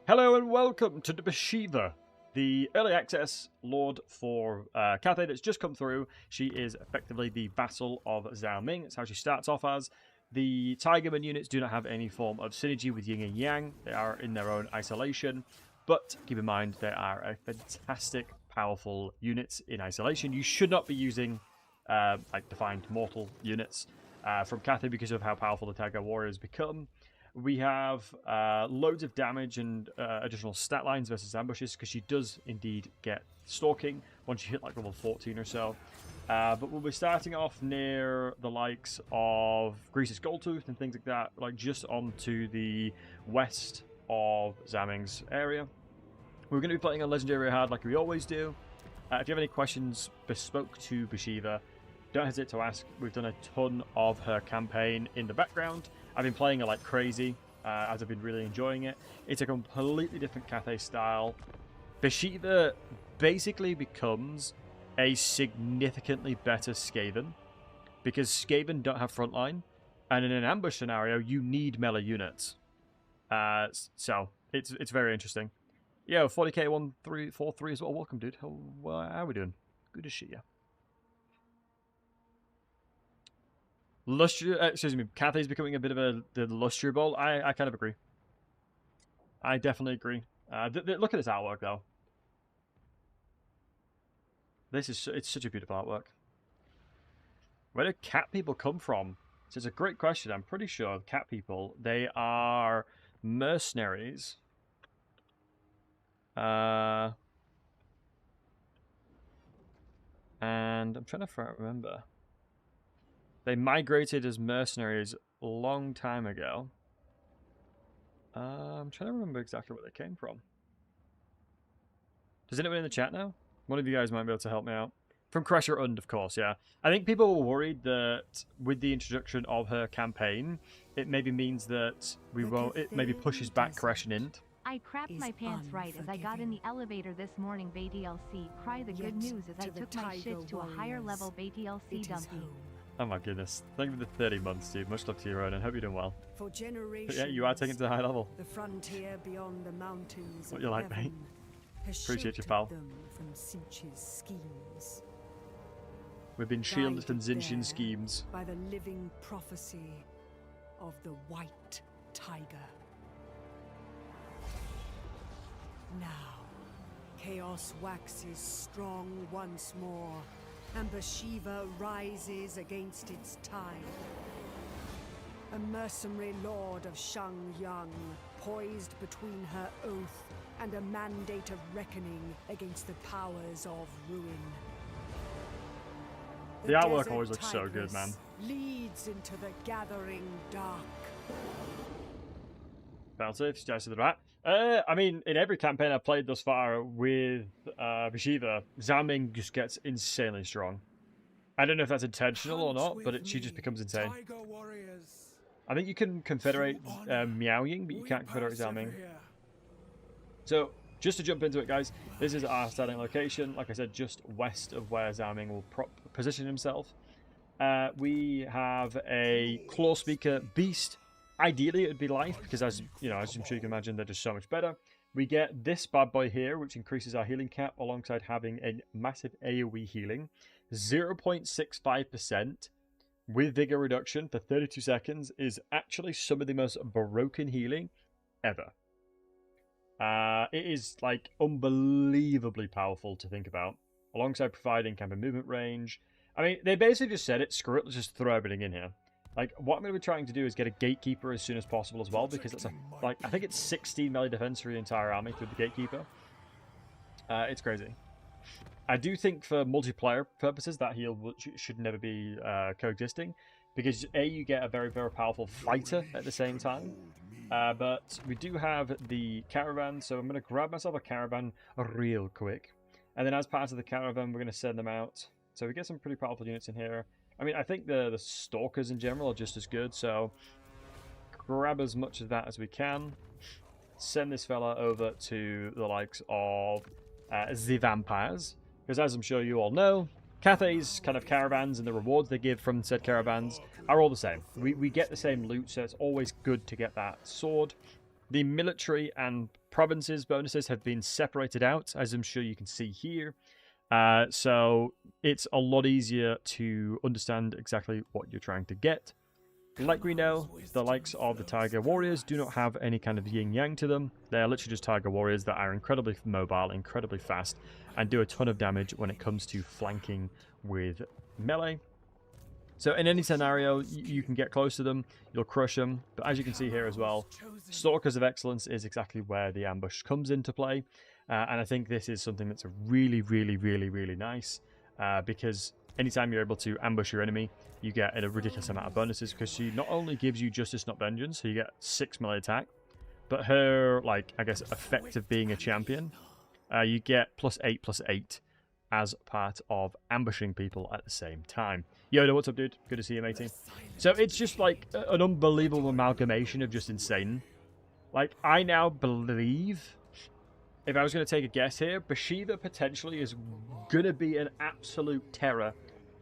Hello and welcome to the Bashiva, the early access lord for Cathay that's just come through. She is effectively the vassal of Zhao Ming. That's how she starts off as. The Tigerman units do not have any form of synergy with Yin and Yang. They are in their own isolation. But keep in mind, they are a fantastic, powerful units in isolation. You should not be using like defined mortal units from Cathay because of how powerful the Tiger Warriors become. We have loads of damage and additional stat lines versus ambushes because she does indeed get stalking once you hit like level 14 or so. But we'll be starting off near the likes of Grease's Goldtooth and things like that, like just onto the west of Zaming's area. We're going to be playing a legendary hard like we always do. If you have any questions bespoke to Bashiva, don't hesitate to ask. We've done a ton of her campaign in the background. I've been playing it like crazy, as I've been really enjoying it. It's a completely different Cathay style. Bashiva basically becomes a significantly better Skaven, because Skaven don't have frontline, and in an ambush scenario, you need melee units. So, it's very interesting. Yo, 40k1343 as well. Welcome, dude. How are we doing? Good to see you. Cathay's becoming a bit of the Lustria Bowl. I kind of agree. I definitely agree. Look at this artwork, though. It's such a beautiful artwork. Where do cat people come from? So it's a great question. I'm pretty sure cat people, they are mercenaries. And I'm trying to remember. They migrated as mercenaries a long time ago. I'm trying to remember exactly where they came from. Does anyone in the chat know? One of you guys might be able to help me out. From Crusher Und, of course, yeah. I think people were worried that with the introduction of her campaign, it maybe means that it maybe pushes back Crusher Ind. I crapped my pants right as I got in the elevator this morning, Bay DLC. Cry the good news as I took my shit to a higher level Bay DLC dumpy. Oh my goodness. Thank you for the 30 months, dude. Much love to you, Ronan. Hope you're doing well. For generations, but yeah, you are taking it to a high level. The frontier beyond the mountains what you like, mate? Appreciate you, pal. Them from Sinch's schemes. We've been shielded from Zinshin's schemes. By the living prophecy of the White Tiger. Now, chaos waxes strong once more, and Bashiva rises against its time. A mercenary lord of Shangyang, poised between her oath and a mandate of reckoning against the powers of ruin. The artwork always looks so good, man. Leads into the gathering dark. Bounty, just to the rat. I mean, in every campaign I've played thus far with Bashiva, Zhao Ming just gets insanely strong. I don't know if that's intentional or not, but she just becomes insane. I think you can confederate Miao Ying, but you can't confederate Zhao Ming. So, just to jump into it, guys, this is our starting location. Like I said, just west of where Zhao Ming will position himself. We have a Claw Speaker Beast. Ideally, it would be life, because as you know, as I'm sure you can imagine, they're just so much better. We get this bad boy here, which increases our healing cap alongside having a massive AoE healing. 0.65% with vigor reduction for 32 seconds is actually some of the most broken healing ever. It is like unbelievably powerful to think about, alongside providing camping movement range. I mean, they basically just said it, screw it, let's just throw everything in here. Like, what I'm going to be trying to do is get a Gatekeeper as soon as possible as well, because it's I think it's 16 melee defense for the entire army through the Gatekeeper. It's crazy. I do think for multiplayer purposes, that heal should never be coexisting, because A, you get a very, very powerful fighter at the same time, but we do have the caravan, so I'm going to grab myself a caravan real quick, and then as part of the caravan, we're going to send them out. So we get some pretty powerful units in here. I mean, I think the Stalkers in general are just as good, so grab as much of that as we can. Send this fella over to the likes of the Vampires, because as I'm sure you all know, Cathay's kind of caravans and the rewards they give from said caravans are all the same. We get the same loot, so it's always good to get that sword. The military and provinces bonuses have been separated out, as I'm sure you can see here. So it's a lot easier to understand exactly what you're trying to get. Like we know, the likes of the Tiger Warriors do not have any kind of yin-yang to them. They're literally just Tiger Warriors that are incredibly mobile, incredibly fast, and do a ton of damage when it comes to flanking with melee. So in any scenario, you can get close to them, you'll crush them. But as you can see here as well, Stalkers of Excellence is exactly where the ambush comes into play. And I think this is something that's really, really, really, really nice. Because anytime you're able to ambush your enemy, you get a ridiculous amount of bonuses, because she not only gives you Justice Not Vengeance, so you get 6 melee attack, but her, like, I guess, effect of being a champion, you get +8/+8 as part of ambushing people at the same time. Yoda, what's up, dude? Good to see you, matey. So it's just, like, an unbelievable amalgamation of just insane. Like, I now believe, if I was going to take a guess here, Bashiva potentially is going to be an absolute terror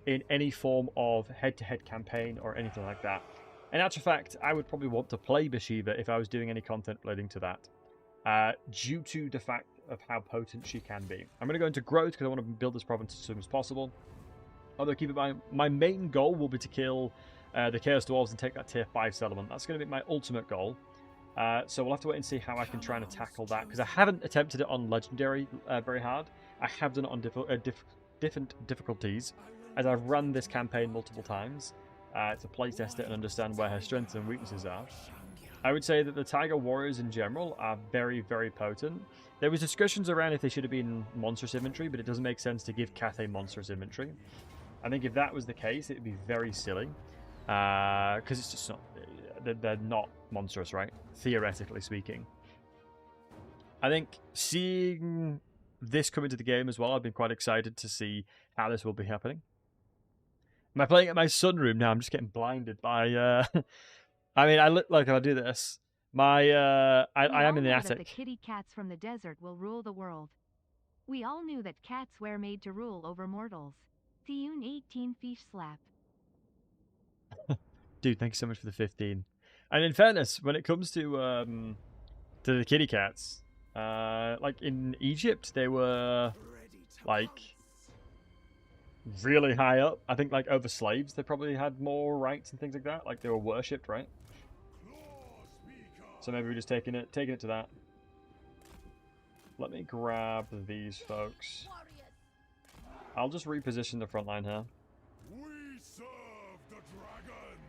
in any form of head-to-head campaign or anything like that. In actual fact, I would probably want to play Bashiva if I was doing any content relating to that, due to the fact of how potent she can be. I'm going to go into growth because I want to build this province as soon as possible. Although keep in mind, my main goal will be to kill the Chaos Dwarves and take that tier 5 settlement. That's going to be my ultimate goal. So we'll have to wait and see how I can try and tackle that, because I haven't attempted it on Legendary very hard. I have done it on different difficulties, as I've run this campaign multiple times to playtest it and understand where her strengths and weaknesses are. I would say that the Tiger Warriors in general are very, very potent. There was discussions around if they should have been monstrous inventory, but it doesn't make sense to give Cathay monstrous inventory. I think if that was the case, it would be very silly, because it's just not... They're not monstrous, right? Theoretically speaking. I think seeing this come into the game as well, I've been quite excited to see how this will be happening. Am I playing at my sunroom now? I'm just getting blinded by... I mean, I look like I do this. I am in the attic. The kitty cats from the desert will rule the world. We all knew that cats were made to rule over mortals. See you in 18 fish slap. Dude, thank you so much for the 15. And in fairness, when it comes to the kitty cats, like in Egypt, they were like really high up. I think like over slaves, they probably had more rights and things like that. Like they were worshipped, right? So maybe we're just taking it to that. Let me grab these folks. I'll just reposition the front line here. We serve the dragons.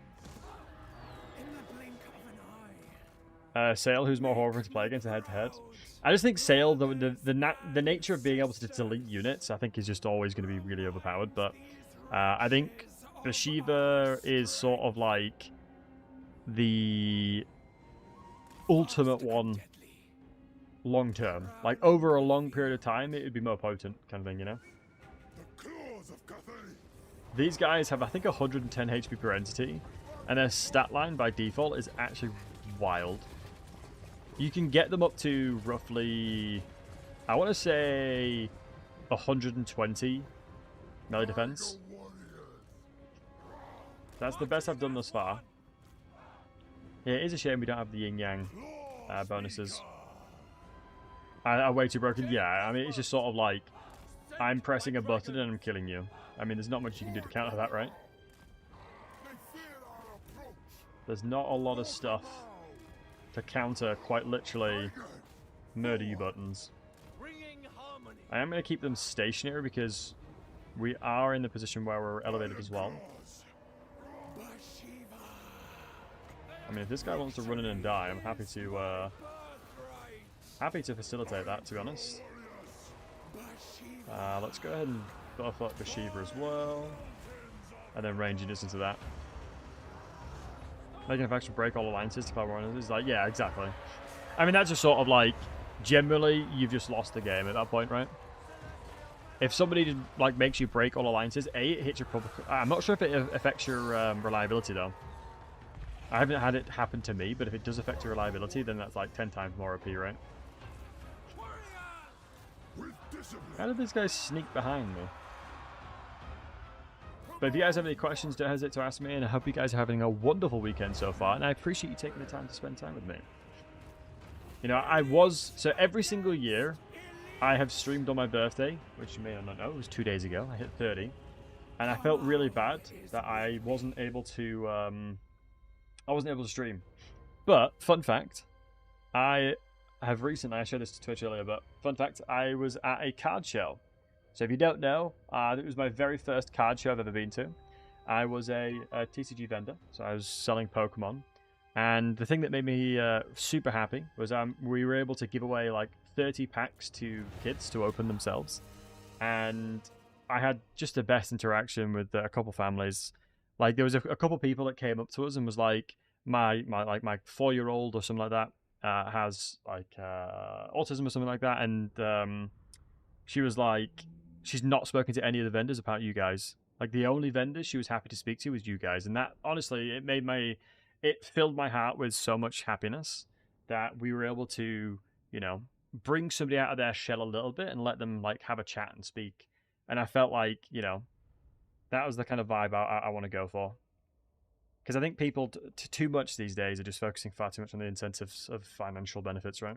In the blink of an eye. Sail, who's more horrible to play against head-to-head. I just think Sail, the nature of being able to delete units, I think is just always going to be really overpowered. But I think Bashiva is sort of like the ultimate one long term. Like over a long period of time, it would be more potent kind of thing, you know? These guys have, I think, 110 HP per entity, and their stat line by default is actually wild. You can get them up to roughly, I want to say, 120 melee defense. That's the best I've done thus far. Yeah, it is a shame we don't have the yin-yang bonuses. Are way too broken? Yeah, I mean, it's just sort of like, I'm pressing a button and I'm killing you. I mean, there's not much you can do to counter that, right? There's not a lot of stuff to counter quite literally murder you buttons. I am going to keep them stationary because we are in the position where we're elevated as well. I mean, if this guy wants to run in and die, I'm happy to facilitate that, to be honest. Let's go ahead and buff up Bashiva as well, and then ranging us into that. Making a faction break all alliances to power runners is like, yeah, exactly. I mean, that's just sort of like, generally, you've just lost the game at that point, right? If somebody like makes you break all alliances, it hits your public. I'm not sure if it affects your reliability though. I haven't had it happen to me, but if it does affect your reliability, then that's like 10 times more OP, right? How did this guy sneak behind me? But if you guys have any questions, don't hesitate to ask me, and I hope you guys are having a wonderful weekend so far, and I appreciate you taking the time to spend time with me. You know, so every single year, I have streamed on my birthday, which you may or not know, it was 2 days ago. I hit 30. And I felt really bad that I wasn't able to stream. But, fun fact, I have recently, I showed this to Twitch earlier, but fun fact, I was at a card show. So if you don't know, it was my very first card show I've ever been to. I was a TCG vendor, so I was selling Pokemon. And the thing that made me super happy was we were able to give away like 30 packs to kids to open themselves. And I had just the best interaction with a couple families. Like there was a couple people that came up to us and was like, my 4-year-old or something like that has like autism or something like that, and she was like, she's not spoken to any of the vendors about you guys. Like the only vendor she was happy to speak to was you guys, and that honestly, it filled my heart with so much happiness that we were able to, you know, bring somebody out of their shell a little bit and let them like have a chat and speak. And I felt like, you know, that was the kind of vibe I want to go for. Because I think people too much these days are just focusing far too much on the incentives of financial benefits, right?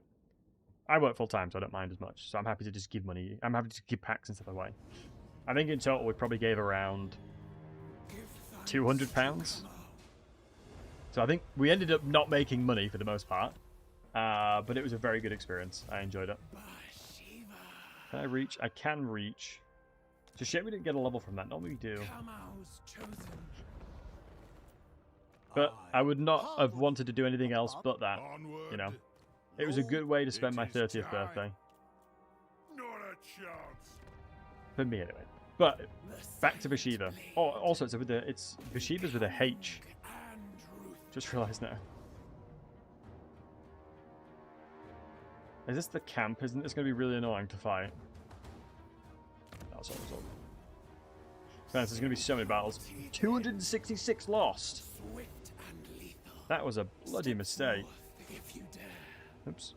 I work full time, so I don't mind as much. So I'm happy to just give money. I'm happy to give packs and stuff away. I think in total we probably gave around £200. So I think we ended up not making money for the most part. But it was a very good experience. I enjoyed it. Can I reach? I can reach. It's a shame we didn't get a level from that. Normally we do. But I would not have wanted to do anything else but that, you know. It was a good way to spend my 30th birthday. Not a chance. For me, anyway. But back to Bashiva. Oh, also, it's Bashiva's with a H. Just realised now. Is this the camp? Isn't this going to be really annoying to fight? That's all. There's going to be so many battles. 266 lost. That was a bloody mistake. Oops.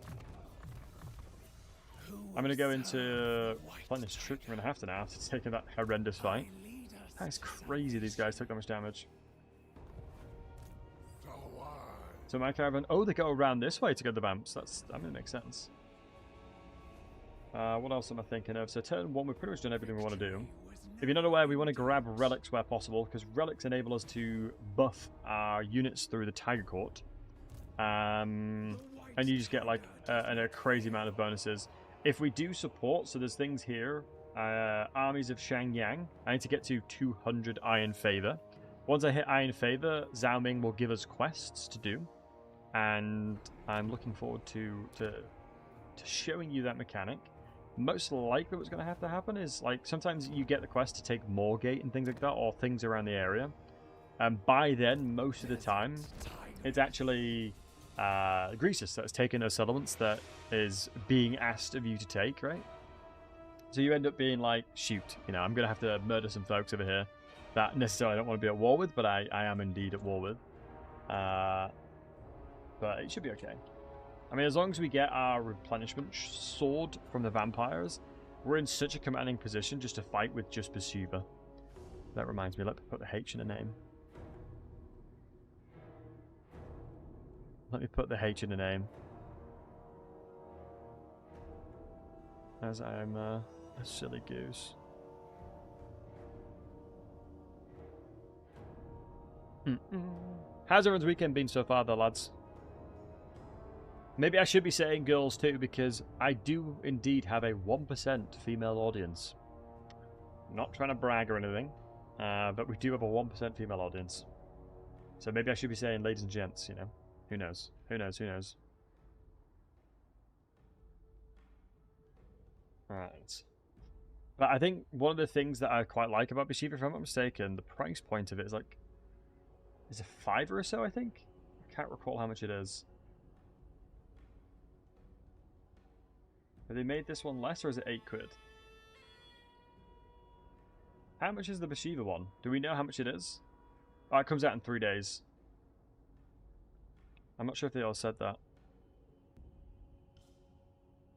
I'm going to go into replenish troops. I'm going to have to now to take that horrendous fight. That is crazy these guys took that much damage. So my caravan... Oh, they go around this way to get the vamps. That makes sense. What else am I thinking of? So turn 1, we've pretty much done everything we want to do. If you're not aware, we want to grab relics where possible, because relics enable us to buff our units through the Tiger Court. And you just get like a crazy amount of bonuses. If we do support, so there's things here, armies of Shangyang, I need to get to 200 Iron Favor. Once I hit Iron Favor, Zhao Ming will give us quests to do. And I'm looking forward to showing you that mechanic. Most likely what's going to have to happen is, like, sometimes you get the quest to take Moorgate and things like that, or things around the area. And by then, most of the time, it's actually Greasus that's taken those settlements that is being asked of you to take, right? So you end up being like, shoot, you know, I'm going to have to murder some folks over here that necessarily I don't want to be at war with, but I am indeed at war with. But it should be okay. I mean, as long as we get our replenishment sword from the vampires, we're in such a commanding position just to fight with just Bashiva. That reminds me, let me put the H in the name. Let me put the H in the name. As I'm a silly goose. How's everyone's weekend been so far, though, lads? Maybe I should be saying girls too, because I do indeed have a 1% female audience. Not trying to brag or anything, but we do have a 1% female audience. So maybe I should be saying ladies and gents, you know. Who knows? Who knows? Who knows? Right. But I think one of the things that I quite like about Bashiva, if I'm not mistaken, the price point of it is like... Is it $5 or so, I think? I can't recall how much it is. Have they made this one less, or is it £8? How much is the Bashiva one? Do we know how much it is? Oh, it comes out in 3 days. I'm not sure if they all said that.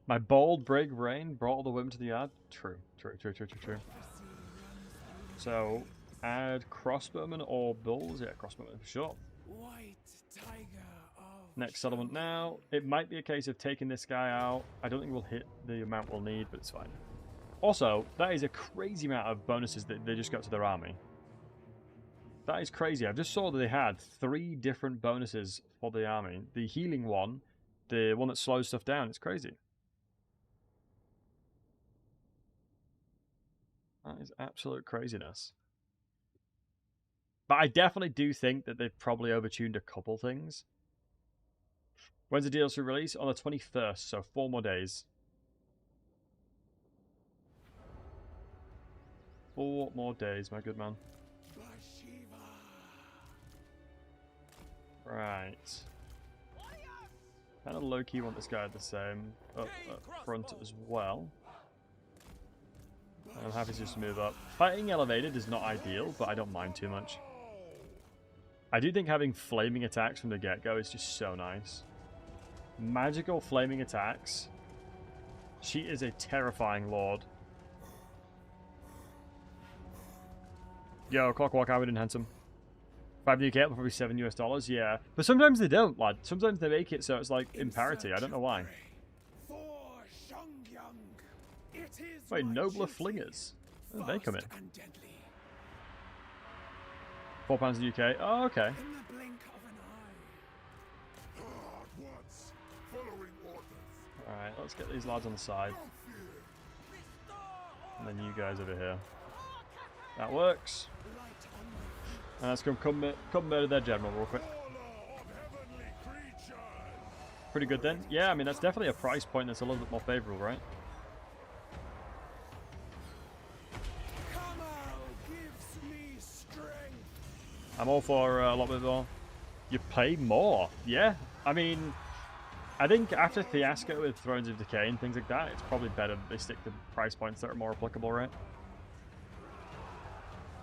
My bold, brave brain brought all the women to the yard. True. So, add crossbowmen or bulls. Yeah, crossbowmen for sure. White tiger of Next settlement now. It might be a case of taking this guy out. I don't think we'll hit the amount we'll need, but it's fine. Also, that is a crazy amount of bonuses that they just got to their army. That is crazy. I just saw that they had 3 different bonuses for the army. The healing one, the one that slows stuff down. It's crazy. That is absolute craziness. But I definitely do think that they've probably overtuned a couple things. When's the DLC release? On the 21st, so 4 more days. 4 more days, my good man. Right. Kind of low-key want this guy the same up front as well. I'm happy to just move up. Fighting elevated is not ideal, but I don't mind too much. I do think having flaming attacks from the get-go is just so nice. Magical flaming attacks. She is a terrifying lord. Yo, Clockwalk, I would enhance him. 5 UK, probably $7 US. Yeah, but sometimes they don't, lad. Sometimes they make it so it's like in parity. I don't know why. Wait, nobler flingers. Oh, they come in. £4 in UK. Oh, okay. Alright, let's get these lads on the side. And then you guys over here. That works. And let's go come murder their general real quick. Pretty good then. Yeah, I mean, that's definitely a price point that's a little bit more favorable, right? I'm all for a lot bit more. You pay more. Yeah. I mean, I think after Fiasco with Thrones of Decay and things like that, it's probably better that they stick to price points that are more applicable, right?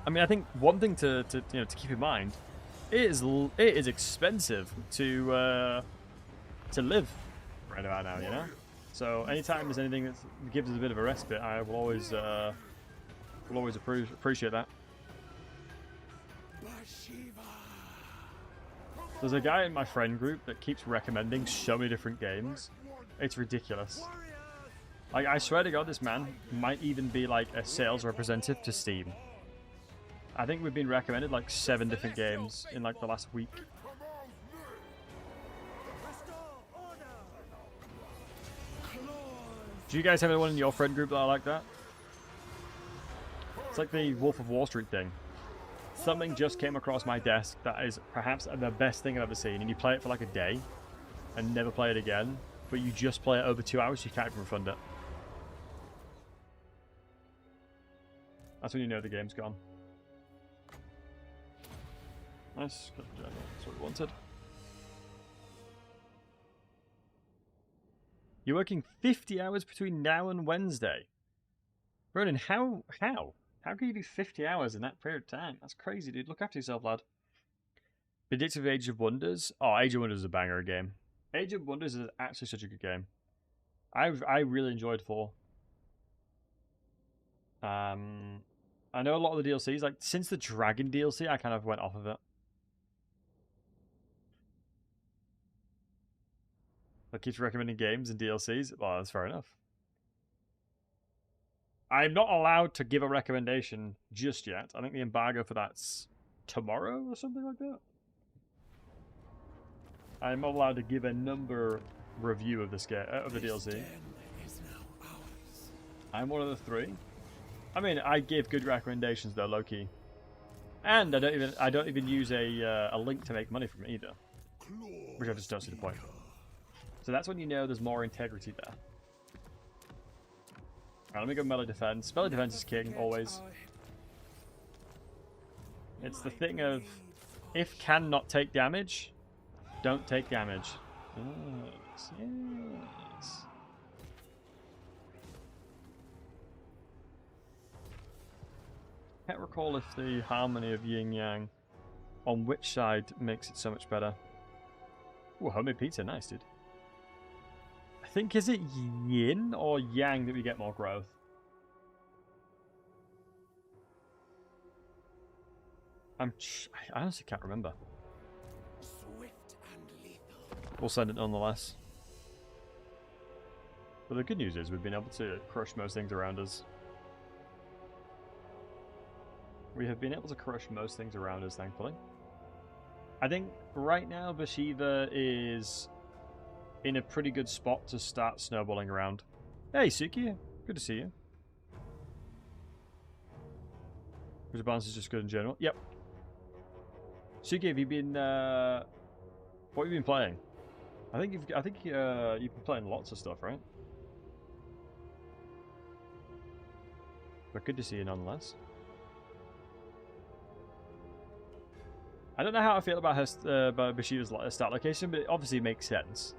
I mean, I think one thing to keep in mind, it is expensive to live right about now, you know. So anytime there's anything that gives us a bit of a respite, I will always appreciate that. There's a guy in my friend group that keeps recommending so many different games. It's ridiculous. Like, I swear to God, this man might even be like a sales representative to Steam. I think we've been recommended like 7 different games in like the last week. Do you guys have anyone in your friend group that are like that? It's like the Wolf of Wall Street thing. Something just came across my desk that is perhaps the best thing I've ever seen, and you play it for like a day and never play it again, but you just play it over 2 hours, you can't even refund it. That's when you know the game's gone. Nice. That's what we wanted. You're working 50 hours between now and Wednesday. Ronan, how? How can you do 50 hours in that period of time? That's crazy, dude. Look after yourself, lad. Predictive Age of Wonders. Oh, Age of Wonders is a banger game. Age of Wonders is actually such a good game. I really enjoyed 4. I know a lot of the DLCs, like since the Dragon DLC, I kind of went off of it. That keeps recommending games and DLCs. Well, that's fair enough. I'm not allowed to give a recommendation just yet. I think the embargo for that's tomorrow or something like that. I'm not allowed to give a number review of this game, of the DLC. I'm one of the 3. I mean, I give good recommendations though, low-key. And I don't even use a link to make money from it either, which I just don't see the point. So that's when you know there's more integrity there. Alright, let me go melee defense. Melee defense is king, always. It's the thing of, if cannot take damage, don't take damage. Yes, yes. Can't recall if the harmony of yin yang on which side makes it so much better. Ooh, homemade pizza, nice, dude. I think, is it yin or yang that we get more growth? I honestly can't remember. Swift and lethal. we'll send it nonetheless. But the good news is we've been able to crush most things around us. We have been able to crush most things around us, thankfully. I think right now Bashiva is in a pretty good spot to start snowballing around. Hey, Suki. Good to see you. Your balance is just good in general. Yep. Suki, have you been what have you been playing? I think you've been playing lots of stuff, right? But good to see you nonetheless. I don't know how I feel about her about Bashiva's start location, but it obviously makes sense.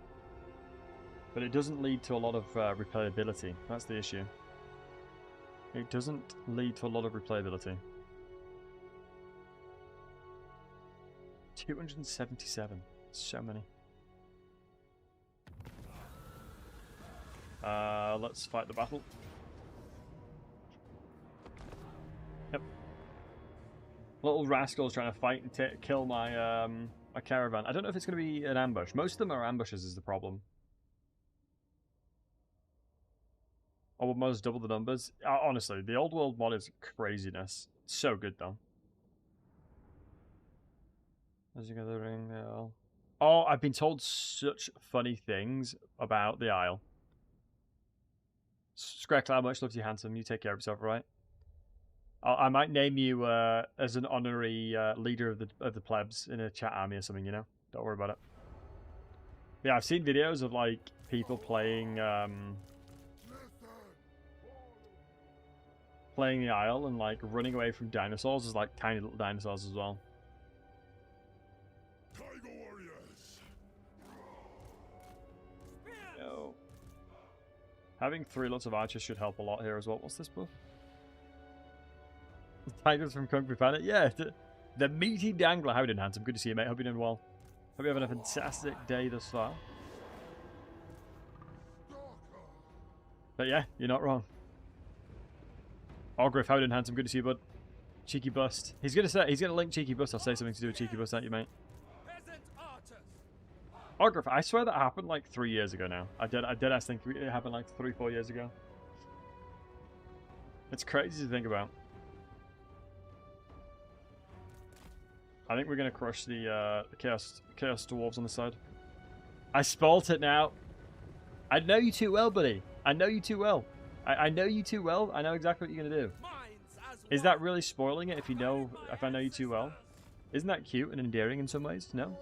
But it doesn't lead to a lot of replayability. That's the issue. It doesn't lead to a lot of replayability. 277. So many. Let's fight the battle. Yep. Little rascals trying to fight and kill my my caravan. I don't know if it's going to be an ambush. Most of them are ambushes is the problem. Old mod is double the numbers. Honestly, the old world mod is craziness. It's so good though. As you go the ring, oh, I've been told such funny things about the Isle. Scraycloud, much love to you, handsome. You take care of yourself, right? I might name you as an honorary leader of the plebs in a chat army or something. You know, don't worry about it. Yeah, I've seen videos of like people playing playing the Isle and like running away from dinosaurs as like tiny little dinosaurs as well. Yo. Having 3 lots of archers should help a lot here as well. What's this buff? Tigers from Kung Fu Planet? Yeah, the meaty dangler. How are you doing, handsome? Good to see you, mate. Hope you're doing well. Hope you're having a fantastic day thus far. But yeah, you're not wrong. Orgriff, how are you doing, handsome? Good to see you, bud. Cheeky Bust. He's gonna link Cheeky Bust. I'll say something to do with Cheeky Bust, aren't you, mate? Orgriff, I swear that happened like 3 years ago now. I did think it happened like 3-4 years ago. It's crazy to think about. I think we're gonna crush the Chaos Dwarves on the side. I spoilt it now. I know you too well, buddy. I know you too well. I know you too well. I know exactly what you're gonna do. Is that really spoiling it if I know you too well? Isn't that cute and endearing in some ways? No?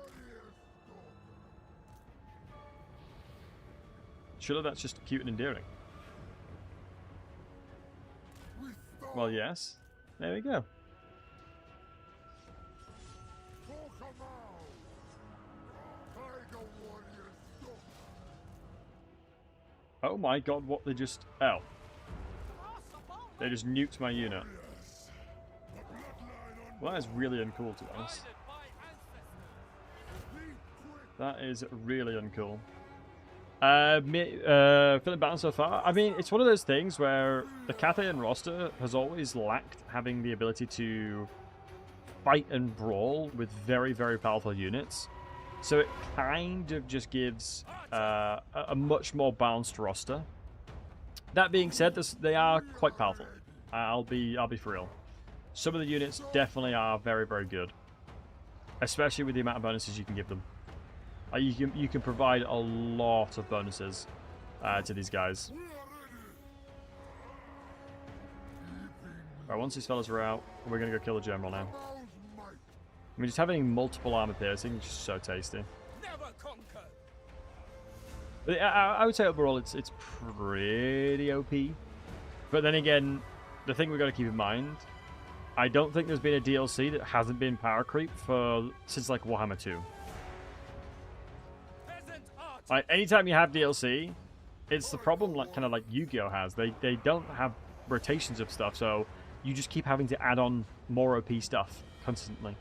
Surely that's just cute and endearing. Well, yes. There we go. Oh my god, what they just... Oh. They just nuked my unit. Well, that is really uncool, to be honest. That is really uncool. Feeling balanced so far? I mean, it's one of those things where the Cathayan roster has always lacked having the ability to fight and brawl with very, very powerful units. So it kind of just gives a much more balanced roster. That being said, they are quite powerful. I'll be for real. Some of the units definitely are very, very good, especially with the amount of bonuses you can give them. You can provide a lot of bonuses to these guys. Alright, once these fellas are out, we're gonna go kill the general now. I mean, just having multiple armor piercing is just so tasty. But I would say overall it's pretty OP. But then again, the thing we've got to keep in mind, I don't think there's been a DLC that hasn't been power creep since like Warhammer 2. Like anytime you have DLC, it's the problem like kind of like Yu-Gi-Oh has. They don't have rotations of stuff, so you just keep having to add on more OP stuff constantly.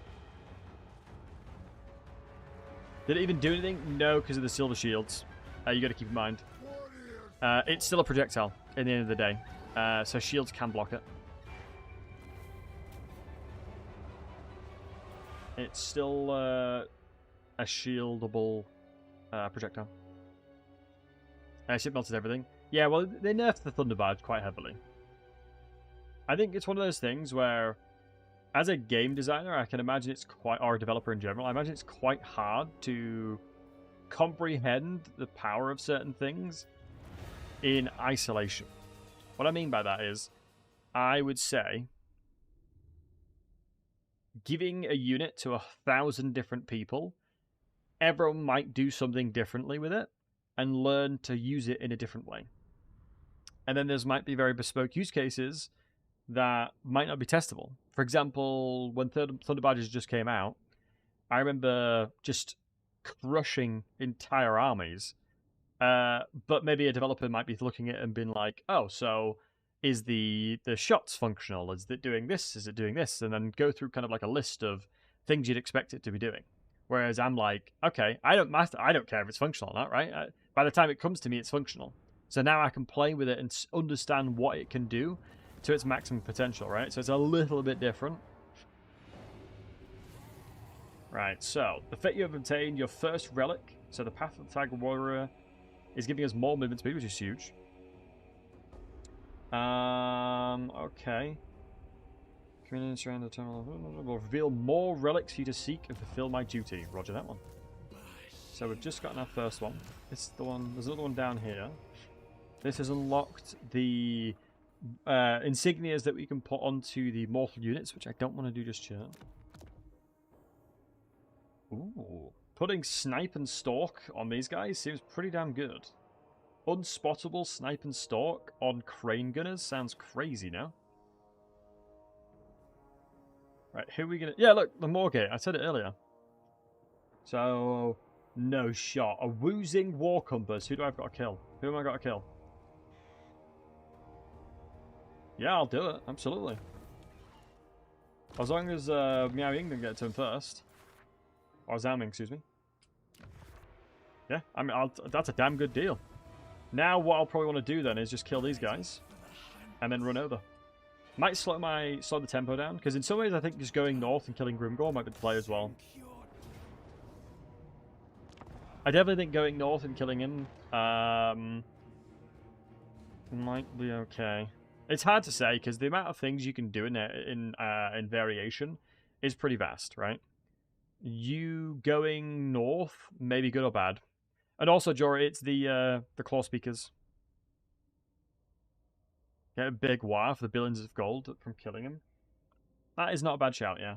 Did it even do anything? No, because of the silver shields. You got to keep in mind. It's still a projectile at the end of the day, so shields can block it. It's still a shieldable projectile. Ship melted everything. Yeah, well, they nerfed the Thunder Barge quite heavily. I think it's one of those things where, as a game designer, I can imagine it's quite, or a developer in general, I imagine it's quite hard to comprehend the power of certain things in isolation. What I mean by that is, I would say, giving a unit to 1,000 different people, everyone might do something differently with it and learn to use it in a different way. And then there's might be very bespoke use cases that might not be testable. For example, when Thunder Barges just came out, I remember just crushing entire armies. But maybe a developer might be looking at it and being like, oh, so is the shots functional? Is it doing this? Is it doing this? And then go through kind of like a list of things you'd expect it to be doing. Whereas I'm like, okay, I don't care if it's functional or not, right? By the time it comes to me, it's functional. So now I can play with it and understand what it can do to its maximum potential, right? So it's a little bit different. Right, so the fate you have obtained, your first relic. So the Path of the Tiger Warrior is giving us more movement speed, which is huge. Okay. Community around the terminal will reveal more relics for you to seek and fulfill my duty. Roger that one. So we've just gotten our first one. This is the one. There's another one down here. This has unlocked the insignias that we can put onto the mortal units, which I don't want to do just yet. Ooh. Putting Snipe and Stalk on these guys seems pretty damn good. Unspottable Snipe and Stalk on Crane Gunners sounds crazy now. Right, who are we gonna... Yeah, look, the Moorgate. I said it earlier. So, no shot. A Woozing War Compass. Who do I've got to kill? Who am I got to kill? Yeah, I'll do it. Absolutely. As long as Miao Ying didn't get to him first. Or Zhao Ming, excuse me. Yeah, I mean, that's a damn good deal. Now what I'll probably want to do then is just kill these guys. And then run over. Might slow the tempo down, because in some ways I think just going north and killing Grimgor might be the play as well. I definitely think going north and killing him might be okay. It's hard to say, because the amount of things you can do in variation is pretty vast, right? You going north may be good or bad. And also, Jorah, it's the claw speakers. Get a big wire for the billions of gold from killing him. That is not a bad shout, yeah.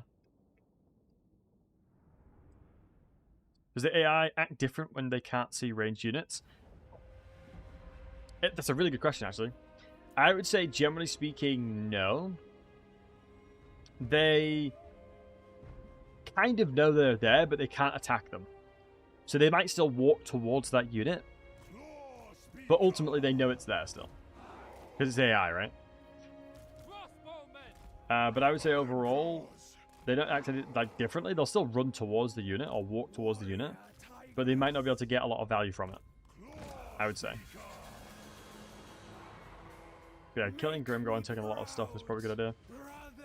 Does the AI act different when they can't see ranged units? That's a really good question, actually. I would say, generally speaking, no. They kind of know they're there, but they can't attack them. So they might still walk towards that unit, but ultimately they know it's there still. Because it's AI, right? But I would say overall, they don't act like differently. They'll still run towards the unit or walk towards the unit, but they might not be able to get a lot of value from it, I would say. Yeah, killing Grimgor and taking a lot of stuff is probably a good idea.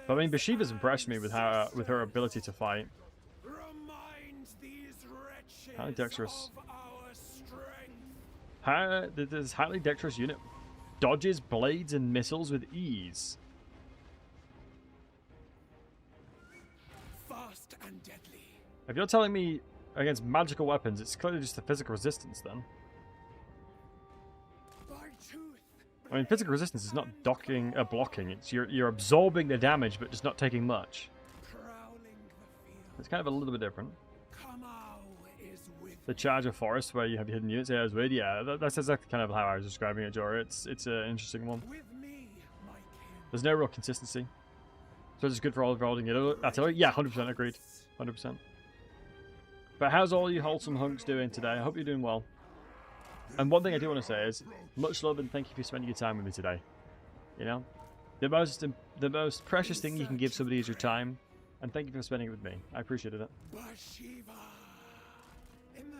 But I mean, Bashiva's impressed me with her ability to fight. Highly dexterous. This highly dexterous unit dodges blades and missiles with ease. Fast and deadly. If you're telling me against magical weapons, it's clearly just the physical resistance then. I mean, physical resistance is not blocking. It's you're absorbing the damage, but just not taking much. It's kind of a little bit different. The Charger Forest, where you have your hidden units, yeah, is weird. Yeah, that's exactly kind of how I was describing it, Jorah. It's an interesting one. There's no real consistency. So it's good for all holding it. Artillery? Yeah, 100% agreed. 100%. But how's all you wholesome hunks doing today? I hope you're doing well. And one thing I do want to say is, much love and thank you for spending your time with me today. You know? The most precious thing you can give somebody is your time. And thank you for spending it with me. I appreciated it.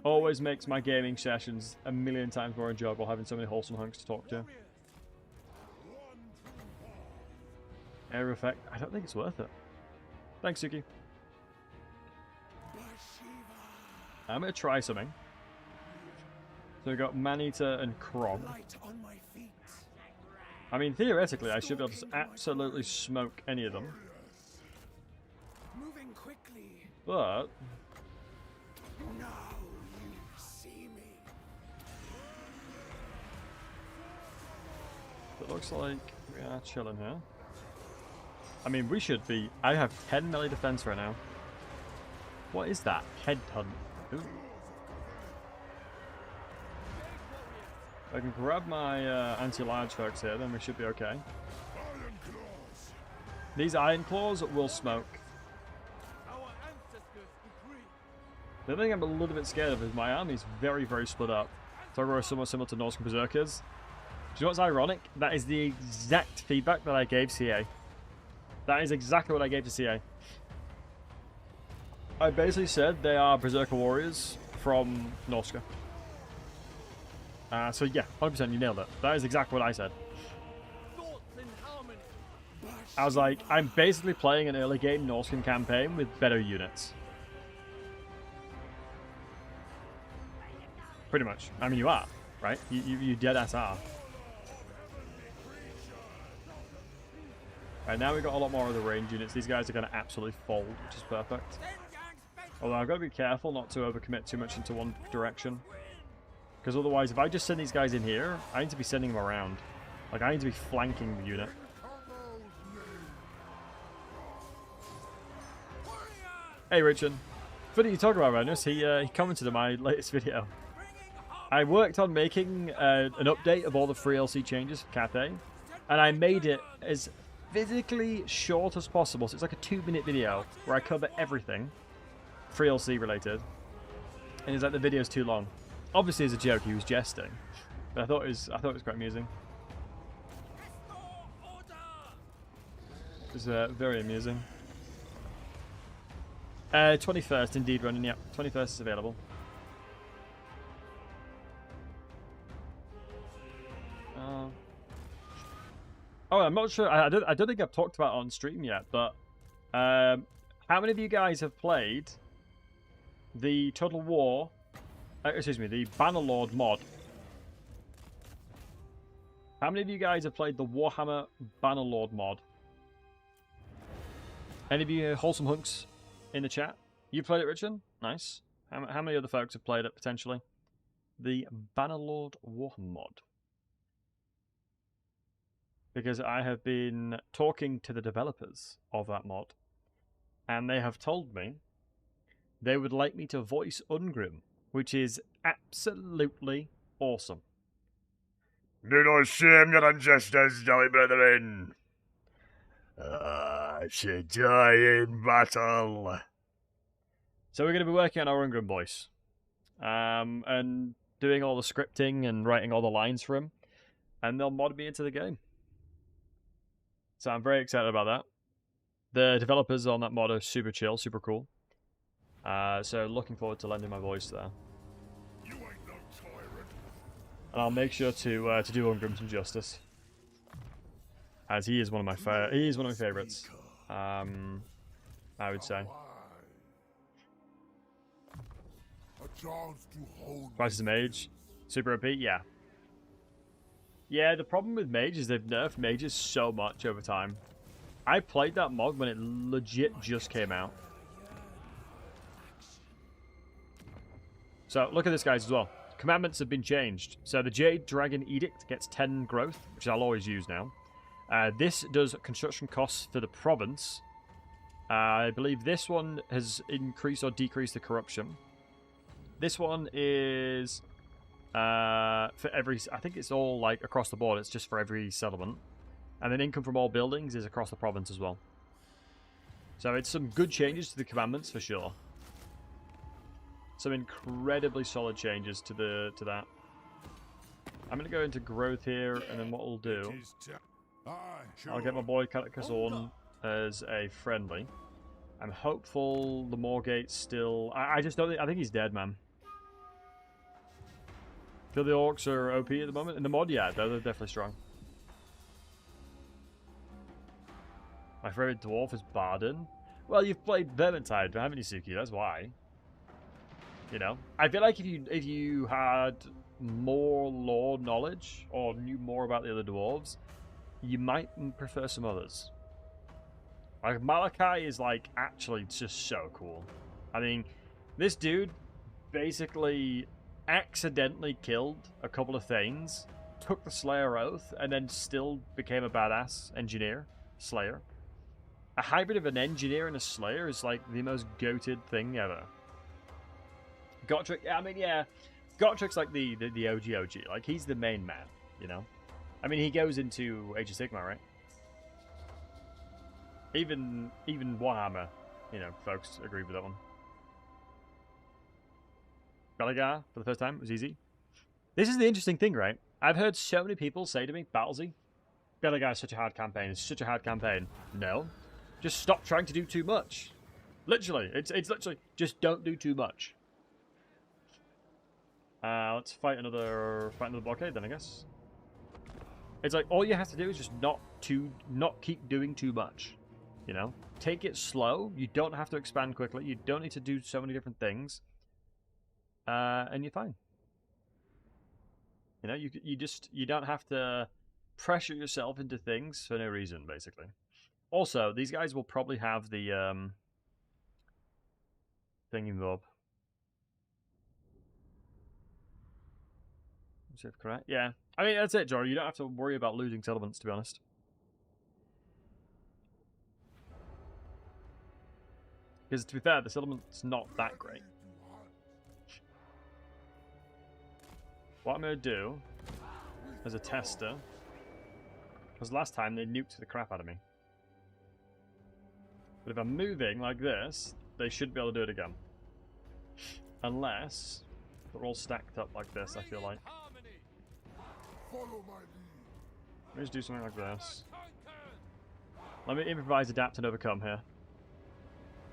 Always makes my gaming sessions a million times more enjoyable having so many wholesome hunks to talk to. Air effect. I don't think it's worth it. Thanks, Suki. I'm going to try something. So we got Maneater and Krog. Light on my feet. I mean, theoretically, I should be able to absolutely smoke any of them. Moving quickly. But Now you see me. it looks like we are chilling here. I mean, we should be... I have 10 melee defense right now. What is that? Headhunt. Ooh. If I can grab my anti-large folks here, then we should be okay. Iron claws. These Iron Claws will smoke. The thing I'm a little bit scared of is my army's very, very split up. Togro is somewhat similar to Norseman Berserkers. Do you know what's ironic? That is the exact feedback that I gave CA. That is exactly what I gave to CA. I basically said they are Berserker Warriors from Norska. So yeah, 100% you nailed it. That is exactly what I said. I was like, I'm basically playing an early game Norscan campaign with better units. Pretty much. I mean, you are, right? You dead ass are. Right, now we've got a lot more of the range units. These guys are going to absolutely fold, which is perfect. Although I've got to be careful not to overcommit too much into one direction. Because otherwise, if I just send these guys in here, I need to be sending them around. Like, I need to be flanking the unit. Hey, Richard. Funny you talk about Renus. He commented on my latest video. I worked on making an update of all the free LC changes for Cathay, and I made it as physically short as possible. So it's like a 2-minute video where I cover everything free LC related. And it's like the video's too long. Obviously, as a joke, he was jesting, but I thought it was quite amusing. It was very amusing. 21st, indeed, running. Yep, 21st is available. Oh, I'm not sure. I don't think I've talked about it on stream yet, but how many of you guys have played the Total War? Excuse me, the Bannerlord mod. How many of you guys have played the Warhammer Bannerlord mod? Any of you wholesome hunks in the chat? You played it, Richard? Nice. How many other folks have played it, potentially? The Bannerlord Warhammer mod. Because I have been talking to the developers of that mod, and they have told me they would like me to voice Ungrim, which is absolutely awesome. Do not shame your ancestors, jolly brethren. She die in battle. So we're going to be working on our Ungrim voice, and doing all the scripting and writing all the lines for him, and they'll mod me into the game. So I'm very excited about that. The developers on that mod are super chill, super cool. So looking forward to lending my voice there. You ain't no tyrant. And I'll make sure to do Ungrim some justice, as he is one of my favorites. I would say. A chance to hold Crisis of Mage, super OP, yeah. Yeah, the problem with Mage is they've nerfed mages so much over time. I played that mod when it legit just came out. So, look at this, guys, as well. Commandments have been changed. So, the Jade Dragon Edict gets 10 growth, which I'll always use now. This does construction costs for the province. I believe this one has increased or decreased the corruption. This one is... for every, I think it's all like across the board. It's just for every settlement, and then income from all buildings is across the province as well. So it's some good changes to the commandments for sure. Some incredibly solid changes to that. I'm gonna go into growth here, and then what we'll do, I'll get my boy Katakazorn as a friendly. I'm hopeful the Moorgate's still. I just don't think. I think he's dead, man. Feel the orcs are OP at the moment. In the mod, yeah, they're definitely strong. My favorite dwarf is Barden. Well, you've played Vermintide, haven't you, Suki? That's why. You know, I feel like if you had more lore knowledge or knew more about the other dwarves, you might prefer some others. Like, Malachi is, like, actually just so cool. I mean, this dude basically accidentally killed a couple of Thanes, took the Slayer Oath, and then still became a badass engineer, Slayer. A hybrid of an engineer and a Slayer is, like, the most goated thing ever. Gotrek, I mean, yeah, Gotrek's like the OG. Like, he's the main man, you know? I mean, he goes into Age of Sigmar, right? Even Warhammer, you know, folks agree with that one. Belagar, for the first time, it was easy. This is the interesting thing, right? I've heard so many people say to me, Battlesy, Belagar is such a hard campaign, it's such a hard campaign. No. Just stop trying to do too much. Literally, it's literally, just don't do too much. Let's fight another blockade then, I guess. It's like, all you have to do is just not keep doing too much. You know? Take it slow. You don't have to expand quickly. You don't need to do so many different things. And you're fine. You know, you don't have to pressure yourself into things for no reason, basically. Also, these guys will probably have the thingy-bob. Is that correct? Yeah. I mean, that's it, Jory. You don't have to worry about losing settlements, to be honest. Because, to be fair, the settlement's not that great. What I'm going to do, as a tester, because last time they nuked the crap out of me. But if I'm moving like this, they should be able to do it again. Unless they're all stacked up like this, I feel like. Let me just do something like this. Let me improvise, adapt, and overcome here.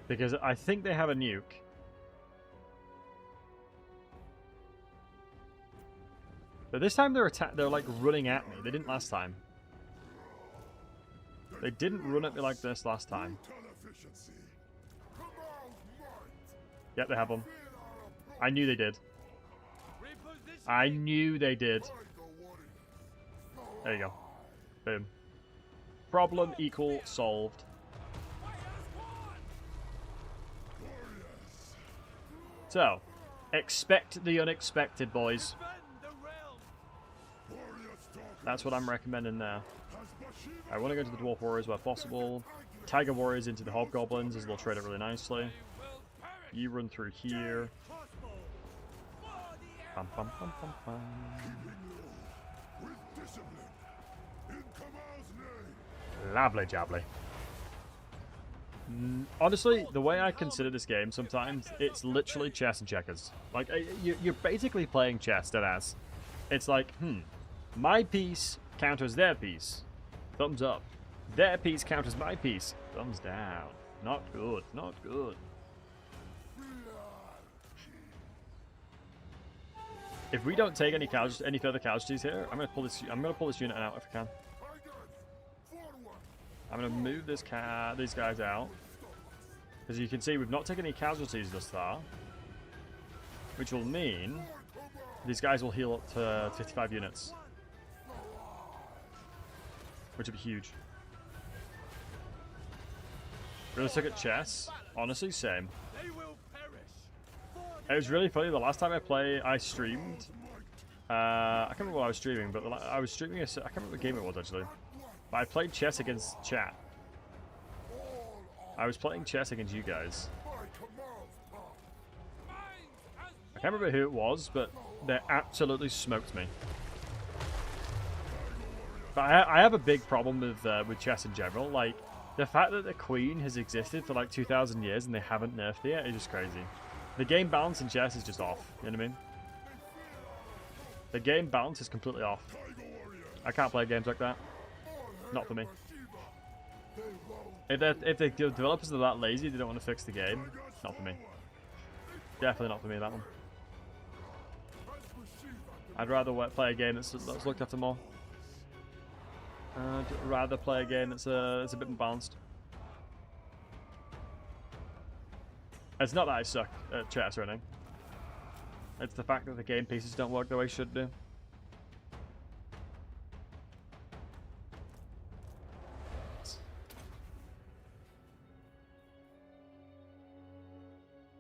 Because I think they have a nuke. But this time they're like running at me. They didn't last time. They didn't run at me like this last time. Yep, they have them. I knew they did. I knew they did. There you go. Boom. Problem equal solved. So, expect the unexpected, boys. That's what I'm recommending there. I want to go to the Dwarf Warriors where possible. Tiger Warriors into the Hobgoblins, as they'll trade it really nicely. You run through here. Bum, bum, bum, bum, bum. Lovely jubbly. Honestly, the way I consider this game sometimes, it's literally chess and checkers. Like, you're basically playing chess, deadass. It's like, my piece counters their piece. Thumbs up. Their piece counters my piece. Thumbs down. Not good. Not good. If we don't take any further casualties here, I'm gonna pull this unit out if I can. I'm gonna move these guys out. As you can see, we've not taken any casualties thus far, which will mean these guys will heal up to 55 units, which would be huge. Really suck at chess. Honestly, same. It was really funny. The last time I streamed. I can't remember what I was streaming, but I was streaming. I can't remember what game it was actually. But I played chess against chat. I was playing chess against you guys. I can't remember who it was, but they absolutely smoked me. But I have a big problem with chess in general. Like, the fact that the Queen has existed for like 2,000 years and they haven't nerfed it yet is just crazy. The game balance in chess is just off. You know what I mean? The game balance is completely off. I can't play games like that. Not for me. If the developers are that lazy, they don't want to fix the game. Not for me. Definitely not for me, that one. I'd rather play a game that's looked after more. I'd rather play a game that's a bit more balanced. It's not that I suck at chess or anything. It's the fact that the game pieces don't work the way they should do.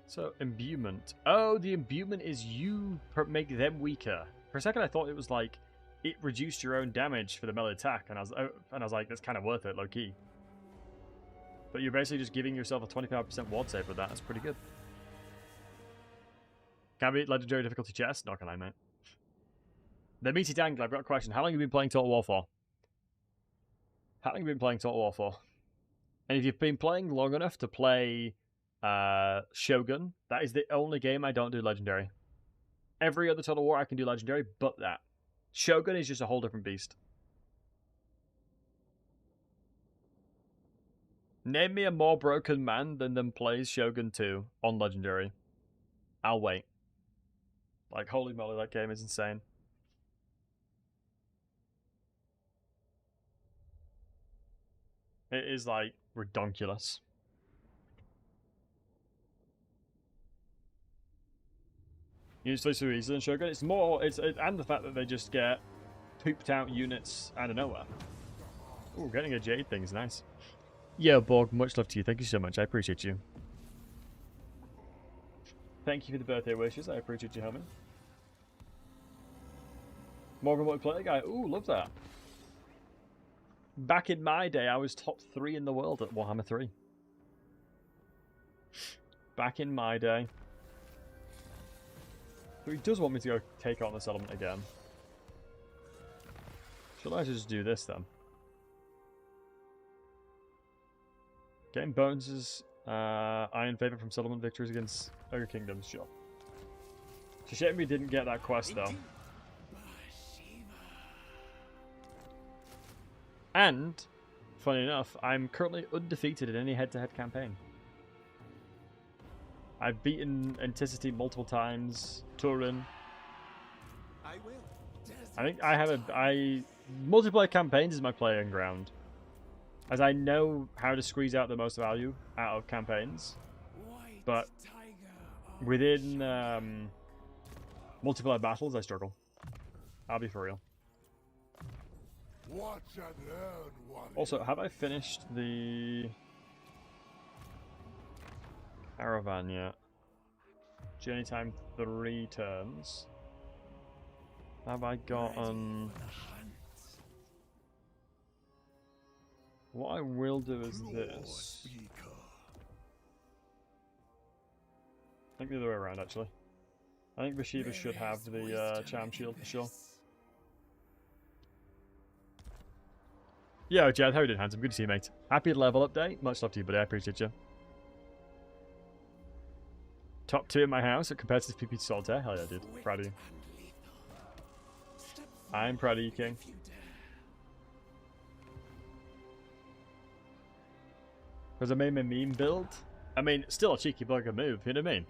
So, imbuement. Oh, the imbuement is you make them weaker. For a second, I thought it was like it reduced your own damage for the melee attack, and I was like, that's kind of worth it, low key. But you're basically just giving yourself a 25% ward save with that. That's pretty good. Can I beat legendary difficulty chest? Not gonna lie, mate. The meaty dangle. I've got a question. How long have you been playing Total War for? How long have you been playing Total War for? And if you've been playing long enough to play Shogun, that is the only game I don't do legendary. Every other Total War I can do legendary, but that. Shogun is just a whole different beast. Name me a more broken man than them plays Shogun 2 on legendary. I'll wait. Like, holy moly, that game is insane. It is, like, redonkulous. Usually so easy than Shogun. It's more, and the fact that they just get pooped out units out of nowhere. Ooh, getting a Jade thing is nice. Yo, Borg, much love to you. Thank you so much. I appreciate you. Thank you for the birthday wishes. I appreciate you helping. Morgan multiplayer guy. Ooh, love that. Back in my day, I was top 3 in the world at Warhammer 3. Back in my day. So he does want me to go take on the settlement again. Should I just do this then? Getting bonuses, Iron Favor from settlement victories against Ogre Kingdoms, sure. It's a shame we didn't get that quest though. And, funny enough, I'm currently undefeated in any head-to-head campaign. I've beaten Anticity multiple times, Turin. I think I have multiplayer campaigns is my playing ground. As I know how to squeeze out the most value out of campaigns. But within multiplayer battles, I struggle. I'll be for real. Also, have I finished the caravan yet? Journey time 3 turns. Have I gotten... What I will do is this. I think the other way around, actually. I think Bashiva should have the charm shield for sure. Yo, Jed, how are you doing, handsome? Good to see you, mate. Happy level update. Much love to you, buddy. I appreciate you. Top 2 in my house at competitive PP Solitaire. Hell yeah, dude. Proud of you. I'm proud of you, King. Because I made my meme build. I mean, still a cheeky bugger move, you know what I mean?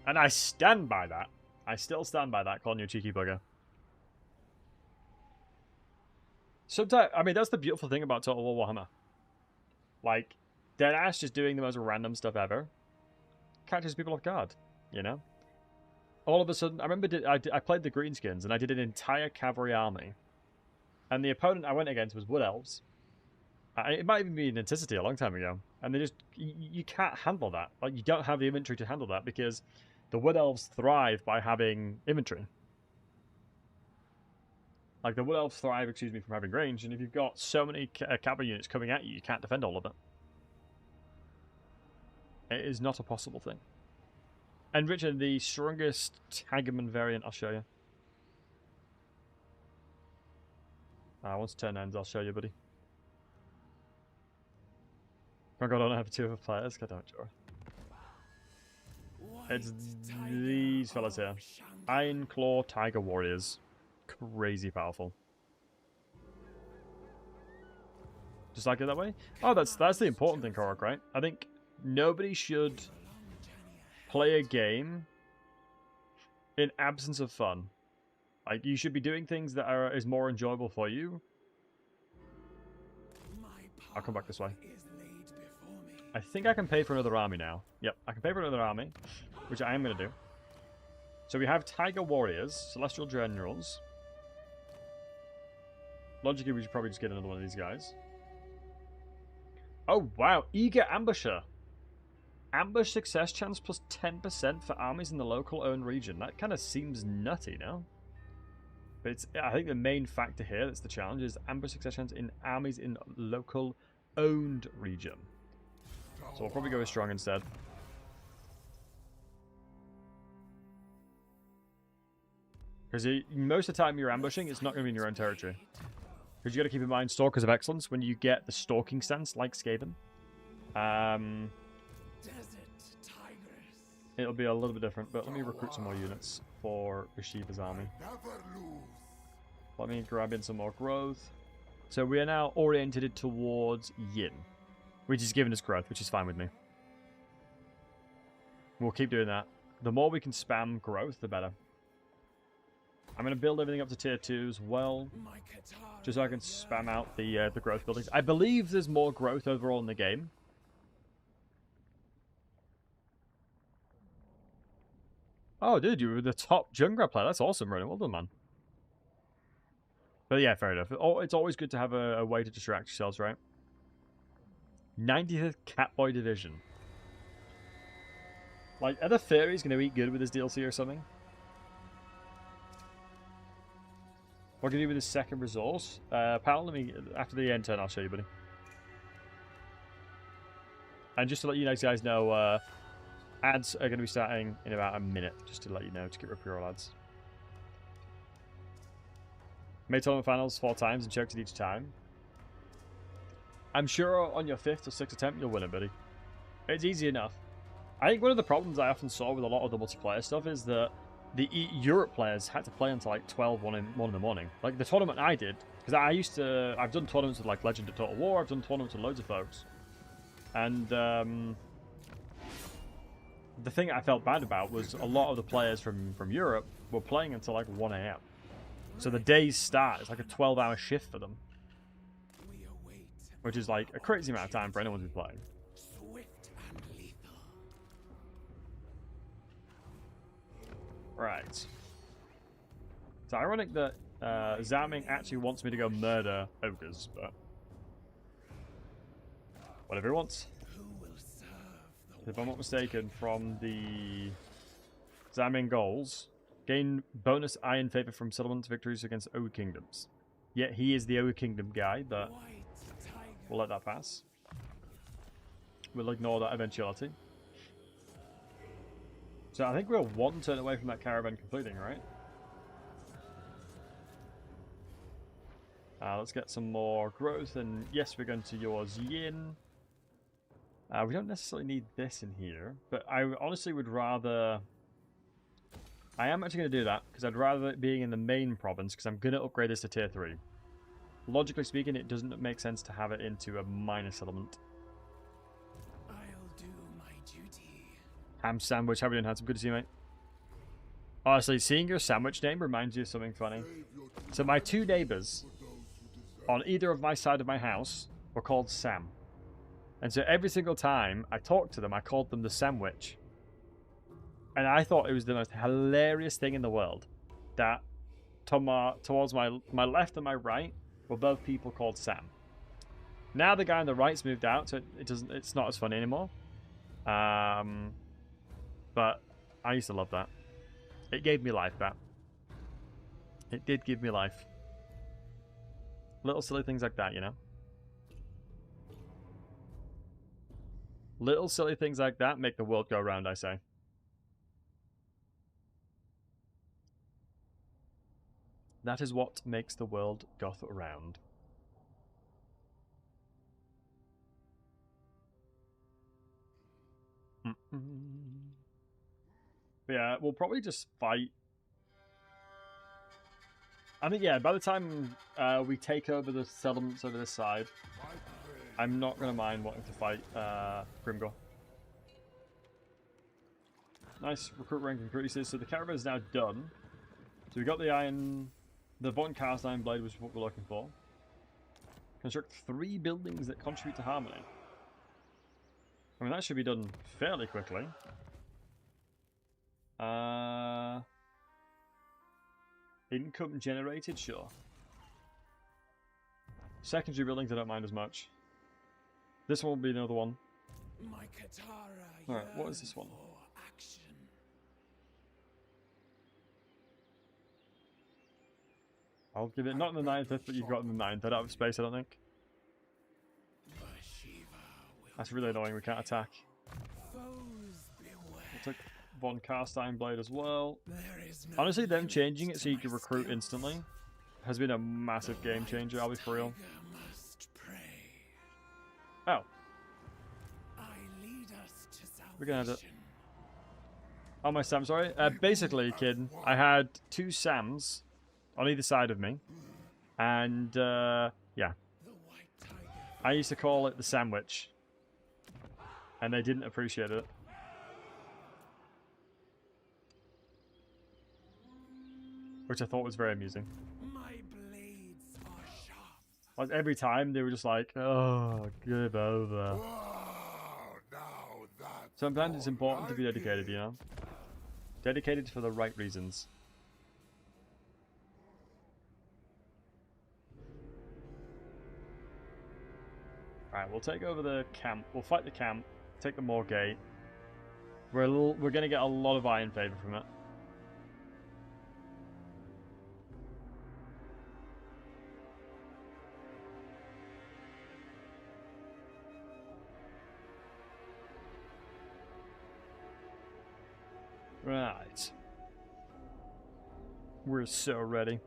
And I stand by that. I still stand by that, calling you a cheeky bugger. Sometimes, I mean, that's the beautiful thing about Total War Warhammer. Like, deadass just doing the most random stuff ever catches people off guard, you know? All of a sudden, I remember I played the Greenskins, and I did an entire cavalry army. And the opponent I went against was Wood Elves. It might even be an Anticity a long time ago. And they just... You can't handle that. Like, you don't have the inventory to handle that, because the Wood Elves thrive by having inventory. Like, the Wood Elves thrive, excuse me, from having range, and if you've got so many cavalry units coming at you, you can't defend all of it. It is not a possible thing. And Richard, the strongest Hageman variant, I'll show you. Once turn ends, I'll show you, buddy. Oh god, I don't have 2 other players. God damn it, Jorah. It's these fellas here. Iron Claw Tiger Warriors. Crazy powerful. Just like it that way? Oh, that's the important thing, Korok, right? I think nobody should play a game in absence of fun. Like, you should be doing things that is more enjoyable for you. I'll come back this way. I think I can pay for another army now. Yep, I can pay for another army, which I am going to do. So we have Tiger Warriors, Celestial Generals. Logically, we should probably just get another one of these guys. Oh, wow. Eager Ambusher. Ambush success chance plus 10% for armies in the local owned region. That kind of seems nutty, no? But it's, I think the main factor here that's the challenge is ambush success chance in armies in local owned region. So we'll probably go with strong instead. Because most of the time you're ambushing, it's not going to be in your own territory. Because you got to keep in mind, Stalkers of Excellence, when you get the stalking stance like Skaven, it'll be a little bit different. But let me recruit some more units for Bashiva's army. Let me grab in some more growth. So we are now oriented towards Yin, which is giving us growth, which is fine with me. We'll keep doing that. The more we can spam growth, the better. I'm going to build everything up to tier 2 as well, just so I can spam out the growth buildings. I believe there's more growth overall in the game. Oh, dude, you were the top Jungler player. That's awesome, Ronan. Well done, man. But yeah, fair enough. It's always good to have a way to distract yourselves, right? 90th Catboy Division. Like, are the fairies going to eat good with this DLC or something? What can you do with this second resource? Pal, let me, after the end turn, I'll show you, buddy. And just to let you guys know, ads are going to be starting in about a minute, just to let you know, to get rid of your ads. Made tournament finals 4 times and choked it each time. I'm sure on your 5th or 6th attempt, you'll win it, buddy. It's easy enough. I think one of the problems I often saw with a lot of the multiplayer stuff is that the Europe players had to play until like 12, 1 in the morning. Like the tournament I did, because I've done tournaments with like Legend of Total War, I've done tournaments with loads of folks. And the thing I felt bad about was a lot of the players from Europe were playing until like 1 AM. So the day's start is like a 12-hour shift for them. Which is like a crazy amount of time for anyone to be playing. Right. It's ironic that Zhao actually wants me to go murder ogres, but whatever he wants. If I'm not mistaken, from the Zhao goals, gain bonus iron favor from settlement victories against ogre kingdoms. Yet he is the ogre kingdom guy, but we'll let that pass. We'll ignore that eventuality. So I think we're 1 turn away from that caravan completing, right? Let's get some more growth, and yes, we're going to yours Yin. We don't necessarily need this in here, but I honestly would rather... I am actually going to do that, because I'd rather it being in the main province, because I'm going to upgrade this to tier 3. Logically speaking, it doesn't make sense to have it into a minor settlement. Ham Sandwich, how are we doing, handsome? Good to see you, mate. Honestly, seeing your sandwich name reminds you of something funny. So my 2 neighbours on either of my side of my house were called Sam. And so every single time I talked to them, I called them the Sandwich. And I thought it was the most hilarious thing in the world. That towards my left and my right were both people called Sam. Now the guy on the right's moved out, so it's not as funny anymore. But I used to love that. It gave me life, that. It did give me life. Little silly things like that, you know? Little silly things like that make the world go round, I say. That is what makes the world go round. Yeah, we'll probably just fight. I think, yeah, by the time we take over the settlements over this side, I'm not going to mind wanting to fight Grimgor. Nice recruit rank increases. So the caravan is now done. So we got the Von Cast Iron Blade, which is what we're looking for. Construct 3 buildings that contribute to harmony. I mean, that should be done fairly quickly. Income generated, sure. Secondary buildings I don't mind as much. This one will be another one. Alright, what is this one? I'll give it not in the 9th, but you've got in the 9th. I don't have space, I don't think. That's really annoying, we can't attack. We'll take one cast iron blade as well. Honestly, them changing it so you can recruit instantly has been a massive game changer, I'll be for real. Oh. We're gonna have to... Oh, my Sam, sorry. Basically, kid, I had 2 Sams on either side of me. And, yeah. I used to call it the sandwich. And they didn't appreciate it. Which I thought was very amusing. Like, every time, they were just like, oh, give over. Sometimes it's important to be dedicated, you know? Dedicated for the right reasons. Alright, we'll take over the camp. We'll fight the camp. Take the Moor Gate. We're going to get a lot of iron favor from it. Right. We're so ready.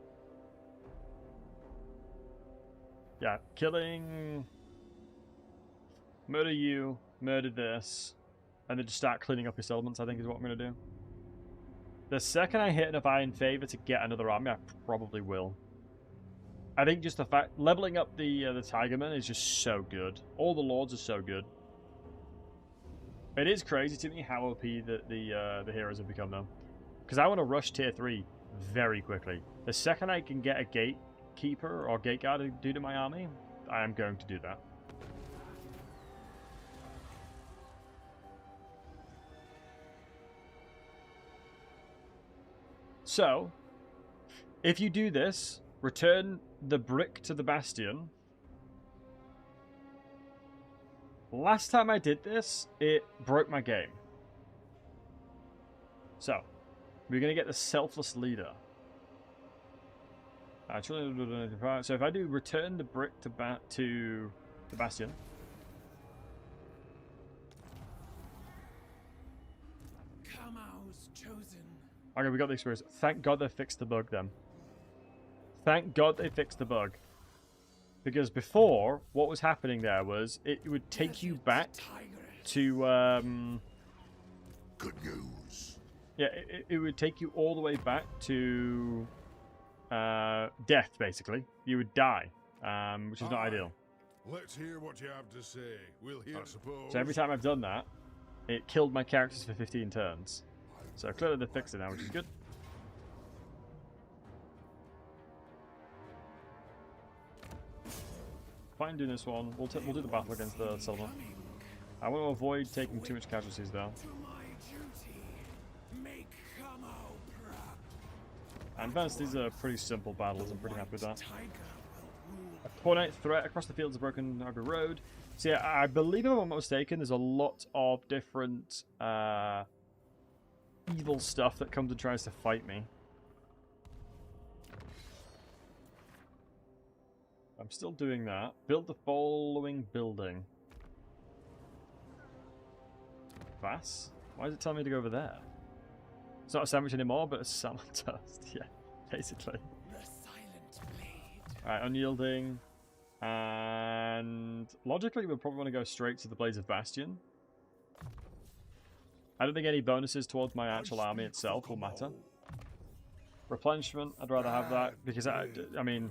Yeah, killing... Murder you, murder this, and then just start cleaning up your settlements, I think is what I'm going to do. The second I hit enough iron favor to get another army, I probably will. I think just the fact... Leveling up the Tigerman is just so good. All the lords are so good. It is crazy to me how OP the heroes have become, though. Because I want to rush tier 3 very quickly. The second I can get a gatekeeper or gate guard to do to my army, I am going to do that. So, if you do this, return the brick to the bastion. Last time I did this, it broke my game. So, we're going to get the selfless leader. Actually, so if I do return the brick to the bastion. Okay, we got the experience. Thank God they fixed the bug then. Thank God they fixed the bug. Because before, what was happening there was it would take you back to Good news. Yeah, it would take you all the way back to death, basically. You would die, which is not ideal. Let's hear what you have to say. We'll hear, suppose. So every time I've done that, it killed my characters for 15 turns. So clearly they fixed it now, which is good. Fine doing this one. We'll do the battle against the settlement. I want to avoid taking too much casualties though. And Vance, these are pretty simple battles. I'm pretty happy with that. A coordinate threat across the fields of Broken Harbor Road. So yeah, I believe if I'm not mistaken, there's a lot of different evil stuff that comes and tries to fight me. I'm still doing that. Build the following building. Vass? Why does it tell me to go over there? It's not a sandwich anymore, but a salmon toast. Yeah, basically. Alright, unyielding. And logically, we'll probably want to go straight to the Blades of Bastion. I don't think any bonuses towards my actual army itself will matter. Replenishment, I'd rather have that because I mean,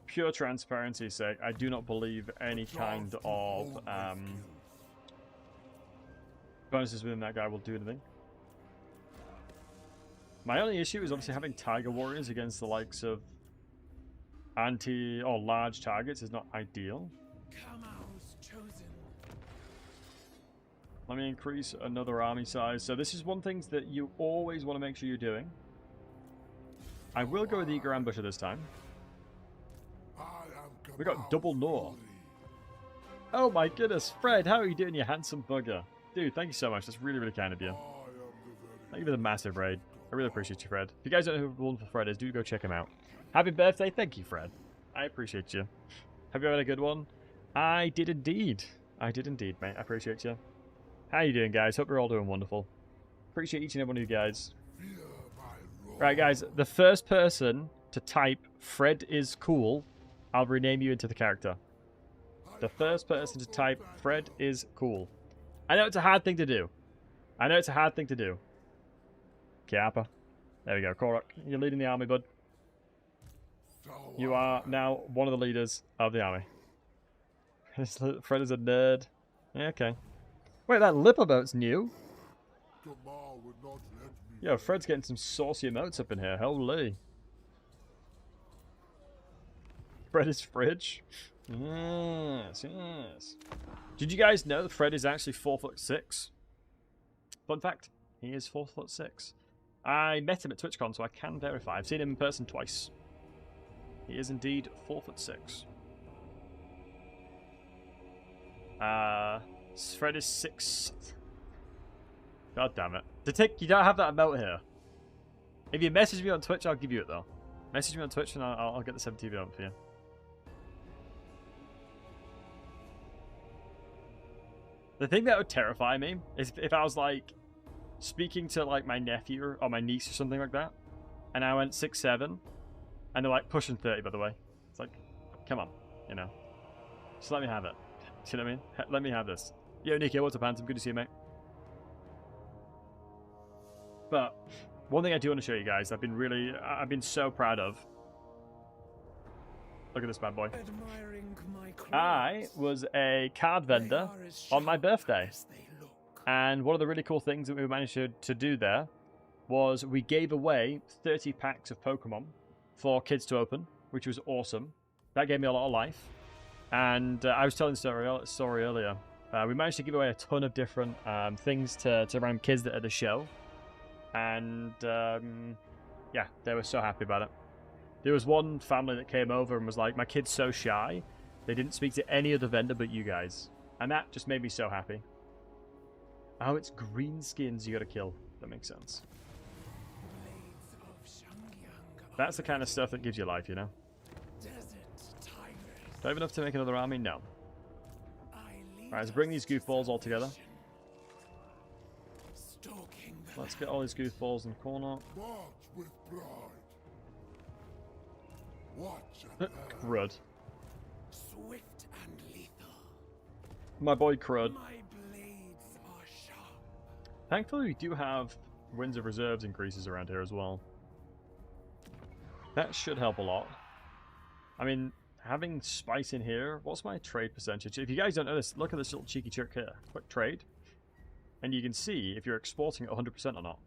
pure transparency's sake, I do not believe any kind of bonuses within that guy will do anything. My only issue is obviously having Tiger Warriors against the likes of anti or large targets is not ideal. Let me increase another army size. So this is one thing that you always want to make sure you're doing. I will go with the Eager Ambusher this time. I am We got Kamal double Nor. Fury. Oh my goodness, Fred, how are you doing, you handsome bugger? Dude, thank you so much. That's really, really kind of you. I am the very Thank you for the massive raid. I really appreciate you, Fred. If you guys don't know who Wonderful Fred is, do go check him out. Happy birthday. Thank you, Fred. I appreciate you. Have you had a good one? I did indeed. I did indeed, mate. I appreciate you. How you doing, guys? Hope you're all doing wonderful. Appreciate each and every one of you guys. fear my roar. Right, guys. The first person to type Fred is cool, I'll rename you into the character. The first person to type Fred is cool. I know it's a hard thing to do. I know it's a hard thing to do. Kappa. There we go. Korok, you're leading the army, bud. You are now one of the leaders of the army. Fred is a nerd. Yeah, okay. Wait, that lip emote's new. Kamal would not let me. Yo, Fred's getting some saucy emotes up in here. Holy. Fred is fridge. Yes, yes. Did you guys know that Fred is actually 4'6"? Fun fact, he is 4'6". I met him at TwitchCon, so I can verify. I've seen him in person twice. He is indeed 4'6". Fred is 6. God damn it. You don't have that emote here. If you message me on Twitch, I'll give you it though. Message me on Twitch and I'll get the 17 emote for you. The thing that would terrify me is if I was like speaking to like my nephew or my niece or something like that, and I went 6'7", and they're like pushing 30, by the way. It's like, come on, you know, just let me have it. You know what I mean? Let me have this. Yo, Nico, what's up, handsome? Good to see you, mate. But one thing I do want to show you guys, I've been so proud of. Look at this bad boy. Admiring my I was a card vendor on my birthday. And one of the really cool things that we managed to do there was we gave away 30 packs of Pokemon for kids to open, which was awesome. That gave me a lot of life. And I was telling the story earlier. We managed to give away a ton of different things to random kids at the show. And yeah, they were so happy about it. There was one family that came over and was like, my kid's so shy, they didn't speak to any other vendor but you guys. And that just made me so happy. Oh, it's green skins you gotta kill. That makes sense. That's the kind of stuff that gives you life, you know? Do I have enough to make another army? No. Alright, let's bring these goofballs all together. Let's get all these goofballs in the corner. March with pride. Watch and learn. Crud. Swift and lethal. My boy Crud. My blades are sharp. Thankfully, we do have Winds of Reserves increases around here as well. That should help a lot. I mean, having spice in here, what's my trade percentage? If you guys don't know this, look at this little cheeky trick here. Quick trade. And you can see if you're exporting at 100% or not.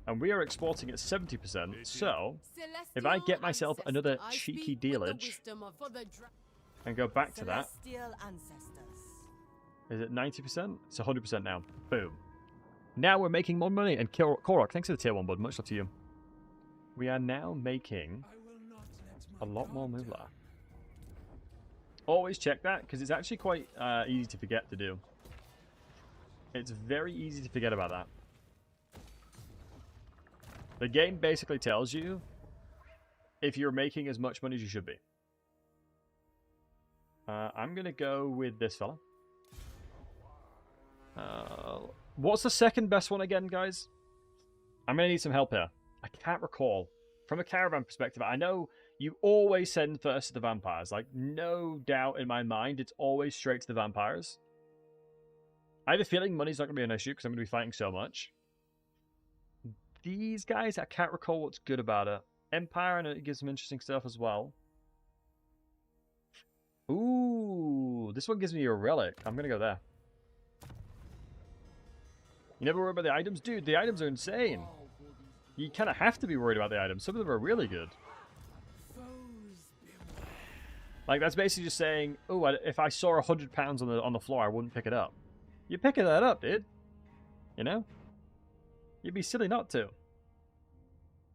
And we are exporting at 70%, so if I get myself another cheeky dealage and go back to that, is it 90%? It's 100% now. Boom. Now we're making more money. And Korok, thanks for the tier 1, bud. Much love to you. We are now making a lot more moolah. Always check that, because it's actually quite easy to forget to do. It's very easy to forget about that. The game basically tells you if you're making as much money as you should be. I'm going to go with this fella. What's the second best one again, guys? I'm going to need some help here. I can't recall. From a caravan perspective, I know you always send first to the vampires. Like, no doubt in my mind, it's always straight to the vampires. I have a feeling money's not going to be an issue because I'm going to be fighting so much. These guys, I can't recall what's good about it. Empire, and it gives some interesting stuff as well. Ooh, this one gives me a relic. I'm going to go there. You never worry about the items? Dude, the items are insane. You kind of have to be worried about the items. Some of them are really good. Like, that's basically just saying, oh, if I saw £100 on the floor, I wouldn't pick it up. You're picking that up, dude. You know? You'd be silly not to.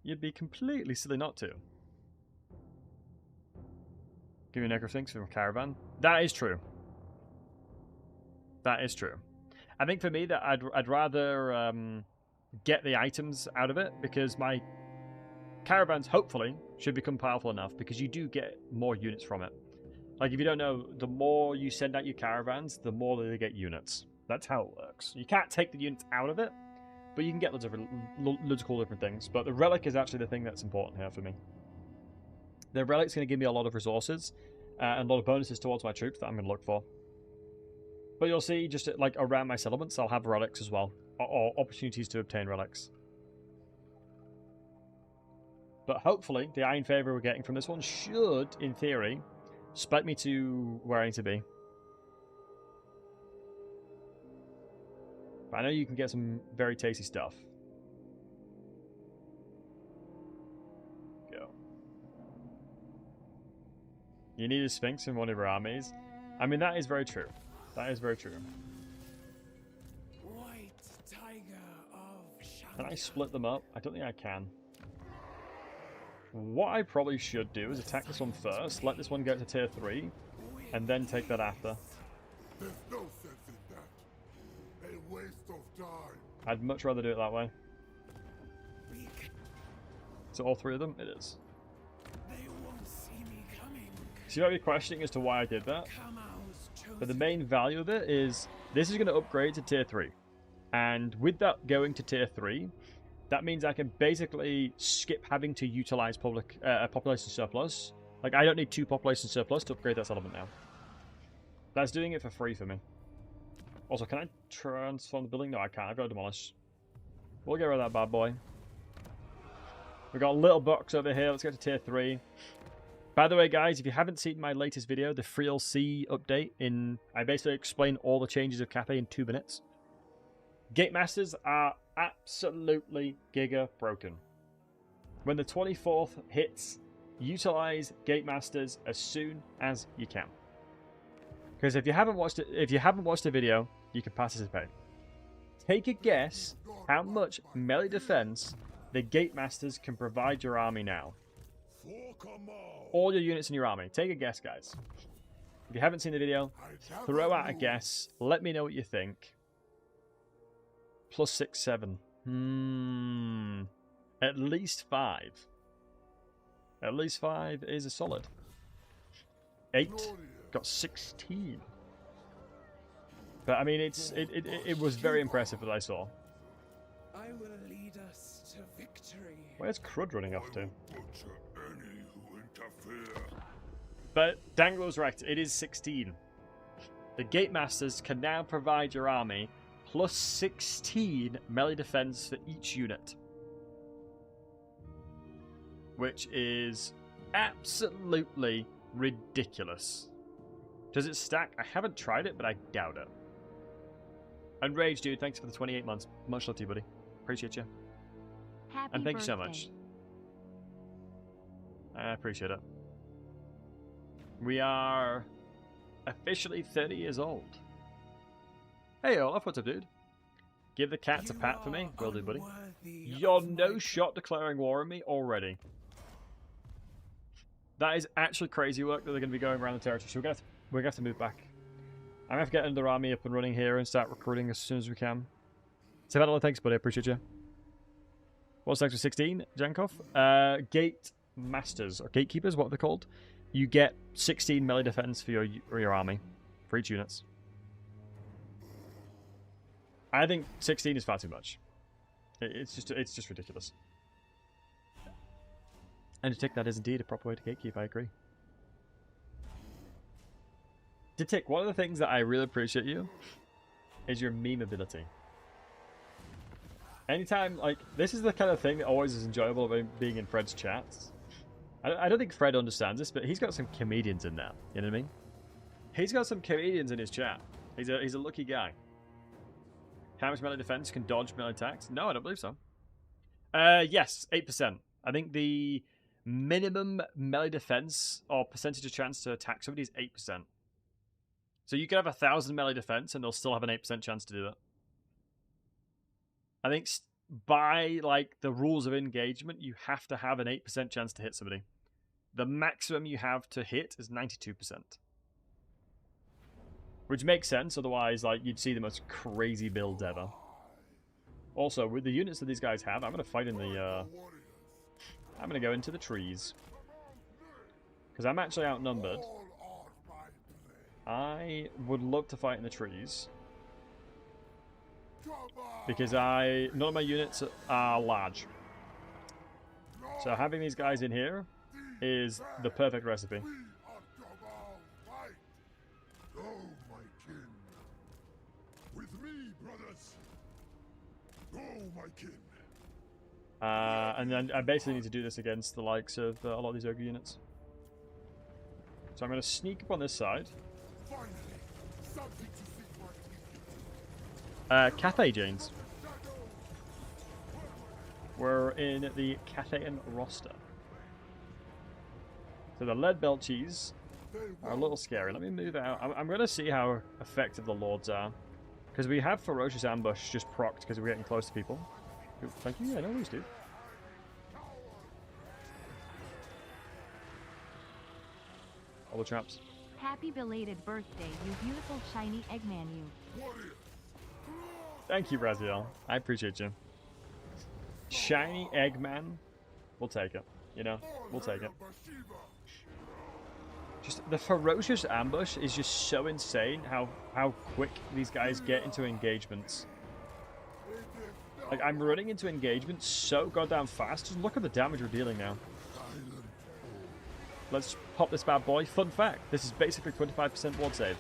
You'd be completely silly not to. Give me necrosphinx from a caravan. That is true. That is true. I think for me that I'd rather get the items out of it, because my caravans hopefully should become powerful enough, because you do get more units from it. Like, if you don't know, the more you send out your caravans, the more they get units. That's how it works. You can't take the units out of it, but you can get loads of cool different things. But the relic is actually the thing that's important here for me. The relic's going to give me a lot of resources and a lot of bonuses towards my troops that I'm going to look for. But you'll see, just like around my settlements, I'll have relics as well, or opportunities to obtain relics. But hopefully, the Iron Favor we're getting from this one should, in theory, spec me to where I need to be. But I know you can get some very tasty stuff. Go. You need a Sphinx in one of your armies. I mean, that is very true. That is very true. White tiger of Can I split them up? I don't think I can. What I probably should do is attack this one first, let this one get to tier 3, and then take that after. There's no sense in that. A waste of time. I'd much rather do it that way. So all 3 of them? It is. They won't see me coming. So you might be questioning as to why I did that. But the main value of it is, this is going to upgrade to tier 3. And with that going to tier 3, that means I can basically skip having to utilize population surplus. Like, I don't need 2 population surplus to upgrade that settlement now. That's doing it for free for me. Also, can I transform the building? No, I can't. I've got to demolish. We'll get rid of that bad boy. We've got a little box over here. Let's get to tier 3. By the way, guys, if you haven't seen my latest video, the Freel C update, I basically explain all the changes of Cathay in 2 minutes. Gate Masters are absolutely giga broken. When the 24th hits, utilize Gate Masters as soon as you can. Because if you haven't watched the video, you can participate. Take a guess how much melee defense the Gate Masters can provide your army now. All your units in your army. Take a guess, guys. If you haven't seen the video, throw out a guess. Let me know what you think. Plus 6, 7. At least 5. At least 5 is a solid. 8. Got 16. But I mean, it was very impressive what I saw. I will lead us to victory. Where's Crud running off to? But Dangle was right. It is 16. The Gate Masters can now provide your army plus 16 melee defense for each unit, which is absolutely ridiculous. Does it stack? I haven't tried it, but I doubt it. And Rage, dude, thanks for the 28 months. Much love to you, buddy. Appreciate you. Happy And thank birthday. you so much. I appreciate it. We are officially 30 years old. Hey, Olaf, what's up, dude? Give the cats a pat for me. Will do, buddy. You're no shot declaring war on me already. That is actually crazy work that they're going to be going around the territory. So we're going to have to move back. I'm going to have to get another army up and running here and start recruiting as soon as we can. Savannah, thanks, buddy. I appreciate you. What's next with 16, Jankov? Gate Masters, or Gatekeepers, what are they called? You get 16 melee defense for your army, for each units. I think 16 is far too much. It's just ridiculous. And to tick, that is indeed a proper way to gatekeep, I agree. To tick, one of the things that I really appreciate you is your meme ability. Anytime, like, this is the kind of thing that always is enjoyable about being in Fred's chats. I don't think Fred understands this, but he's got some comedians in there. You know what I mean? He's got some comedians in his chat. He's a lucky guy. How much melee defense can dodge melee attacks? No, I don't believe so. Yes, 8%. I think the minimum melee defense or percentage of chance to attack somebody is 8%. So you could have 1,000 melee defense and they'll still have an 8% chance to do that. I think by like the rules of engagement, you have to have an 8% chance to hit somebody. The maximum you have to hit is 92%. Which makes sense, otherwise like you'd see the most crazy builds ever. Also, with the units that these guys have, I'm going to fight in the... I'm going to go into the trees. Because I'm actually outnumbered. I would love to fight in the trees. Because none of my units are large. So having these guys in here is the perfect recipe. Go, my kin. With me, brothers. Go, my kin. And then I basically need to do this against the likes of a lot of these ogre units. So I'm going to sneak up on this side. Finally, something to see for Cathay Janes. We're in the Cathayan roster. So the lead belt cheese are a little scary. Let me move out. I'm going to see how effective the lords are. Because we have Ferocious Ambush just procced because we're getting close to people. Ooh, thank you. Yeah, no worries, dude. All the traps. Happy belated birthday, you beautiful shiny Eggman you. Thank you, Raziel. I appreciate you. Shiny Eggman. We'll take it. You know, we'll take it. Just the Ferocious Ambush is just so insane how quick these guys get into engagements. Like, I'm running into engagements so goddamn fast. Just look at the damage we're dealing now. Let's pop this bad boy. Fun fact, this is basically 25% ward save.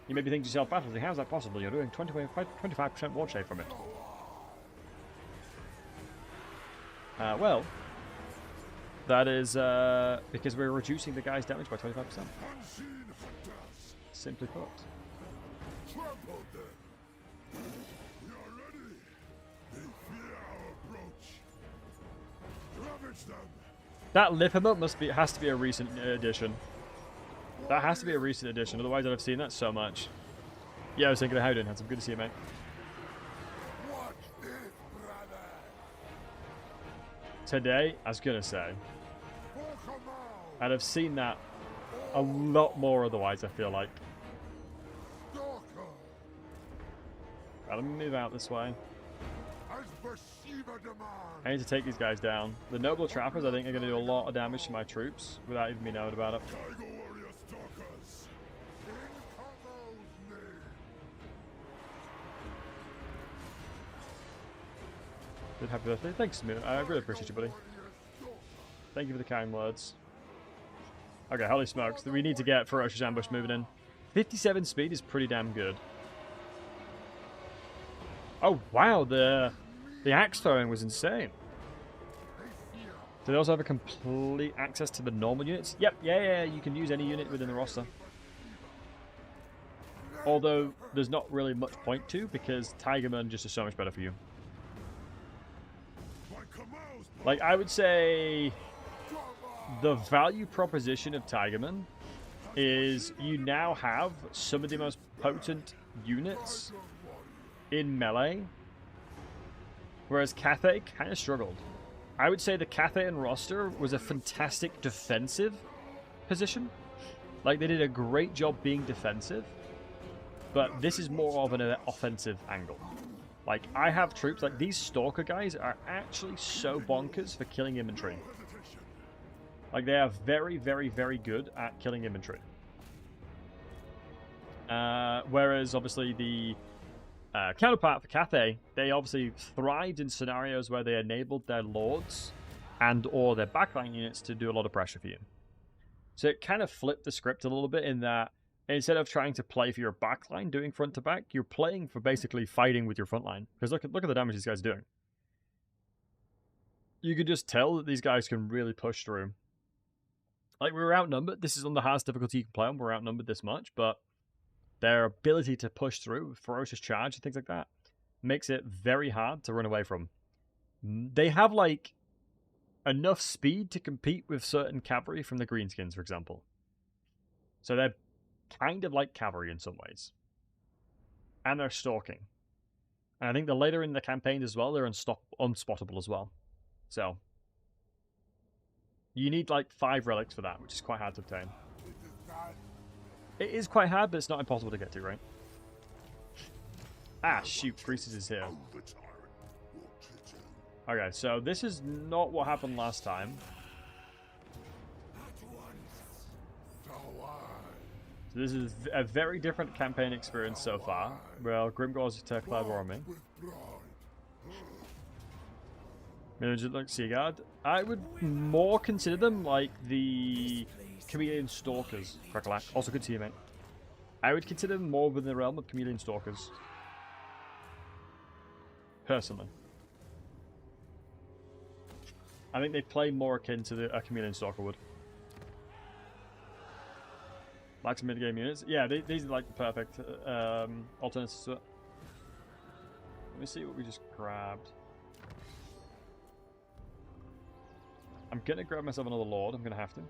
You may be thinking to yourself, Battlefield, how is that possible? You're doing 25% ward save from it. Well, that is because we're reducing the guy's damage by 25%. Simply put. That lip emote has to be a recent addition. That has to be a recent addition, otherwise I'd have seen that so much. Yeah, I was thinking of how you doing, handsome. Good to see you, mate. Today, I was gonna say, I'd have seen that a lot more otherwise, I feel like. Right, let me move out this way. I need to take these guys down. The Noble Trappers, I think, are going to do a lot of damage to my troops without even me knowing about it. Good, happy birthday. Thanks, Moon. I really appreciate you, buddy. Thank you for the kind words. Okay, holy smokes. We need to get Ferocious Ambush moving in. 57 speed is pretty damn good. Oh, wow. The axe throwing was insane. Do they also have a complete access to the normal units? Yep, yeah, you can use any unit within the roster. Although, there's not really much point to, because Tigerman just is so much better for you. Like, I would say the value proposition of Tigerman is you now have some of the most potent units in melee, whereas Cathay kind of struggled. I would say the Cathayan roster was a fantastic defensive position. Like, they did a great job being defensive, but this is more of an offensive angle. Like, I have troops, like, these Stalker guys are actually so bonkers for killing infantry. Like, they are very, very, very good at killing infantry. Whereas, obviously, the counterpart for Cathay, they obviously thrived in scenarios where they enabled their lords and or their backline units to do a lot of pressure for you. So it kind of flipped the script a little bit in that instead of trying to play for your backline doing front to back, you're playing for basically fighting with your front line. Because look at the damage these guys are doing. You could just tell that these guys can really push through. Like, we were outnumbered. This is on the hardest difficulty you can play on. We're outnumbered this much, but their ability to push through with ferocious charge and things like that makes it very hard to run away from. They have, like, enough speed to compete with certain cavalry from the Greenskins, for example. So they're kind of like cavalry in some ways. And they're stalking. And I think the later in the campaign as well, they're unspottable as well. So you need like 5 relics for that, which is quite hard to obtain. It is quite hard, but it's not impossible to get to, right? Ah, shoot, Greases is here. Okay, so this is not what happened last time. So this is a very different campaign experience so far. Well, Grimgor's attack Claiborne me. Like Seaguard. I would more consider them like the Chameleon Stalkers. Crackalack. Also good to see you, mate. I would consider them more within the realm of Chameleon Stalkers. Personally. I think they play more akin to a Chameleon Stalker would. Like some mid-game units. Yeah, these are like the perfect alternatives to it. Let me see what we just grabbed. I'm going to grab myself another Lord. I'm going to have to.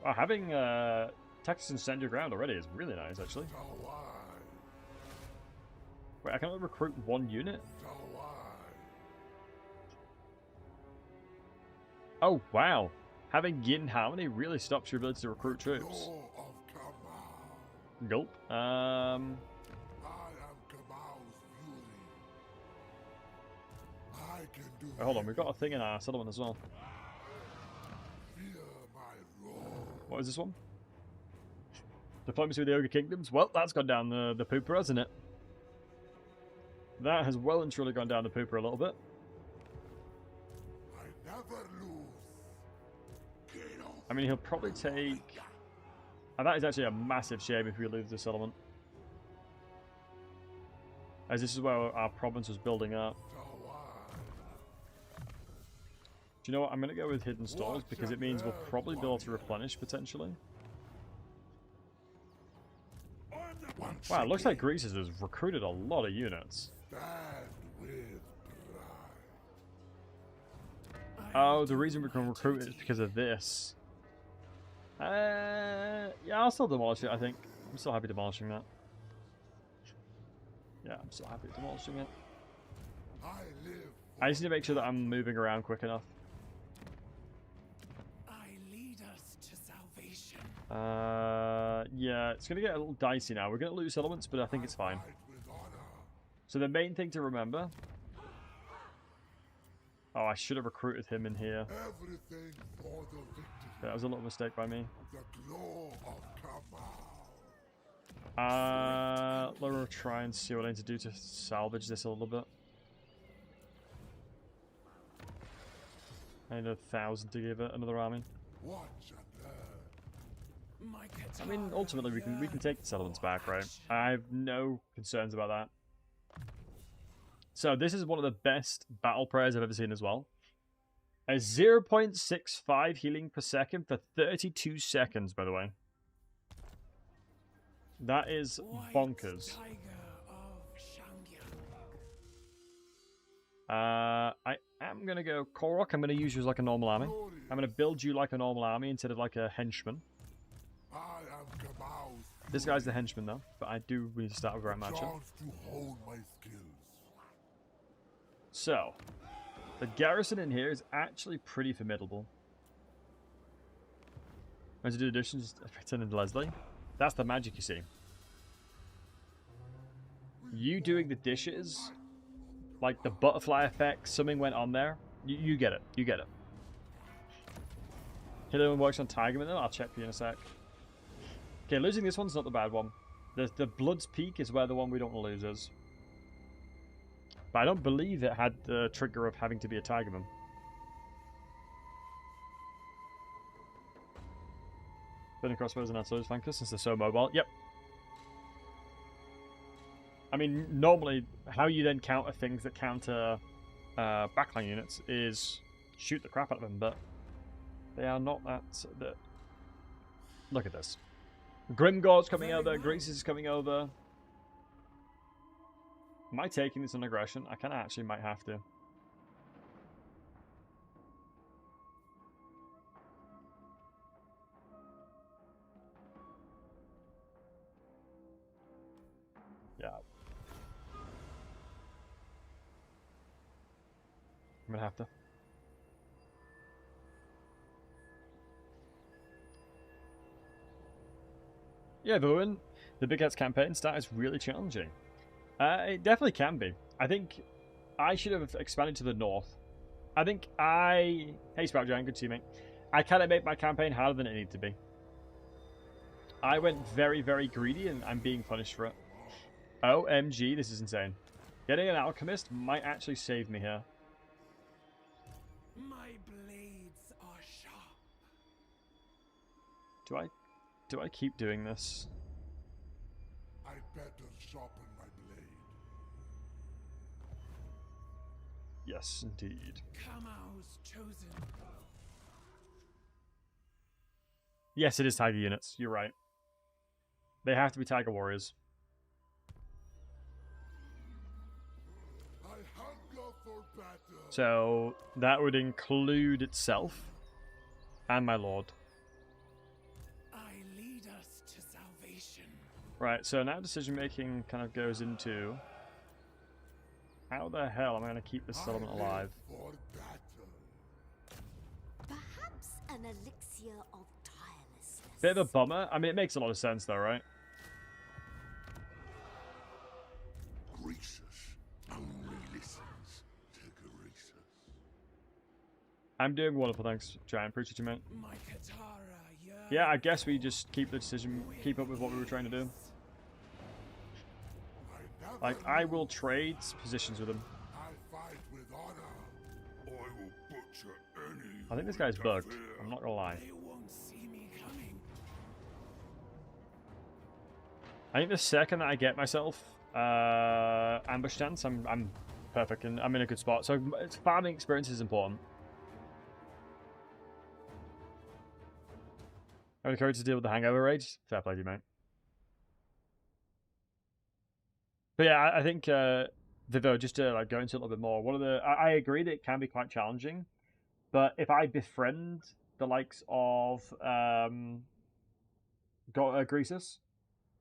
Oh, having Texan stand your ground already is really nice, actually. Wait, I can only recruit 1 unit? Oh, wow. Having Yin Harmony really stops your ability to recruit troops. Gulp. Wait, hold on, we've got a thing in our settlement as well. What is this one? Diplomacy with the Ogre Kingdoms? Well, that's gone down the pooper, hasn't it? That has well and truly gone down the pooper a little bit. I mean, he'll probably take... And that is actually a massive shame if we lose this settlement. As this is where our province was building up. Do you know what? I'm going to go with Hidden Stores because it means we'll probably be able to replenish potentially. Wow, it looks like Greases has recruited a lot of units. Oh, the reason we can recruit is because of this. Yeah, I'll still demolish it, I think. I'm still happy demolishing that. Yeah, I'm still happy demolishing it. I just need to make sure that I'm moving around quick enough. Yeah, it's going to get a little dicey now. We're going to lose settlements, but I think it's fine. So the main thing to remember... Oh, I should have recruited him in here. That was a little mistake by me. Let me try and see what I need to do to salvage this a little bit. I need 1,000 to give it another army. I mean, ultimately we can take the settlements back, right? I have no concerns about that. So this is one of the best battle prayers I've ever seen as well. A 0.65 healing per second for 32 seconds, by the way. That is bonkers. I am going to go Korok. I'm going to use you as like a normal army. I'm going to build you like a normal army instead of like a henchman. This guy's the henchman though, but I do need to start with Grand Matchup. So, the garrison in here is actually pretty formidable. When to do additions, pretend into Leslie. That's the magic you see. You doing the dishes, like the butterfly effect, something went on there. You get it. You get it. Hilo works on Tigerman, then I'll check for you in a sec. Okay, losing this one's not the bad one. The Blood's Peak is where the one we don't want to lose is. But I don't believe it had the trigger of having to be a Tigerman. Burning crossbows and artillery flankers since they're so mobile. Yep. I mean, normally, how you then counter things that counter backline units is shoot the crap out of them, but they are not that... Look at this. Grimgor's coming over, Greases is coming over. Am I taking this on aggression? I kind of actually might have to. Yeah, I'm gonna have to. Yeah, the Big Hats campaign start is really challenging. It definitely can be. I think I should have expanded to the north. I think Hey, Sprout Giant, good to see you, mate. I kind of made my campaign harder than it needed to be. I went very, very greedy, and I'm being punished for it. OMG, this is insane. Getting an alchemist might actually save me here. My blades are sharp. Do I keep doing this? I better sharpen my blade. Yes, indeed. Kamau's chosen. Yes, it is Tiger units. You're right. They have to be Tiger Warriors. I hunger for battle. So that would include itself and my lord. I lead us to salvation. Right, so now decision making kind of goes into how the hell am I going to keep this settlement alive? For battle. Perhaps an elixir of tirelessness. Bit of a bummer. I mean, it makes a lot of sense though, right? Gracious only listens to Gracious. I'm doing wonderful, thanks, Giant. Appreciate you, mate. My Katara, Yeah, I guess we just keep the decision, keep up with what we were trying to do. Like, I will trade positions with him. I fight with honor. I will butcher any. I think this guy's bugged. I'm not gonna lie. They won't see me coming. I think the second that I get myself ambush stance, I'm perfect and I'm in a good spot. So farming experience is important. I'm encouraged to deal with the hangover rage. Fair play to you, mate. But yeah, I think Vivo, just to like go into a little bit more. One of the I agree that it can be quite challenging, but if I befriend the likes of Greasus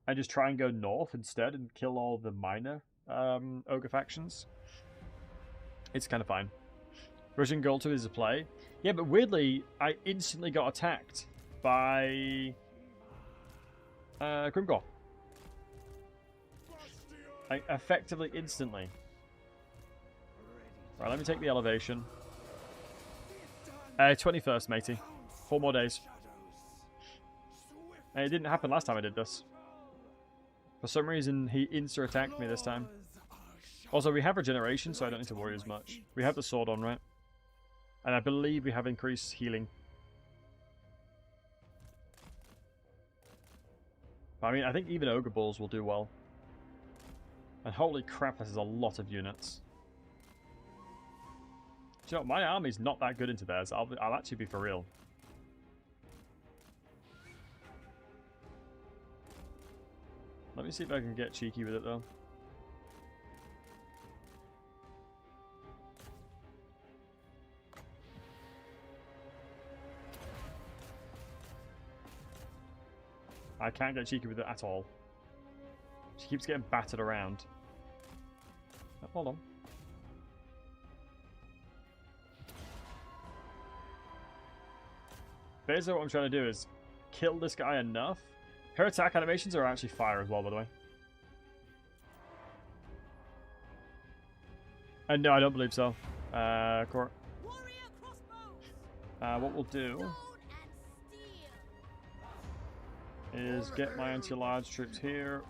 and just try and go north instead and kill all the minor ogre factions, it's kind of fine. Russian Gold 2 is a play. Yeah, but weirdly, I instantly got attacked by Grimgor. Like, effectively instantly. Right, let me take the elevation. 21st, matey. 4 more days. And it didn't happen last time I did this. For some reason, he insta-attacked me this time. Also, we have regeneration, so I don't need to worry as much. We have the sword on, right? And I believe we have increased healing. I mean, I think even Ogre Bulls will do well. And holy crap, this is a lot of units. Do you know, my army's not that good into theirs. I'll actually be for real. Let me see if I can get cheeky with it, though. I can't get cheeky with it at all. She keeps getting battered around. Oh, hold on. Basically what I'm trying to do is kill this guy enough. Her attack animations are actually fire as well, by the way. And no, I don't believe so. What we'll do is get my anti-large troops here.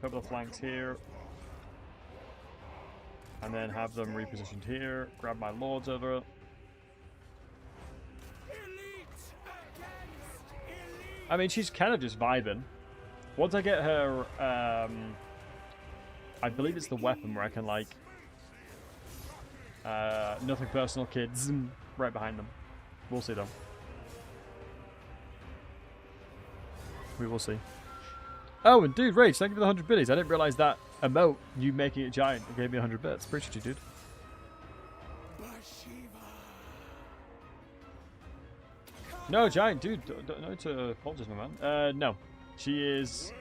Cover the flanks here. And then have them repositioned here. Grab my lords over. I mean, she's kind of just vibing. Once I get her, I believe it's the weapon where I can, like, nothing personal, kids, right behind them. We'll see, though. We will see. Oh, and dude, Rage, thank you for the 100 biddies. I didn't realize that emote, you making it giant, gave me 100 bits. Appreciate you, dude. No, Giant, dude, don't know to apologize, my man. No. She is,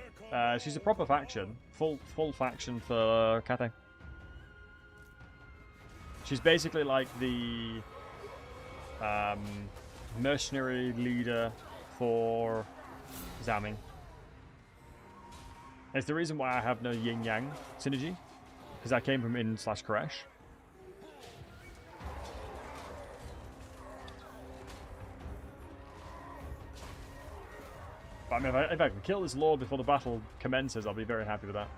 she's a proper faction. Full faction for Cathay. She's basically like the mercenary leader for Zhao Ming. It's the reason why I have no yin yang synergy, because I came from in/Koresh. But I mean, if I can kill this lord before the battle commences, I'll be very happy with that.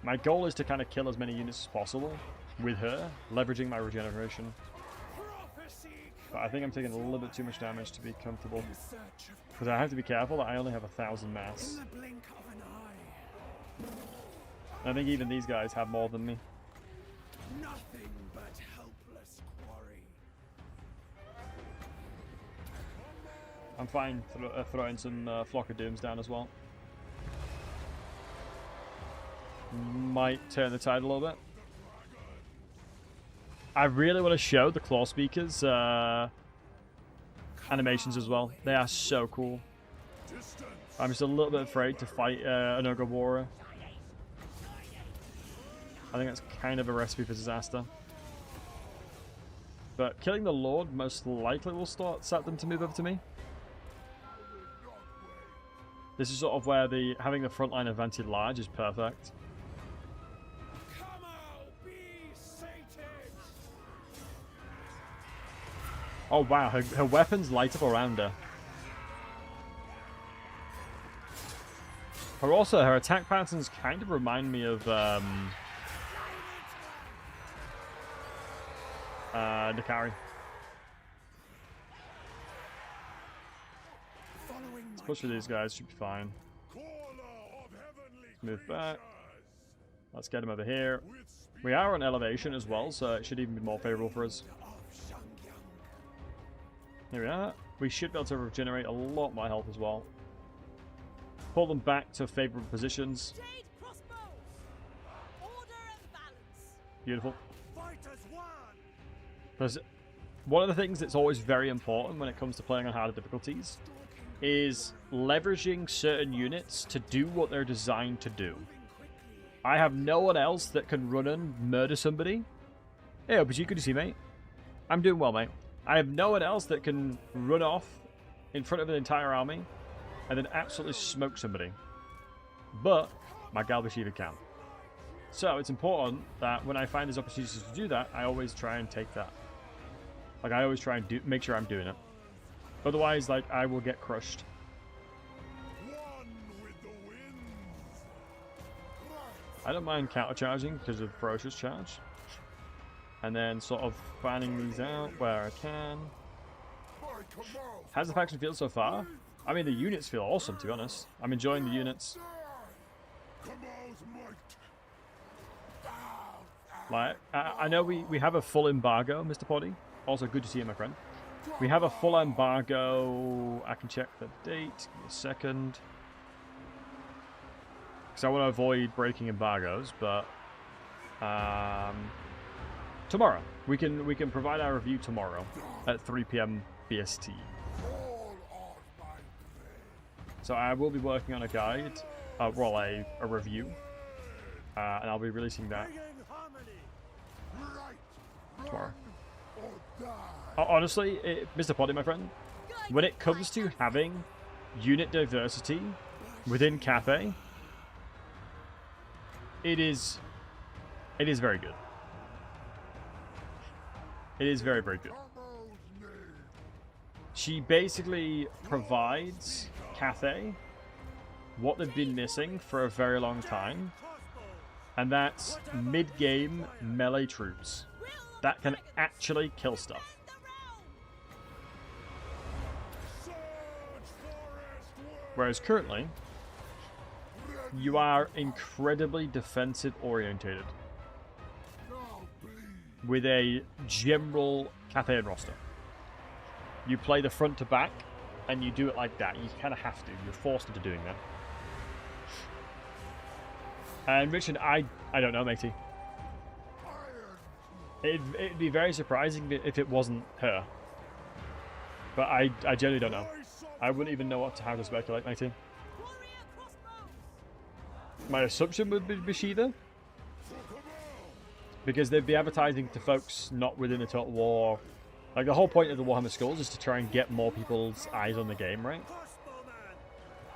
My goal is to kind of kill as many units as possible with her, leveraging my regeneration. But I think I'm taking a little bit too much damage to be comfortable. Because I have to be careful that I only have 1,000 mass. I think even these guys have more than me. Nothing but helpless quarry. I'm fine throwing some Flock of Dooms down as well. Might turn the tide a little bit. I really want to show the Claw Speakers animations as well. They are so cool. I'm just a little bit afraid to fight an Ogre Warrior. I think that's kind of a recipe for disaster. But killing the Lord most likely will set them to move over to me. This is sort of where having the front line advantage large is perfect. Oh wow, her weapons light up around her. Her attack patterns kind of remind me of Nakari. Let's push through these guys, should be fine. Let's move back. Let's get him over here. We are on elevation as well, so it should even be more favorable for us. Here we are. We should be able to regenerate a lot more health as well. Pull them back to favorable positions. Beautiful. Because one of the things that's always very important when it comes to playing on harder difficulties is leveraging certain units to do what they're designed to do. I have no one else that can run and murder somebody. Hey, but you good to see, mate. I'm doing well, mate. I have no one else that can run off in front of an entire army and then absolutely smoke somebody. But my gal Bashiva can. So it's important that when I find these opportunities to do that, I always try and take that. Like, I always try and make sure I'm doing it. Otherwise, like, I will get crushed. I don't mind countercharging because of Ferocious Charge. And then sort of fanning these out where I can. How's the faction feel so far? I mean, the units feel awesome, to be honest. I'm enjoying the units. Like, I know we have a full embargo, Mr. Poddy. Also, good to see you, my friend. We have a full embargo. I can check the date. Give me a second. Because I want to avoid breaking embargoes, but tomorrow we can provide our review tomorrow at 3 p.m. BST. So I will be working on a guide, well, a review, and I'll be releasing that tomorrow. Honestly, Mr. Poddy, my friend, when it comes to having unit diversity within Cathay, it is very good. It is very, very good. She basically provides Cathay what they've been missing for a very long time, and that's mid-game melee troops that can actually kill stuff. Whereas currently, you are incredibly defensive orientated with a general Cathay roster. You play the front to back, and you do it like that. You kind of have to. You're forced into doing that. And Richard, I don't know, matey. It'd be very surprising if it wasn't her. But I genuinely don't know. I wouldn't even know how to speculate, matey. My assumption would be Bashiva. Because they'd be advertising to folks not within the Total War. Like, the whole point of the Warhammer Schools is to try and get more people's eyes on the game, right?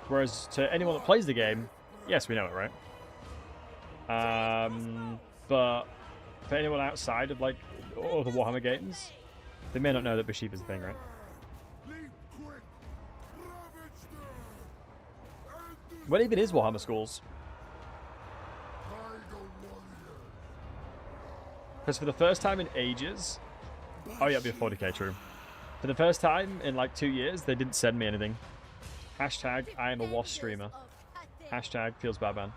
Whereas to anyone that plays the game, yes, we know it, right? But for anyone outside of, like, all the Warhammer games, they may not know that Bashiva's a thing, right? What even is Warhammer Schools? Because for the first time in ages... Oh yeah, it'll be a 40k, true. For the first time in like 2 years, they didn't send me anything. Hashtag, I am a WASP streamer. Hashtag, feels bad, man.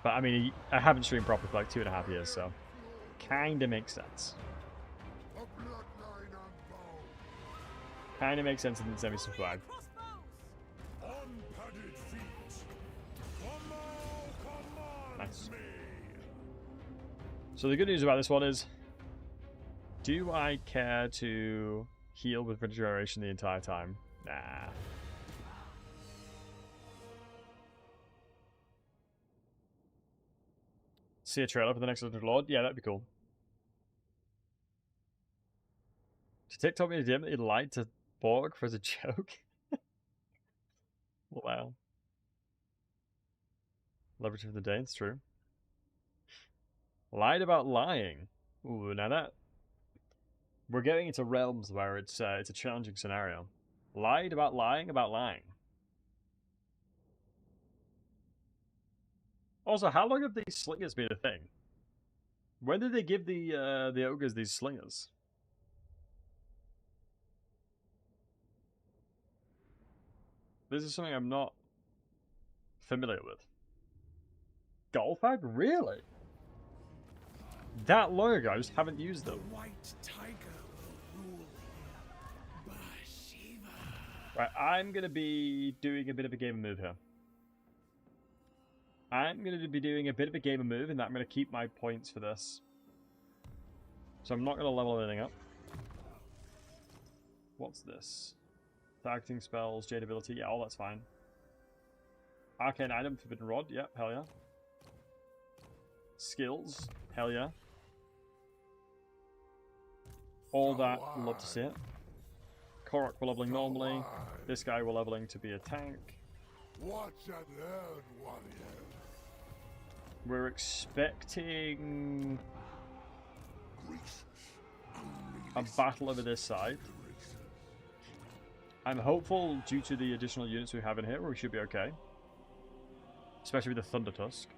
But I mean, I haven't streamed properly for like 2.5 years, so... Kinda makes sense. Kinda makes sense in the semi-subscribe. Nice. So the good news about this one is, do I care to heal with regeneration the entire time? Nah. See a trailer for the next Lord? Yeah, that'd be cool. Did TikTok me that he lied to Borg for as a joke? Wow. Leverage of the day, it's true. Lied about lying. Ooh, now that... We're getting into realms where it's a challenging scenario. Lied about lying about lying. Also, how long have these slingers been a thing? When did they give the ogres these slingers? This is something I'm not familiar with. Golfag? Really? That long ago, I just haven't used them. White tiger will rule here. Bashiva. Right, I'm going to be doing a bit of a gamer move here. I'm going to be doing a bit of a gamer move in that I'm going to keep my points for this. So I'm not going to level anything up. What's this? Targeting spells, Jade ability, yeah, all that's fine. Arcane item, Forbidden Rod, yep, hell yeah. Skills, hell yeah. All that, love to see it. Korok we're leveling normally. This guy we're leveling to be a tank. Watch and learn, warrior. We're expecting a battle over this side. I'm hopeful, due to the additional units we have in here, we should be okay. Especially with the Thunder Tusk.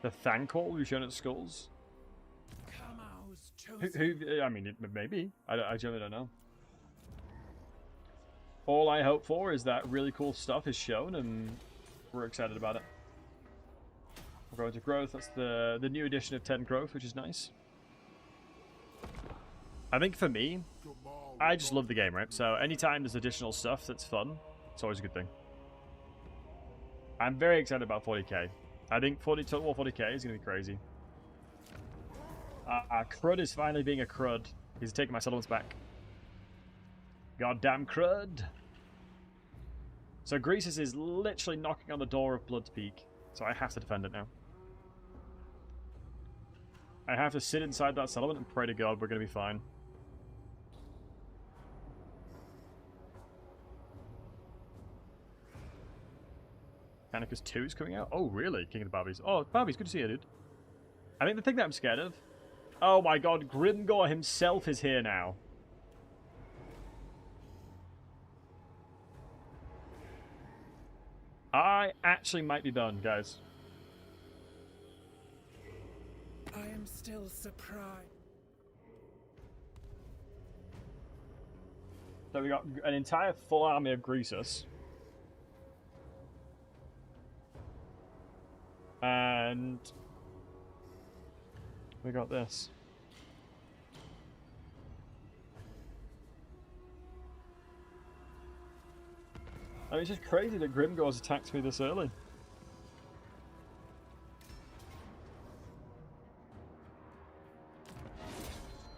The Thankor we've shown at Skulls. Who, I mean, maybe. I generally don't know. All I hope for is that really cool stuff is shown, and we're excited about it. We're going to growth. That's the new edition of 10 growth, which is nice. I think for me, I just love the game, right? So anytime there's additional stuff that's fun, it's always a good thing. I'm very excited about 40k. I think Total War 40k is going to be crazy. Crud is finally being a crud. He's taking my settlements back. Goddamn crud. So Greasus is literally knocking on the door of Blood's Peak. So I have to defend it now. I have to sit inside that settlement and pray to God we're going to be fine. Canicus 2 is coming out? Oh, really? King of the Barbies. Oh, Barbies, good to see you, dude. I think the thing that I'm scared of... Oh my god, Grimgor himself is here now. I actually might be done, guys. I am still surprised. So we got an entire full army of Greasus. And we got this. I mean, it's just crazy that Grimgor's attacked me this early.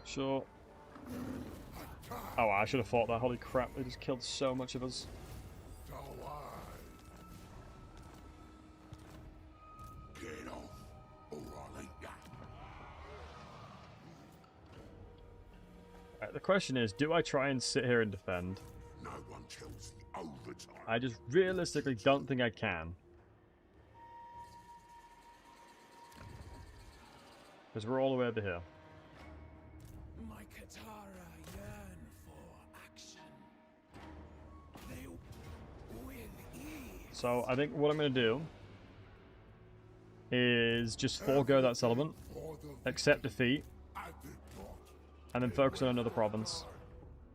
Sure. Oh, I should have fought that. Holy crap, they just killed so much of us. Right, the question is, do I try and sit here and defend? No one kills the overtime. I just realistically don't think I can. Because we're all the way over here. My Katara yearn for action. They with ease. So I think what I'm going to do is just forego that settlement, accept defeat, and then focus on another province.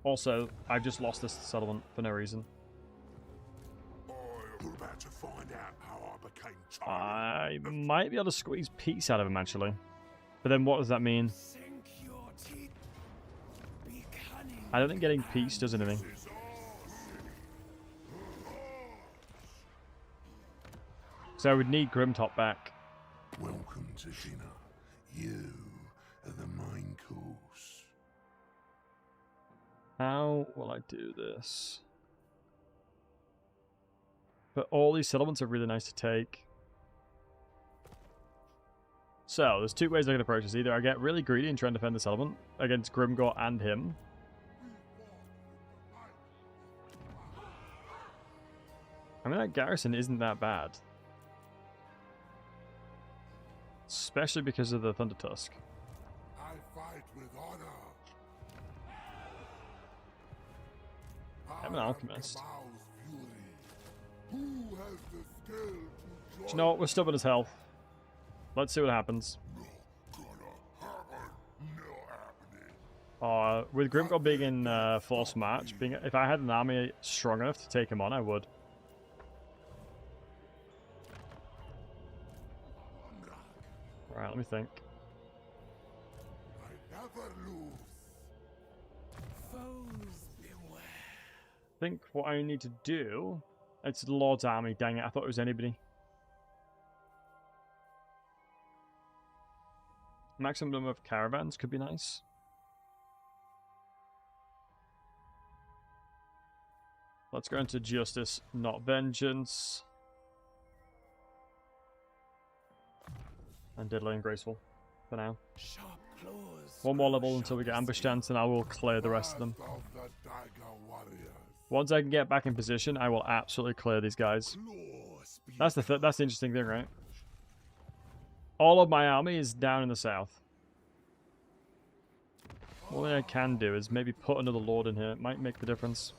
Also, I've just lost this settlement for no reason. You're about to find out how I became I tired. might be able to squeeze peace out of him, actually. But then what does that mean? Sink your teeth. Be cunning. I don't think getting peace does anything. So I would need Grimtop back. Welcome to dinner. You are the main course. How will I do this? But all these settlements are really nice to take. So, there's two ways I can approach this. Either I get really greedy and try and defend the settlement against Grimgor and him. I mean, that garrison isn't that bad. Especially because of the Thunder Tusk. I fight with honor. I'm an alchemist. Who has the skill to Do you know what? We're stubborn as hell. Let's see what happens. With Grimgor being in forced march, if I had an army strong enough to take him on, I would. Right, let me think. I never lose. Foes beware. I think what I need to do... It's the Lord's army, dang it. I thought it was anybody. Maximum number of caravans could be nice. Let's go into justice, not vengeance. And deadly and graceful for now. Sharp claws. One more level until we get ambush stance, and I will clear the rest of them. Of the Dagger warriors. Once I can get back in position, I will absolutely clear these guys. Claws be That's the interesting thing, right? All of my army is down in the south. One thing I can do is maybe put another lord in here. It might make the difference.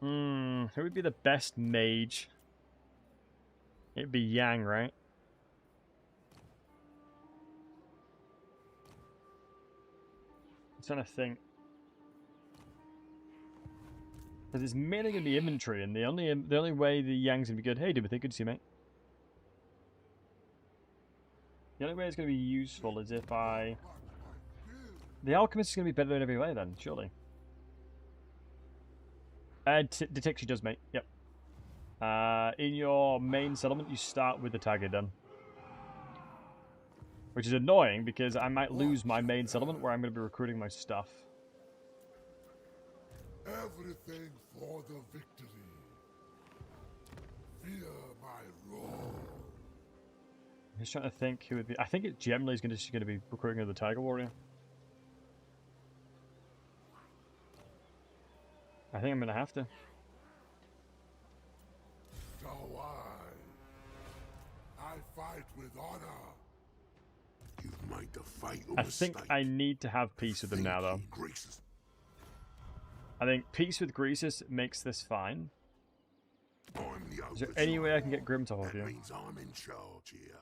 Who would be the best mage? It'd be Yang, right? I'm trying to think. Because it's mainly going to be inventory, and the only way the Yang's going to be good... Hey, Timothy, good to see you, mate. The only way it's going to be useful is if I... The Alchemist is going to be better in every way, then, surely. Detect she does, mate. Yep. In your main settlement, you start with the Tiger Den. Which is annoying, because I might lose my main settlement where I'm going to be recruiting my stuff. everything for the victory. Fear my roar. I'm just trying to think who would be... I think it generally is just going to be recruiting the Tiger Warrior. I think I'm going to have to. So I fight with honor. You've made the fatal I think I need to have peace with them now, though. Greases. I think peace with Greasus makes this fine. I'm the Is there any way I can get Grimtop off That you? means I'm in charge here.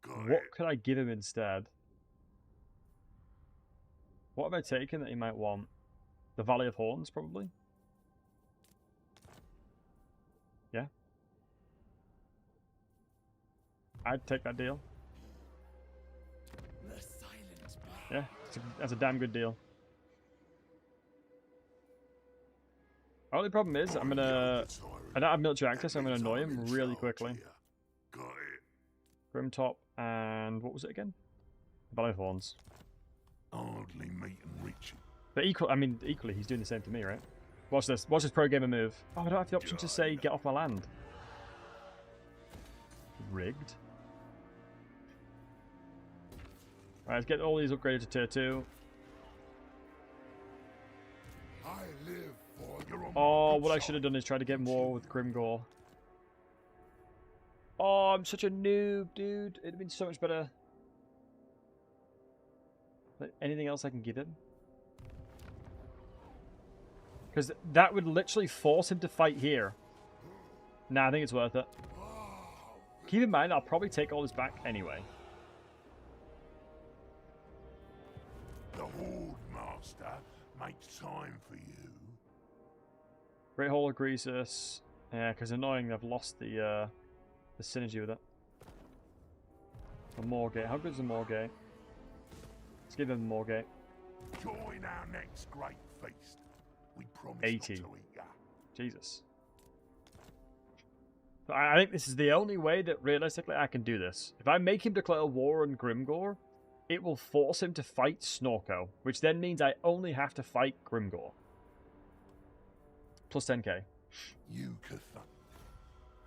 Got What it. could I give him instead? What have I taken that he might want? The Valley of Horns, probably? Yeah. I'd take that deal. The silent blade. Yeah, that's a damn good deal. Only problem is, I don't have military access, so I'm gonna annoy him really quickly. Got it. Grimtop and what was it again? Valley of Horns. Hardly meet and reach it. But equally, he's doing the same to me, right? Watch this. Watch this pro gamer move. Oh, I don't have the option to say get off my land. Rigged. Alright, let's get all these upgraded to tier 2. I live for your Oh, what I should have done is try to get more with Grimgore. Oh, I'm such a noob, dude. It'd have been so much better. But anything else I can give him? Because that would literally force him to fight here. Nah, I think it's worth it. Keep in mind, I'll probably take all this back anyway. The Horde Master makes time for you. Great Hall of Greasus. Yeah, because annoying, I've lost the synergy with it. A Morgate. How good is a Morgate? Let's give him a Morgate. Join our next great feast. We promise 80. not to eat ya. Jesus. I think this is the only way that realistically I can do this. If I make him declare war on Grimgore, it will force him to fight Snorko, which then means I only have to fight Grimgore. Plus 10k. You Cathan.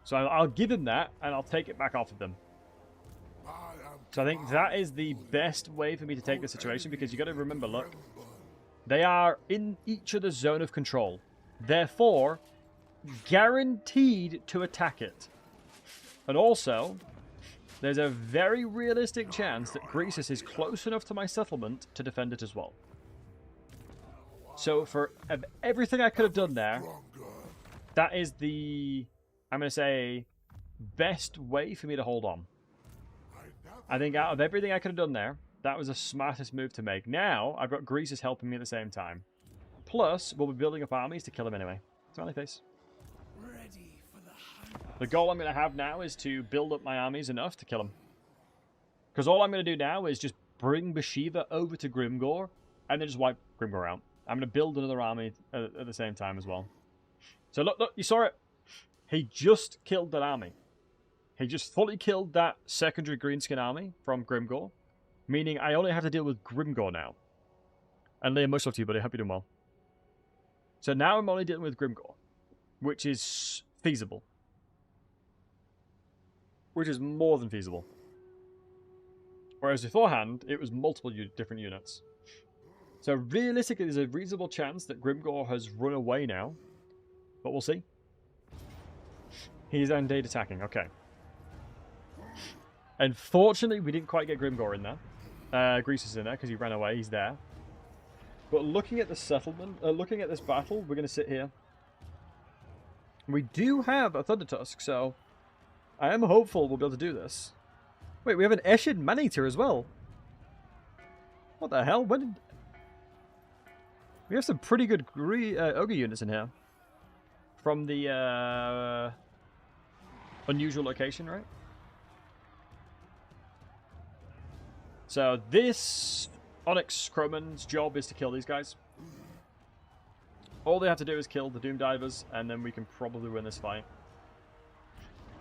So I'll give him that, and I'll take it back off of them. So I think that is the best way for me to take the situation, because you got to remember, look, they are in each other's zone of control. Therefore, guaranteed to attack it. And also, there's a very realistic chance that Greasus is close enough to my settlement to defend it as well. So for everything I could have done there, that is the, I'm going to say, best way for me to hold on. I think out of everything I could have done there, that was the smartest move to make. Now, I've got Greasus helping me at the same time. Plus, we'll be building up armies to kill him anyway. Smiley face. Ready for the hunt. The goal I'm going to have now is to build up my armies enough to kill him. Because all I'm going to do now is just bring Bashiva over to Grimgore, and then just wipe Grimgore out. I'm going to build another army at the same time as well. So look, you saw it. He just killed that army. He just fully killed that secondary greenskin army from Grimgore. Meaning I only have to deal with Grimgore now. And Liam, much love to you, buddy. Hope you're doing well. So now I'm only dealing with Grimgore. Which is feasible. Which is more than feasible. Whereas beforehand, it was multiple different units. So realistically, there's a reasonable chance that Grimgore has run away now. But we'll see. He's indeed attacking. Okay. Unfortunately, we didn't quite get Grimgore in there. Greasus is in there because he ran away. He's there. But looking at the settlement, looking at this battle, we're going to sit here. We do have a Thunder Tusk, so I am hopeful we'll be able to do this. Wait, we have an Eshid Maneater as well. What the hell? When did... We have some pretty good ogre units in here. From the unusual location, right? So this Onyx Crowman's job is to kill these guys. All they have to do is kill the Doom Divers, and then we can probably win this fight.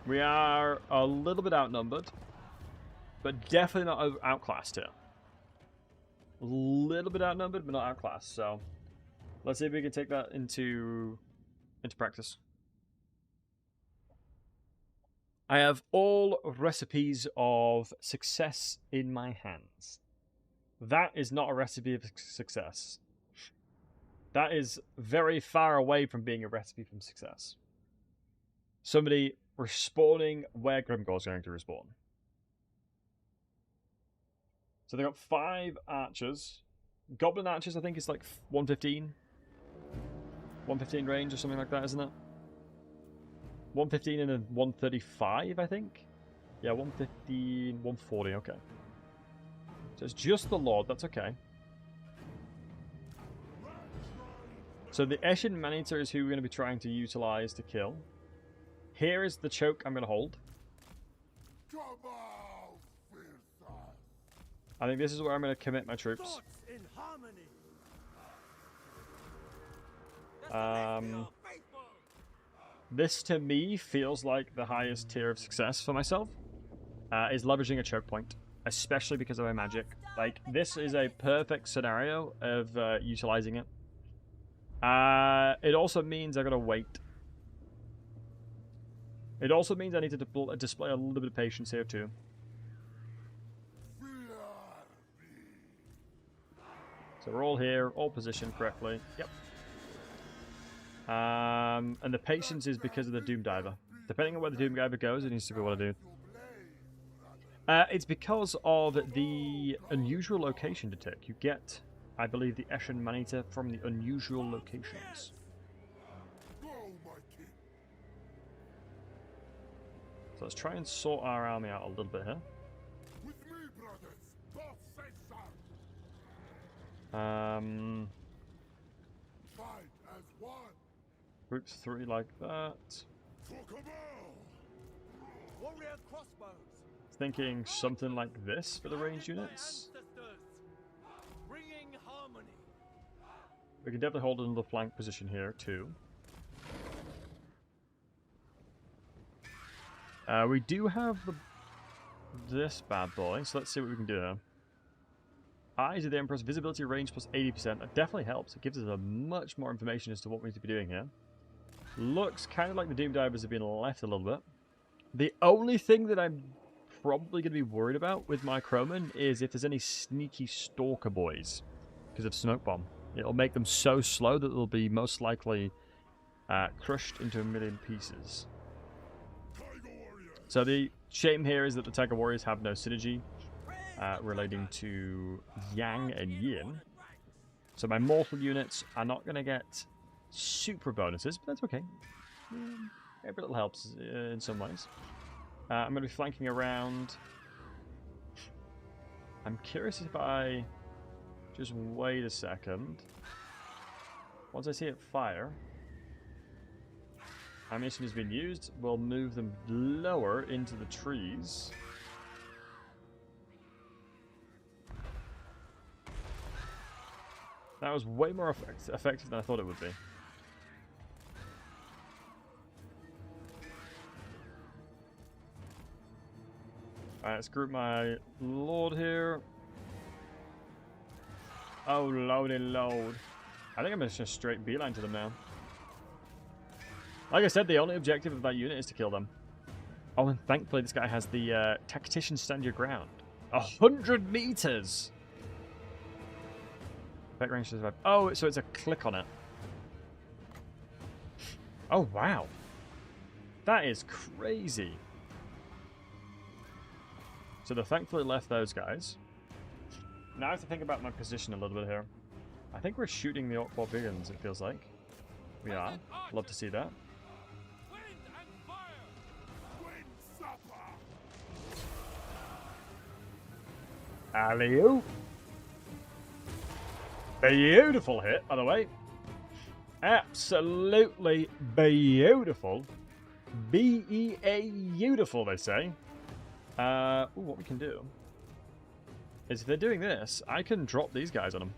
We are a little bit outnumbered, but definitely not outclassed here. A little bit outnumbered, but not outclassed. So let's see if we can take that into practice. I have all recipes of success in my hands. That is not a recipe of success. That is very far away from being a recipe from success. Somebody respawning where Grimgore is going to respawn. So they got 5 archers. Goblin archers, I think, is like 115. 115 range or something like that, isn't it? 115 and a 135, I think. Yeah, 115, 140, okay. So it's just the Lord, that's okay. So the Eshid Maneater is who we're going to be trying to utilize to kill. Here is the choke I'm going to hold. I think this is where I'm going to commit my troops. In harmony. This to me feels like the highest tier of success for myself. Is leveraging a choke point, especially because of my magic. Like, this is a perfect scenario of utilizing it. It also means I gotta wait. It also means I need to display a little bit of patience here too. So we're all here, all positioned correctly. Yep. And the patience is because of the Doom Diver. Depending on where the Doom Diver goes, it needs to be what I do. It's because of the unusual location to take. You get, I believe, the Eshin Manita from the unusual locations. So let's try and sort our army out a little bit here. With me, brothers. God say so. Fight as one. Groups 3 like that. For Cabal. Warrior crossbows. Thinking something like this for the ranged units. Bringing harmony. We can definitely hold another flank position here too. We do have this bad boy, so let's see what we can do here. Eyes of the Empress, visibility range plus 80%. That definitely helps. It gives us a much more information as to what we need to be doing here. Looks kind of like the Doom Divers have been left a little bit. The only thing that I'm probably going to be worried about with my Croman is if there's any sneaky Stalker boys because of Smoke Bomb. It'll make them so slow that they'll be most likely crushed into a million pieces. So the shame here is that the Tiger Warriors have no synergy relating to Yang and Yin. So my mortal units are not going to get super bonuses, but that's okay. Every little helps in some ways. I'm going to be flanking around. I'm curious if I just wait a second. Once I see it fire, ammunition has been used. We'll move them lower into the trees. That was way more effective than I thought it would be. Alright, let's group my Lord here. Oh, lordy load. I think I'm just a straight beeline to them now. Like I said, the only objective of that unit is to kill them. Oh, and thankfully this guy has the Tactician Stand Your Ground. 100 meters! Effect range to survive. Oh, so it's a click on it. Oh, wow. That is crazy. So they thankfully left those guys. Now I have to think about my position a little bit here. I think we're shooting the Orc Barbarians, it feels like. We are. Love to see that. Alley-oop. Beautiful hit, by the way. Absolutely beautiful. B-E-A-beautiful, they say. What we can do is if they're doing this, I can drop these guys on them.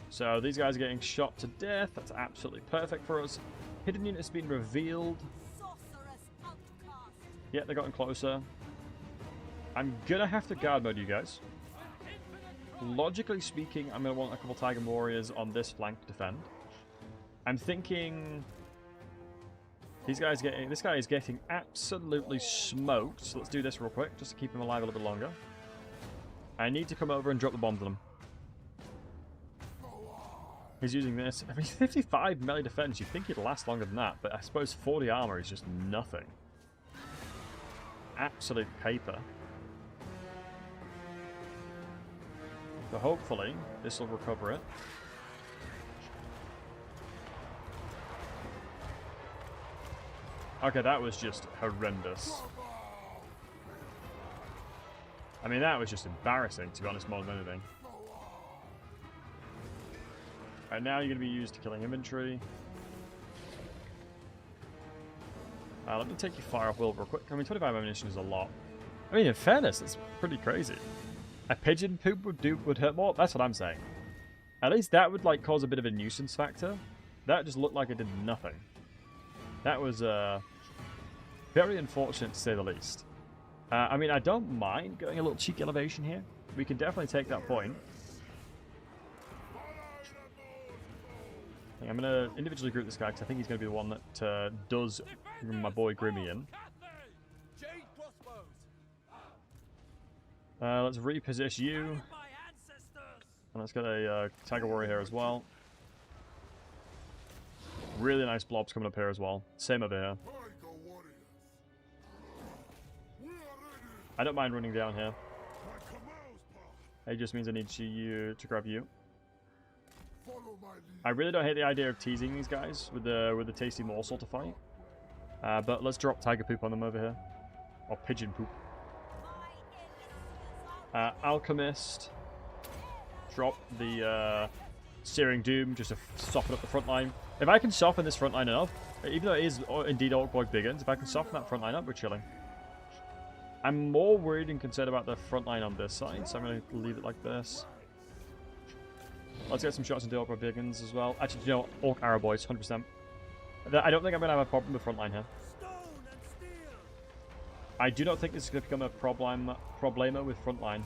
So these guys are getting shot to death. That's absolutely perfect for us. Hidden unit has been revealed. Yeah, they're getting closer. I'm gonna have to guard mode you guys. Logically speaking, I'm gonna want a couple Tiger Warriors on this flank to defend. I'm thinking this guy is getting absolutely smoked. So let's do this real quick, just to keep him alive a little bit longer. I need to come over and drop the bombs on him. He's using this. I mean, 55 melee defense. You'd think he'd last longer than that, but I suppose 40 armor is just nothing. Absolute paper. So hopefully this will recover it. Okay, that was just horrendous. I mean, that was just embarrassing, to be honest, more than anything. Alright, now you're going to be used to killing infantry. Let me take you fire off Will real quick. I mean, 25 ammunition is a lot. I mean, in fairness, it's pretty crazy. A pigeon poop would hurt more? That's what I'm saying. At least that would, like, cause a bit of a nuisance factor. That just looked like it did nothing. That was, very unfortunate to say the least. I mean, I don't mind going a little cheeky elevation here. We can definitely take that point. I'm going to individually group this guy because I think he's going to be the one that does my boy Grimmy in. Let's reposition you. And let's get a Tiger Warrior here as well. Really nice blobs coming up here as well. Same over here. I don't mind running down here. It just means I need to grab you. I really don't hate the idea of teasing these guys with the tasty morsel to fight. But let's drop tiger poop on them over here. Or pigeon poop. Alchemist. Drop the Searing Doom just to soften up the front line. If I can soften this front line enough, even though it is indeed Orc Boy Biggins, if I can soften that front line up, we're chilling. I'm more worried and concerned about the front line on this side, so I'm going to leave it like this. Let's get some shots into Orc Boy Biggins as well. Actually, you know, Orc Arrow Boys, 100%. I don't think I'm going to have a problem with the front line here. I do not think this is going to become a problema with front line.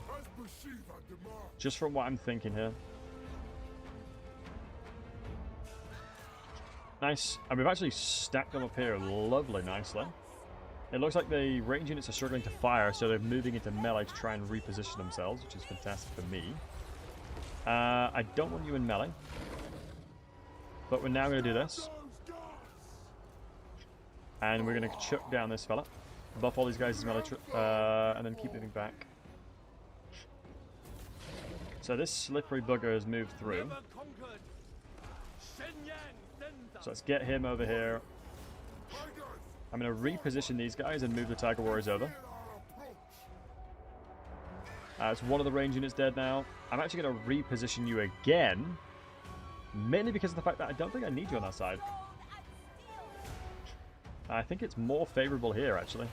Just from what I'm thinking here. Nice. And we've actually stacked them up here lovely, nicely. It looks like the range units are struggling to fire, so they're moving into melee to try and reposition themselves, which is fantastic for me. I don't want you in melee. But we're now going to do this. And we're going to chuck down this fella. Buff all these guys as melee, and then keep moving back. So this slippery bugger has moved through. So let's get him over here. I'm going to reposition these guys and move the Tiger Warriors over. It's one of the range units dead now. I'm actually going to reposition you again. Mainly because of the fact that I don't think I need you on that side. I think it's more favorable here, actually.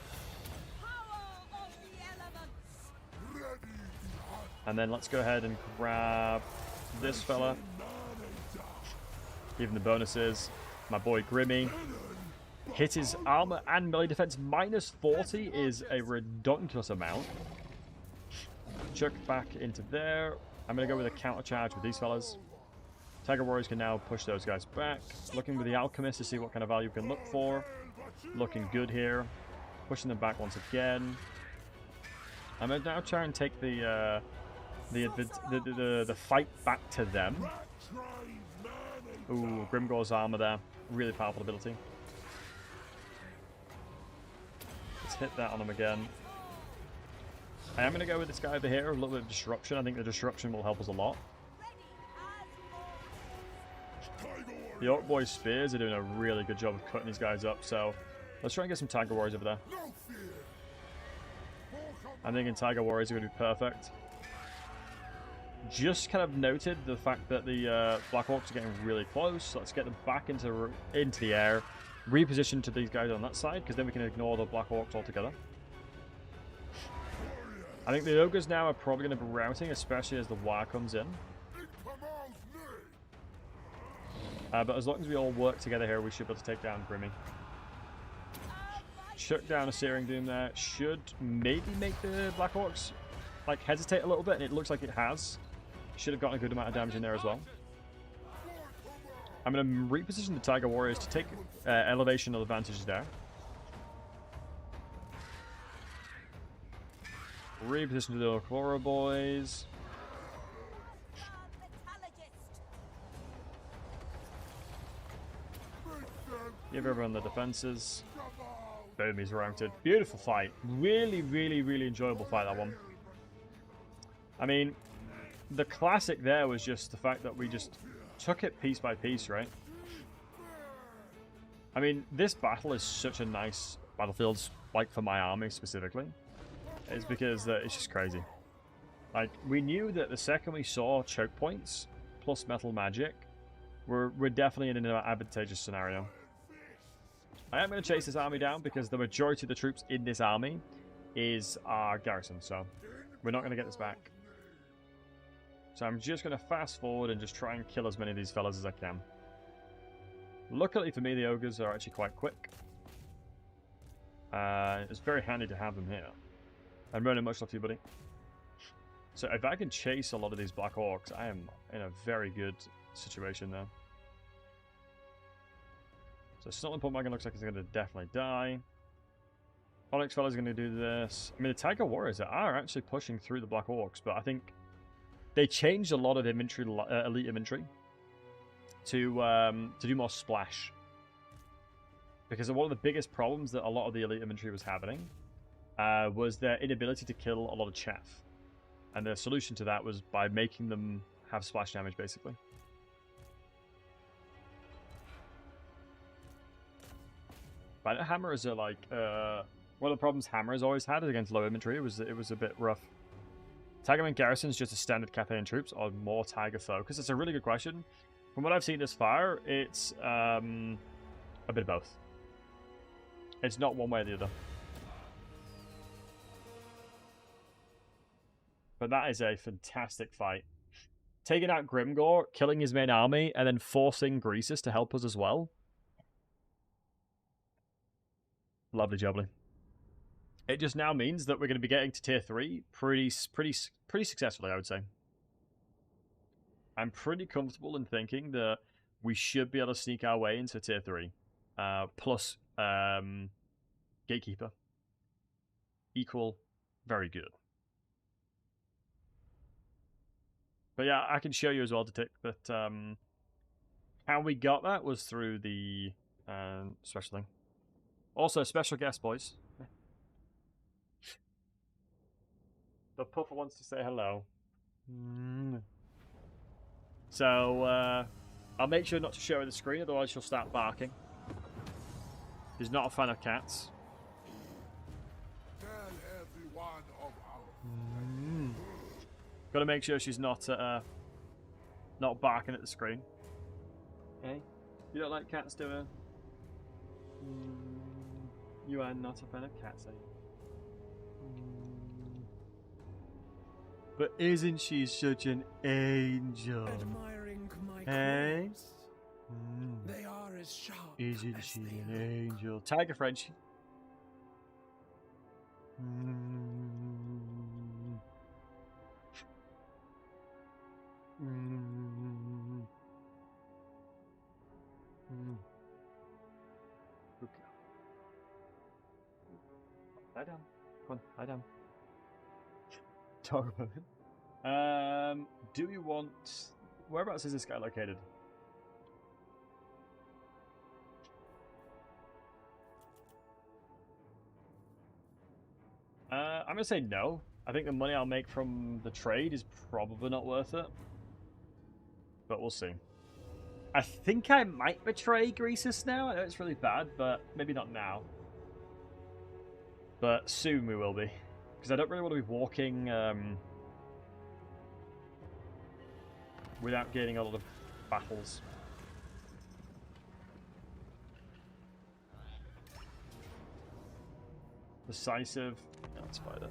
And then let's go ahead and grab this fella. Give him the bonuses. My boy Grimmy. Hit his armor and melee defense minus 40 is a ridiculous amount. Chuck back into there. I'm going to go with a counter charge with these fellas. Tiger Warriors can now push those guys back. Looking with the Alchemist to see what kind of value we can look for. Looking good here. Pushing them back once again. I'm going to now try and take the fight back to them. Ooh, Grimgor's armor there. Really powerful ability. Let's hit that on him again. I am going to go with this guy over here. A little bit of disruption. I think the disruption will help us a lot. The Orc Boys spears are doing a really good job of cutting these guys up, so let's try and get some Tiger Warriors over there. I'm thinking Tiger Warriors are going to be perfect. Just kind of noted the fact that the Black Orcs are getting really close. Let's get them back into the air. Reposition to these guys on that side, because then we can ignore the Black Orcs altogether. I think the Ogres now are probably going to be routing, especially as the War comes in. But as long as we all work together here, we should be able to take down Grimmy. Chuck down a Searing Doom there. Should maybe make the Black Orcs like hesitate a little bit, and it looks like it has. Should have gotten a good amount of damage in there as well. I'm going to reposition the Tiger Warriors to take elevational advantage there. Reposition the Chloro Boys. Give everyone the defenses. Boom, he's routed. Beautiful fight. Really, really, really enjoyable fight, that one. I mean, the classic there was just the fact that we just took it piece by piece, right? I mean, this battle is such a nice battlefield, like for my army specifically. It's because it's just crazy. Like, we knew that the second we saw choke points plus metal magic, we're definitely in an advantageous scenario. I am going to chase this army down because the majority of the troops in this army is our garrison, so we're not going to get this back. So I'm just going to fast forward and just try and kill as many of these fellas as I can. Luckily for me, the ogres are actually quite quick. It's very handy to have them here. And Ronan, much love to you, buddy. So if I can chase a lot of these Black Orcs, I am in a very good situation there. So Snotling Pumpwagon looks like it's going to definitely die. Onyx Fella's going to do this. I mean, the Tiger Warriors are actually pushing through the Black Orcs, but I think They changed a lot of inventory, elite inventory, to do more splash. Because one of the biggest problems that a lot of the elite inventory was having was their inability to kill a lot of chaff. And the solution to that was by making them have splash damage, basically. But hammers are like one of the problems hammers always had against low inventory. It was a bit rough. Tigerman garrisons just as standard Cathayan troops or more Tiger focus? It's a really good question. From what I've seen this far, it's a bit of both. It's not one way or the other. But that is a fantastic fight. Taking out Grimgor, killing his main army, and then forcing Greasus to help us as well. Lovely jubbly. It just now means that we're going to be getting to tier 3 pretty successfully, I would say. I'm pretty comfortable in thinking that we should be able to sneak our way into tier 3. Plus Gatekeeper. Equal, very good. But yeah, I can show you as well, Detect, that how we got that was through the special thing. Also, special guest, boys. The puffer wants to say hello. So, I'll make sure not to show her the screen, otherwise she'll start barking. She's not a fan of cats. Tell everyone of our Got to make sure she's not barking at the screen. Hey, you don't like cats, do you? You are not a fan of cats, are you? But isn't she such an angel? Admiring my Hey? claws. They are as sharp Isn't as she they an look. angel? Tiger Frenchie. Okay. Lie down. Come on, lie down. Talk about it. Do you want... Whereabouts is this guy located? I'm going to say no. I think the money I'll make from the trade is probably not worth it. But we'll see. I think I might betray Greasus now. I know it's really bad, but maybe not now. But soon we will be. Because I don't really want to be walking without gaining a lot of battles. Decisive. No, it's spider.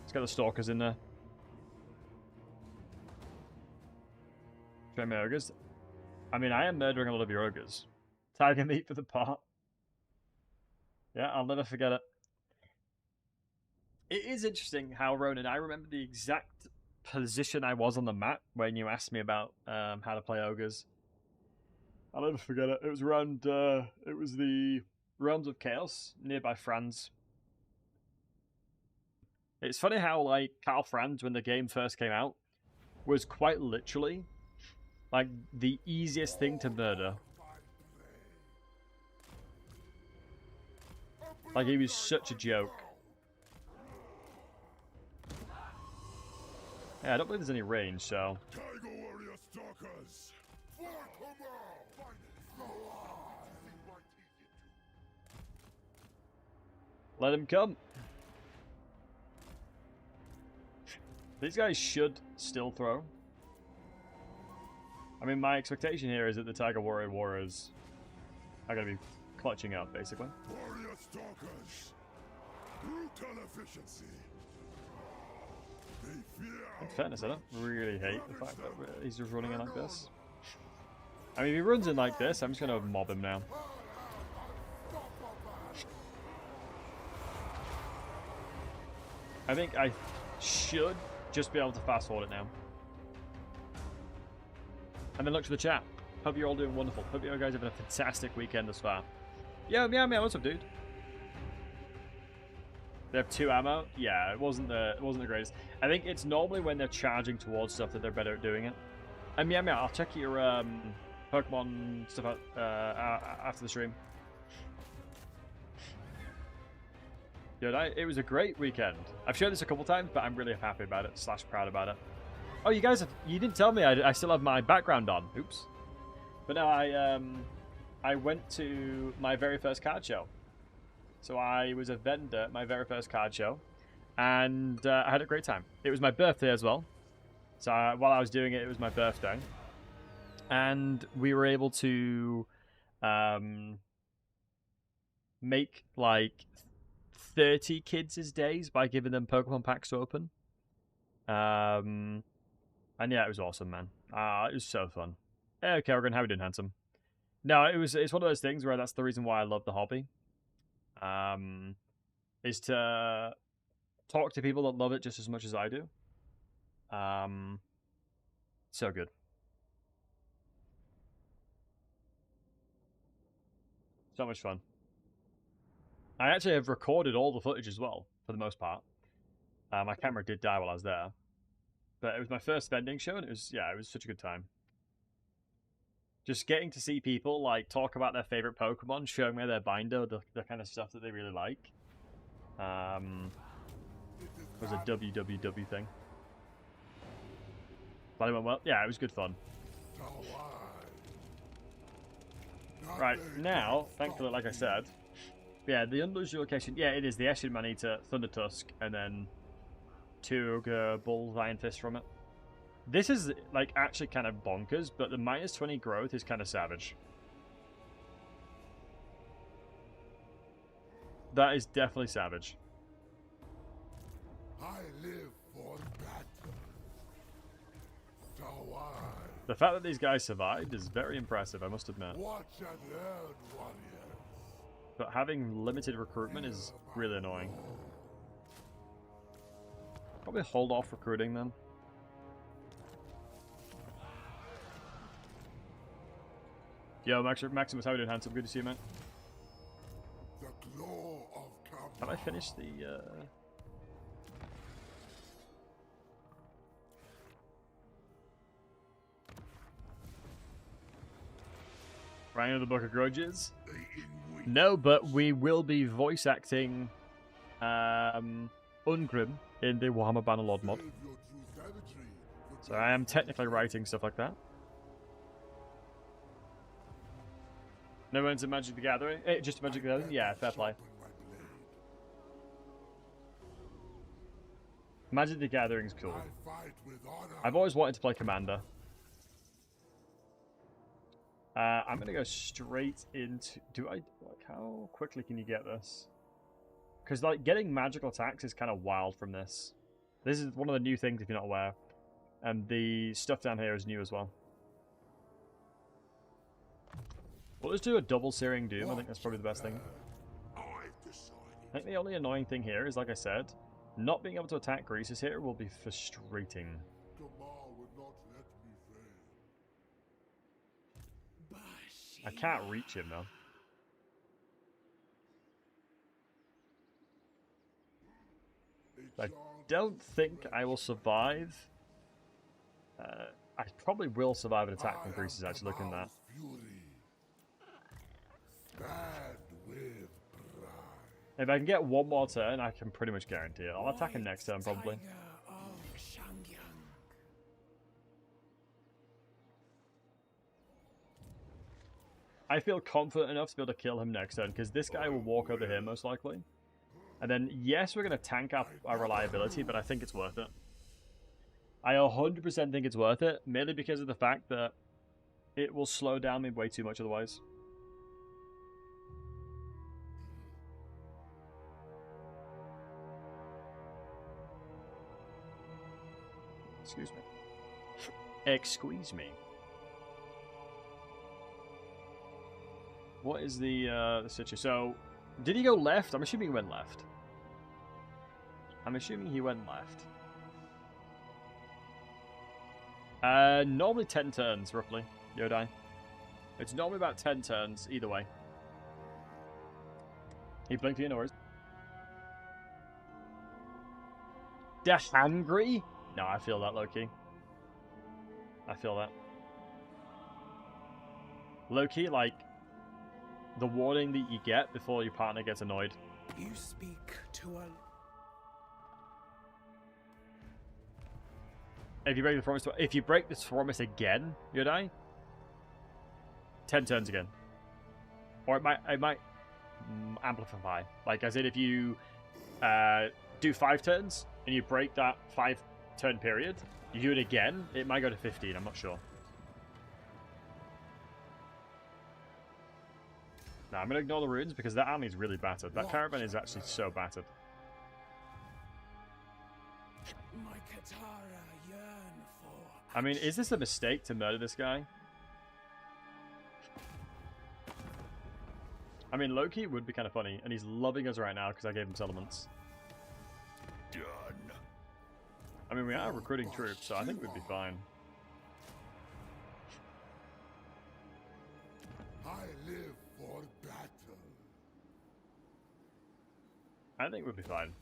Let's get the stalkers in there. Train my ogres. I mean, I am murdering a lot of your ogres. Tiger meat for the pot. Yeah, I'll never forget it. It is interesting how, Ronan, I remember the exact position I was on the map when you asked me about how to play ogres. I'll never forget it. It was around, it was the Realms of Chaos, nearby Franz. It's funny how, like, Karl Franz, when the game first came out, was quite literally, like, the easiest thing to murder. Like, he was such a joke. Yeah, I don't believe there's any range, so... Tiger warrior stalkers! Let him come. These guys should still throw. I mean, my expectation here is that the Tiger Warrior Warriors are going to be clutching up, basically. Warrior stalkers! Brutal efficiency! They fear In fairness, I don't really hate the fact that he's just running in like this. I mean, if he runs in like this, I'm just going to mob him now. I think I should just be able to fast forward it now. And then look to the chat. Hope you're all doing wonderful. Hope you guys are having a fantastic weekend thus far. Yo, meow meow, what's up, dude? They have 2 ammo. Yeah, it wasn't the greatest. I think it's normally when they're charging towards stuff that they're better at doing it. And yeah, I'll check your Pokemon stuff out after the stream. Dude, it was a great weekend. I've shared this a couple times, but I'm really happy about it / proud about it. Oh, you guys, you didn't tell me I still have my background on. Oops. But no, I went to my very first card show. So I was a vendor at my very first card show, and I had a great time. It was my birthday as well. So while I was doing it, it was my birthday. And we were able to make like 30 kids' days by giving them Pokemon packs to open. And yeah, it was awesome, man. It was so fun. Hey, Kerrigan, how are you doing, handsome? No, it's one of those things where that's the reason why I love the hobby. Is to talk to people that love it just as much as I do. So good. So much fun. I actually have recorded all the footage as well, for the most part. My camera did die while I was there. But it was my first vending show, and it was such a good time. Just getting to see people like talk about their favorite Pokemon, showing me their binder, the kind of stuff that they really like. It was a WWW thing. But it went well. Yeah, it was good fun. Right, now, thankfully, like I said, yeah, the unusual location, yeah, it is the Eshin Manita, Thunder Tusk, and then 2 Bull Iron Fist from it. This is, like, actually kind of bonkers, but the -20 growth is kind of savage. That is definitely savage. I live for battle. The fact that these guys survived is very impressive, I must admit. Watch and learn, warriors. But having limited recruitment is really annoying. Probably hold off recruiting them. Yo, Maximus, how are you doing, handsome? Good to see you, man. The glow of Have I finished the, Writing of the Book of Grudges? No, but we will be voice acting Ungrim in the Warhammer Bannerlord mod. So I am technically writing stuff like that. No one's in Magic the Gathering? Just Magic the Gathering? Yeah, fair play. Magic the Gathering's cool. I've always wanted to play Commander. I'm going to go straight into... how quickly can you get this? Because, like, getting magical attacks is kind of wild from this. This is one of the new things if you're not aware. And the stuff down here is new as well. Well, let's do a double Searing Doom. I think that's probably the best thing. I think the only annoying thing here is, like I said, not being able to attack Greases here will be frustrating. I can't reach him, though. I don't think I will survive. I probably will survive an attack from Greases, actually, looking at that. If I can get one more turn, I can pretty much guarantee it. I'll attack him next turn, probably. I feel confident enough to be able to kill him next turn, because this guy will walk over here, most likely. And then, yes, we're going to tank up our reliability, but I think it's worth it. I 100% think it's worth it, merely because of the fact that it will slow down me way too much otherwise. Excuse me. Excuse me. What is the situation? So, did he go left? I'm assuming he went left. Normally 10 turns, roughly, Yodai. It's normally about 10 turns, either way. He blinked you, no worries. They're hungry? No, I feel that, Loki. I feel that. Loki, like, the warning that you get before your partner gets annoyed. You speak to a... If you break the promise again, you die. 10 turns again. Or it might amplify. Like, as in if you do 5 turns and you break that 5-turn period, you do it again, it might go to 15, I'm not sure. Now, I'm going to ignore the runes because that army is really battered. That caravan is actually so battered. My Katara yearn for... I mean, is this a mistake to murder this guy? I mean, Loki would be kind of funny, and he's loving us right now because I gave him settlements. Done. I mean, we are recruiting troops, so I think we'd be fine. I live for battle. I think we'd be fine.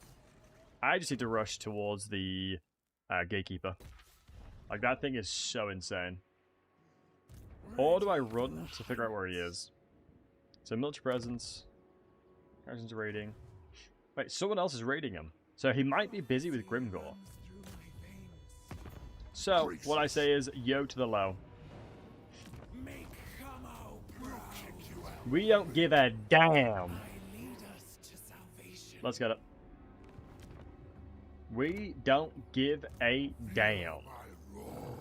I just need to rush towards the gatekeeper. Like, that thing is so insane. Or do I run to figure out where he is? So, military presence. Garrison's raiding. Wait, someone else is raiding him. So, he might be busy with Grimgore. So, what I say is, yo to the low. Make Kamo proud. We don't give a damn. Lead us to salvation. Let's get it. We don't give a damn. My role.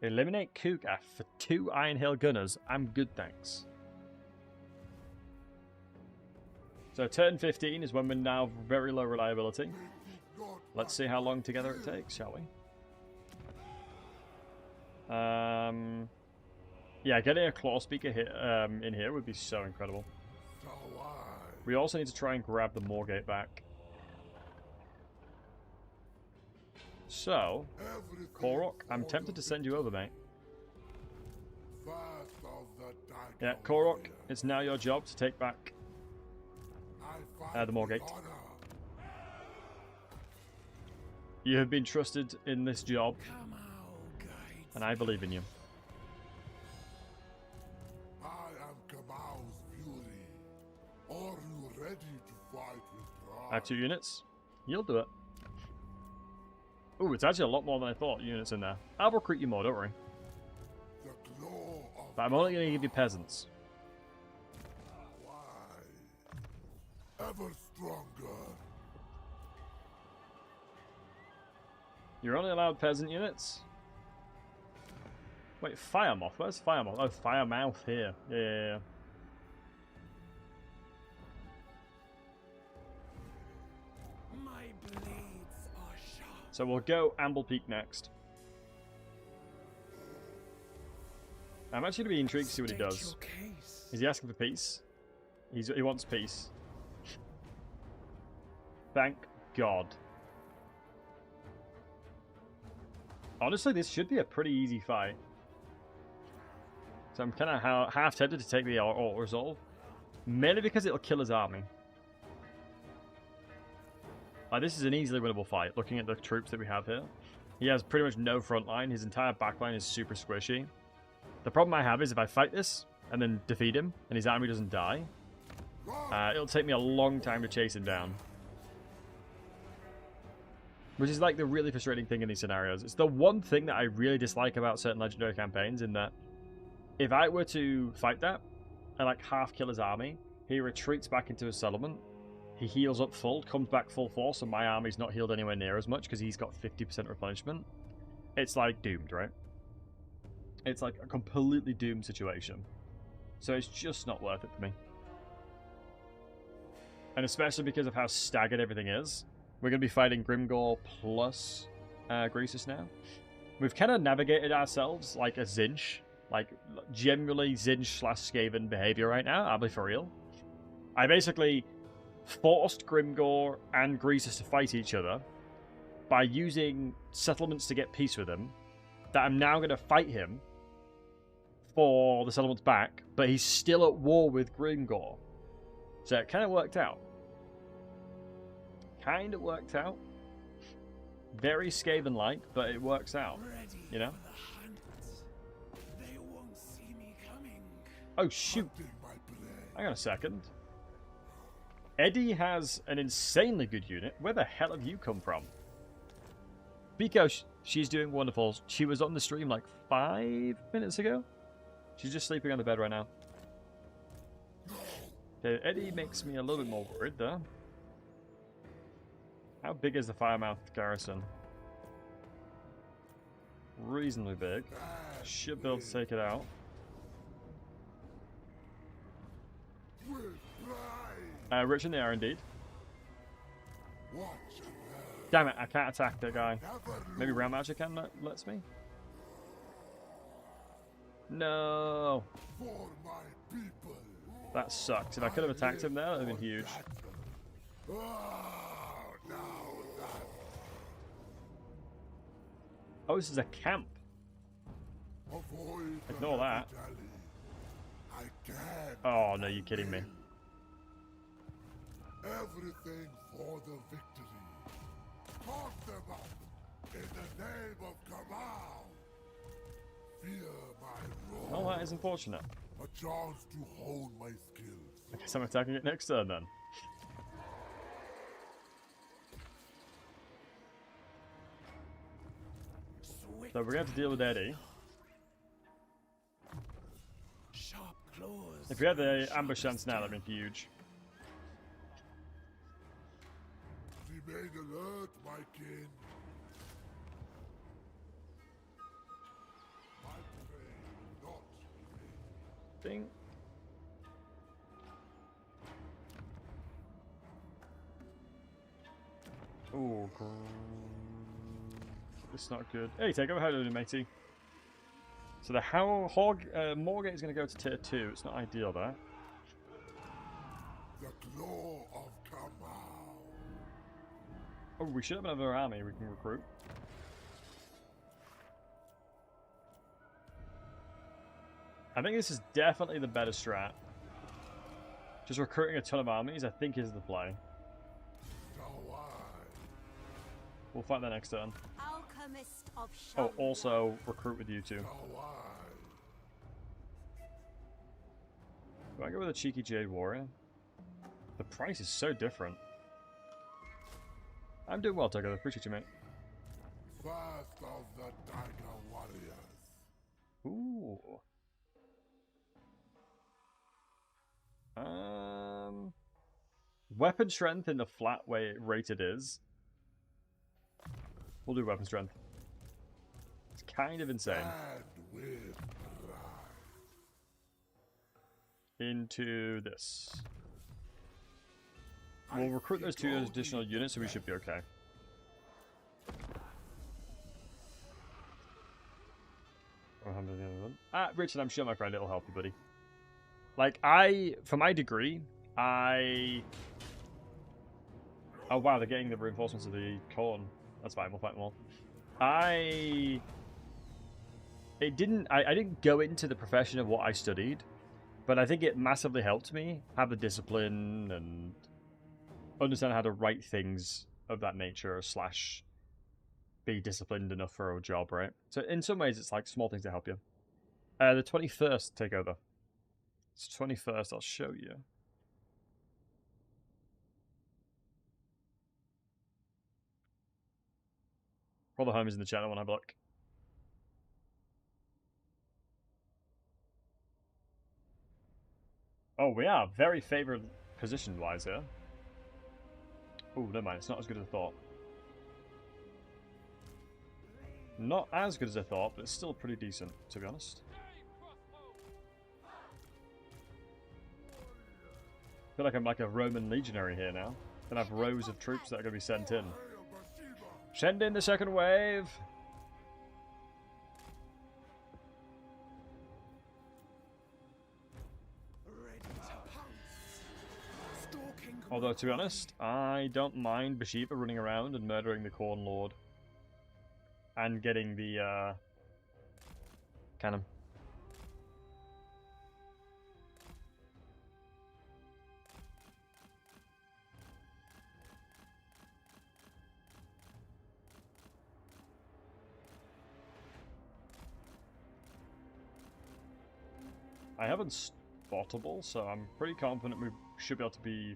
Eliminate Kuka for 2 Iron Hill Gunners. I'm good, thanks. So turn 15 is when we're now very low reliability. Let's see how long together it takes, shall we? Yeah, getting a claw speaker in here would be so incredible. So We also need to try and grab the Moorgate back. So, Korok, I'm tempted to send you over, mate. Yeah, Korok, it's now your job to take back the Moorgate. You have been trusted in this job, and I believe in you. I am Kamal's fury. Are you ready to fight with pride? I have 2 units. You'll do it. Ooh, it's actually a lot more than I thought, units in there. I'll recruit you more, don't worry. The glow of But I'm only going to give you peasants. why? Ever stronger. You're only allowed peasant units? Wait, Firemoth? Where's Firemoth? Oh, Firemouth here. Yeah. My blades are sharp. So we'll go Amble Peak next. I'm actually going to be intrigued to see what he State does. your case. Is he asking for peace? He wants peace. Thank God. Honestly, this should be a pretty easy fight. So I'm kind of half tempted to take the auto-resolve. Mainly because it'll kill his army. Like, this is an easily winnable fight, looking at the troops that we have here. He has pretty much no front line. His entire back line is super squishy. The problem I have is if I fight this, and then defeat him, and his army doesn't die, it'll take me a long time to chase him down. Which is like the really frustrating thing in these scenarios. It's the one thing that I really dislike about certain legendary campaigns, in that if I were to fight that and like half kill his army, he retreats back into his settlement, he heals up full, comes back full force, and my army's not healed anywhere near as much because he's got 50% replenishment. It's like doomed, right? It's like a completely doomed situation. So it's just not worth it for me. And especially because of how staggered everything is. We're going to be fighting Grimgore plus Greasus now. We've kind of navigated ourselves like a Zinch. Like, generally Zinch/Skaven behavior right now. I'll be for real. I basically forced Grimgore and Greasus to fight each other by using settlements to get peace with him. That I'm now going to fight him, for the settlements back, but he's still at war with Grimgor. So it kind of worked out. Kind of worked out. Very Skaven-like, but it works out. Ready You know? for the hunt. They won't see me coming. Oh, shoot. Hang on a second. Eddie has an insanely good unit. Where the hell have you come from? Biko, she's doing wonderful. She was on the stream like 5 minutes ago. She's just sleeping on the bed right now. Okay, Eddie makes me a little bit more worried though. How big is the Firemouth garrison? Reasonably big. Should be able to take it out. Rich in the air indeed. Damn it, I can't attack that guy. Maybe Round Magic can lets me? No. That sucked. If I could have attacked him there, that would have been huge. Oh, this is a camp. Ignore that. Oh, no, you're kidding me. Everything for the victory. Talk them up in the name of Kamal. Fear my roar. Oh, that is unfortunate. A chance to hone my skills. I guess I'm attacking it next turn then. So we're going to have to deal with Eddie. Sharp claws. If we had the ambush chance now, that would be huge. Remain alert, my kin. My prey will not Ding. Oh, this is not good. Hey, take over how doing, matey. So the Morgate is going to go to tier 2. It's not ideal there. the claw of Kamal. Oh, we should have another army we can recruit. I think this is definitely the better strat. Just recruiting a ton of armies, I think, is the play. We'll fight that next turn. Alchemist of Oh, also recruit with you two. Do I go with a cheeky Jade Warrior? The price is so different. I'm doing well, Tucker. Appreciate you, mate. First of the Tiger Warriors. Ooh. Weapon strength in the flat rate it is. We'll do weapon strength. It's kind of insane. And with pride. Into this. We'll recruit those two additional units, so we should be okay. Richard, I'm sure my friend, it'll help you, buddy. Like, for my degree, Oh wow, they're getting the reinforcements of the corn. That's fine, we'll fight them all. I didn't go into the profession of what I studied, but I think it massively helped me have the discipline and understand how to write things of that nature, slash be disciplined enough for a job, right? So in some ways, it's like small things to help you. The 21st takeover. It's 21st, I'll show you. All the homies in the channel when I have a look. Oh, we are very favoured position-wise here. Oh, never mind. It's not as good as I thought. Not as good as I thought, but it's still pretty decent, to be honest. I feel like I'm like a Roman legionary here now. Gonna have rows of troops that are gonna be sent in. Send in the second wave! Although, to be honest, I don't mind Bashiva running around and murdering the Corn Lord. And getting the cannon. I have Unspottable, so I'm pretty confident we should be able to be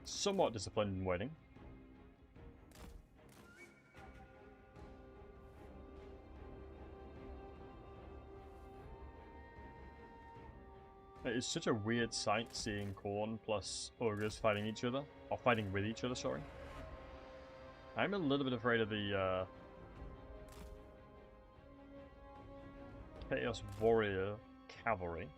somewhat disciplined in waiting. It is such a weird sight seeing Khorne plus ogres fighting each other, or fighting with each other, sorry. I'm a little bit afraid of the Chaos Warrior Cavalry.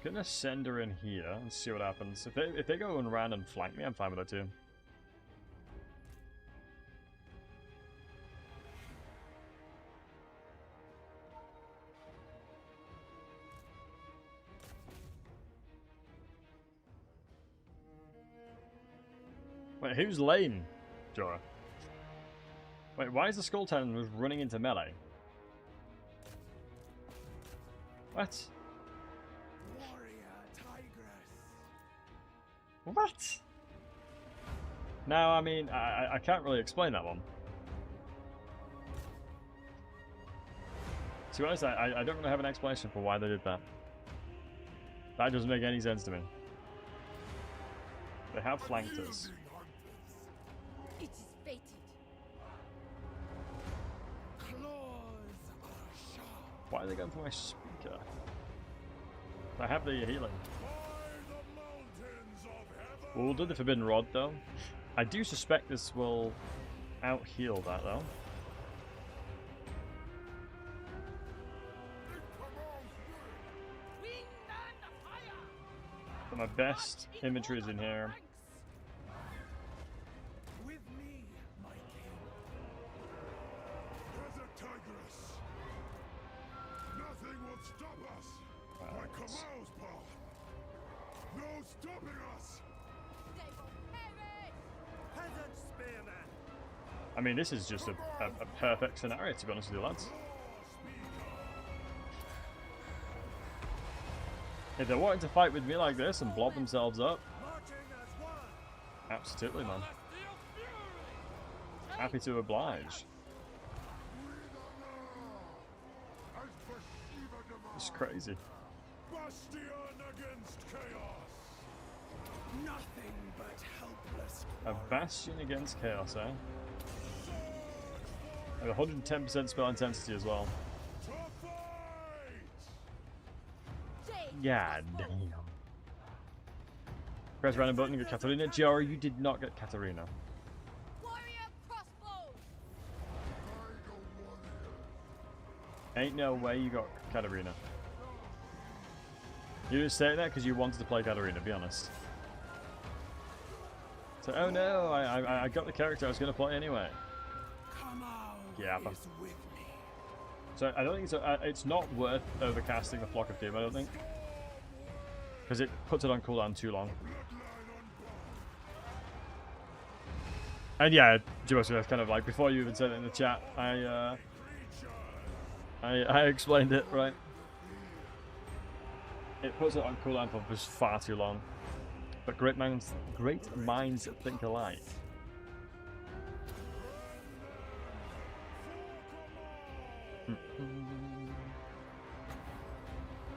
Gonna send her in here and see what happens. If they go and run and flank me, I'm fine with that too. Wait, who's lane, Jorah? Wait, why is the Skull Talon running into melee? What? Warrior Tigress. What? Now, I mean, I can't really explain that one. To be honest, I don't really have an explanation for why they did that. That doesn't make any sense to me. They have flanked us. It is fated. Claws are sharp. Why are they going for my speaker? I have the healing. We'll do the Forbidden Rod though. I do suspect this will out-heal that though. But my best inventory is in here. With me, my king. Desert Tigress. Nothing will stop us. Like Kamau's path. No stopping us. They will perish. Peasant spearman. I mean, this is just a perfect scenario, to be honest with you, lads. If they're wanting to fight with me like this and blob themselves up, Marching as one. absolutely, man. Happy to oblige. As Bashiva demands. It's crazy. Bastion against chaos. Nothing but helpless. A bastion against chaos, eh? And 110% spell intensity as well. To fight. God damn. Press random button to get Katarina. Jorah, you did not get Katarina. Warrior crossbow. Ain't no way you got Katarina. You just saying that because you wanted to play Katarina, be honest. So, oh no, I got the character I was going to play anyway. Kamau Yeah, is with me. So I don't think it's not worth overcasting the Flock of Doom, I don't think. Because it puts it on cooldown too long. And yeah, Joseph, that's kind of like, before you even said it in the chat, I explained it, right? It puts it on cooldown for just far too long. But great minds think alike.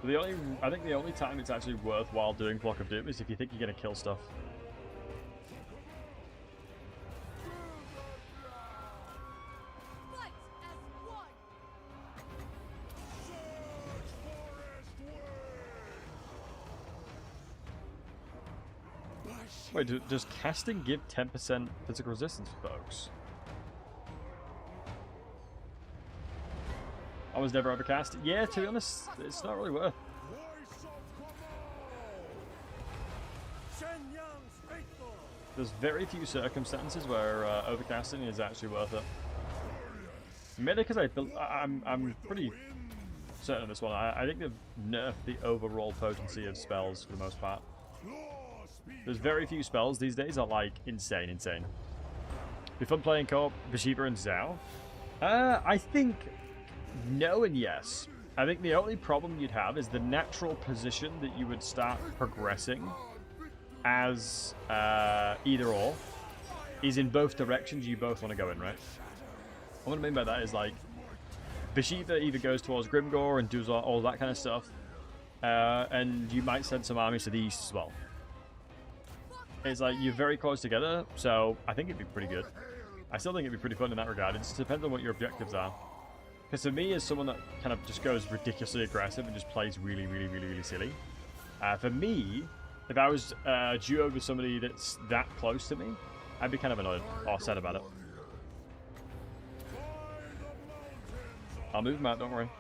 I think the only time it's actually worthwhile doing Flock of Doom is if you think you're going to kill stuff. Fight as one. Wait, does casting give 10% physical resistance, folks? I was never overcast. Yeah, to be honest, it's not really worth. Voice of Kamau. Shenyang's faithful. There's very few circumstances where overcasting is actually worth it. Mainly because I'm pretty certain of this one. I think they've nerfed the overall potency of spells for the most part. There's very few spells these days that are like insane. Be fun playing co-op Bashiva and Zhao? I think no and yes. I think the only problem you'd have is the natural position that you would start progressing as either or. is in both directions you both want to go in, right? What I mean by that is, like, Bashiva either goes towards Grimgore and does all that kind of stuff, and you might send some armies to the east as well. It's like, you're very close together, so I think it'd be pretty good. I still think it'd be pretty fun in that regard. It just depends on what your objectives are. Because for me, as someone that kind of just goes ridiculously aggressive and just plays really, really, really, really silly, for me, if I was duoed with somebody that's that close to me, I'd be kind of annoyed or sad about it. I'll move them out, don't worry.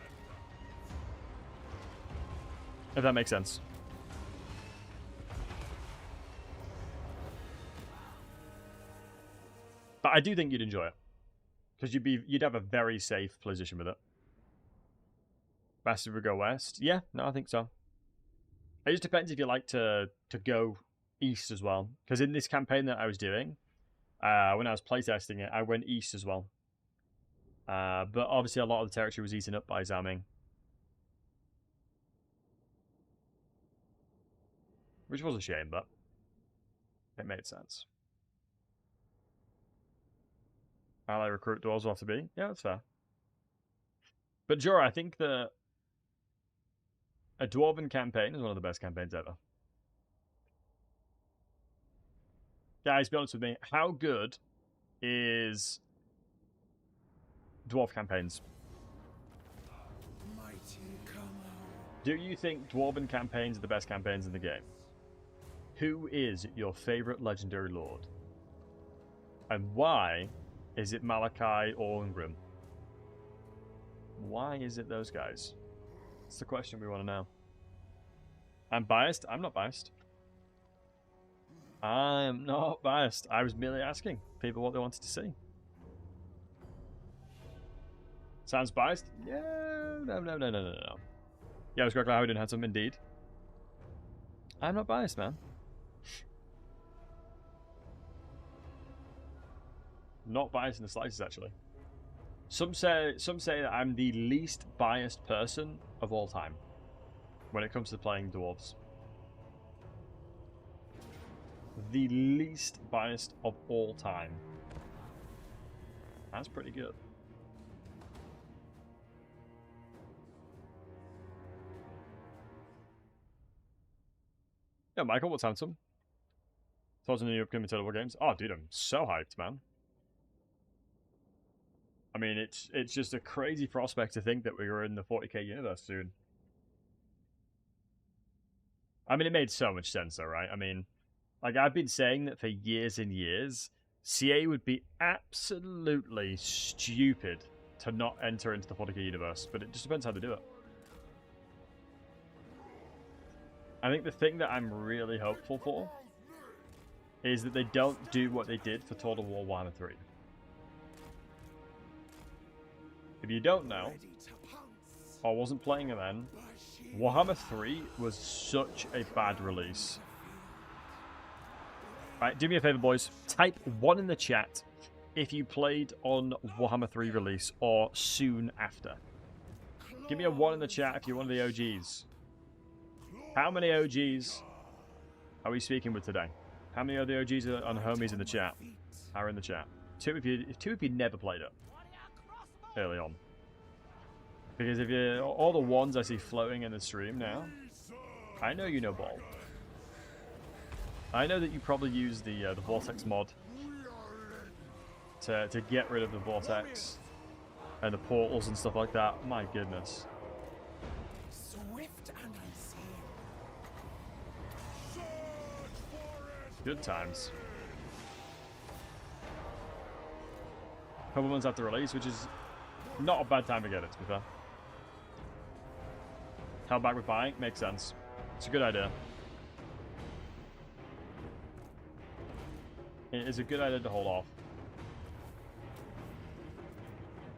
If that makes sense. But I do think you'd enjoy it. Because you'd have a very safe position with it. Bashiva would go west. Yeah, no, I think so. It just depends if you like to go east as well. Because in this campaign that I was doing, when I was playtesting it, I went east as well. But obviously a lot of the territory was eaten up by Zhao Ming. Which was a shame, but it made sense. Ally recruit dwarves will have to be. Yeah, that's fair. But Jorah, I think that a dwarven campaign is one of the best campaigns ever. Guys, be honest with me. How good is dwarf campaigns? Do you think dwarven campaigns are the best campaigns in the game? Who is your favorite legendary lord? And why is it Malachi or Ungrim? Why is it those guys? That's the question we want to know. I'm biased? I'm not biased. I'm not biased. I was merely asking people what they wanted to see. Sounds biased? Yeah, no. Yeah, I was correctly how we didn't have some indeed. I'm not biased, man. Not biased in the slightest, actually. Some say that I'm the least biased person of all time when it comes to playing dwarves. The least biased of all time. That's pretty good. Yeah, Michael, what's handsome? Thoughts on the upcoming Total War games? Oh, dude, I'm so hyped, man. I mean, it's just a crazy prospect to think that we were in the 40k universe soon. I mean, it made so much sense, though, right? I mean, like, I've been saying that for years and years, CA would be absolutely stupid to not enter into the 40k universe, but it just depends how they do it. I think the thing that I'm really hopeful for is that they don't do what they did for Total War Warhammer 3. If you don't know, or wasn't playing it then, Warhammer 3 was such a bad release. Right, do me a favor, boys. Type 1 in the chat if you played on Warhammer 3 release or soon after. Give me a 1 in the chat if you're one of the OGs. How many OGs are we speaking with today? How many of the OGs are on homies in the chat? Are in the chat? Two if you never played it early on. Because if you all the ones I see floating in the stream now, I know you know ball. I know that you probably use the Vortex mod to get rid of the Vortex and the portals and stuff like that. My goodness. Swift and unseen. Good times. Couple months after release, which is not a bad time to get it, to be fair. Held back with buying? Makes sense. It's a good idea. It is a good idea to hold off.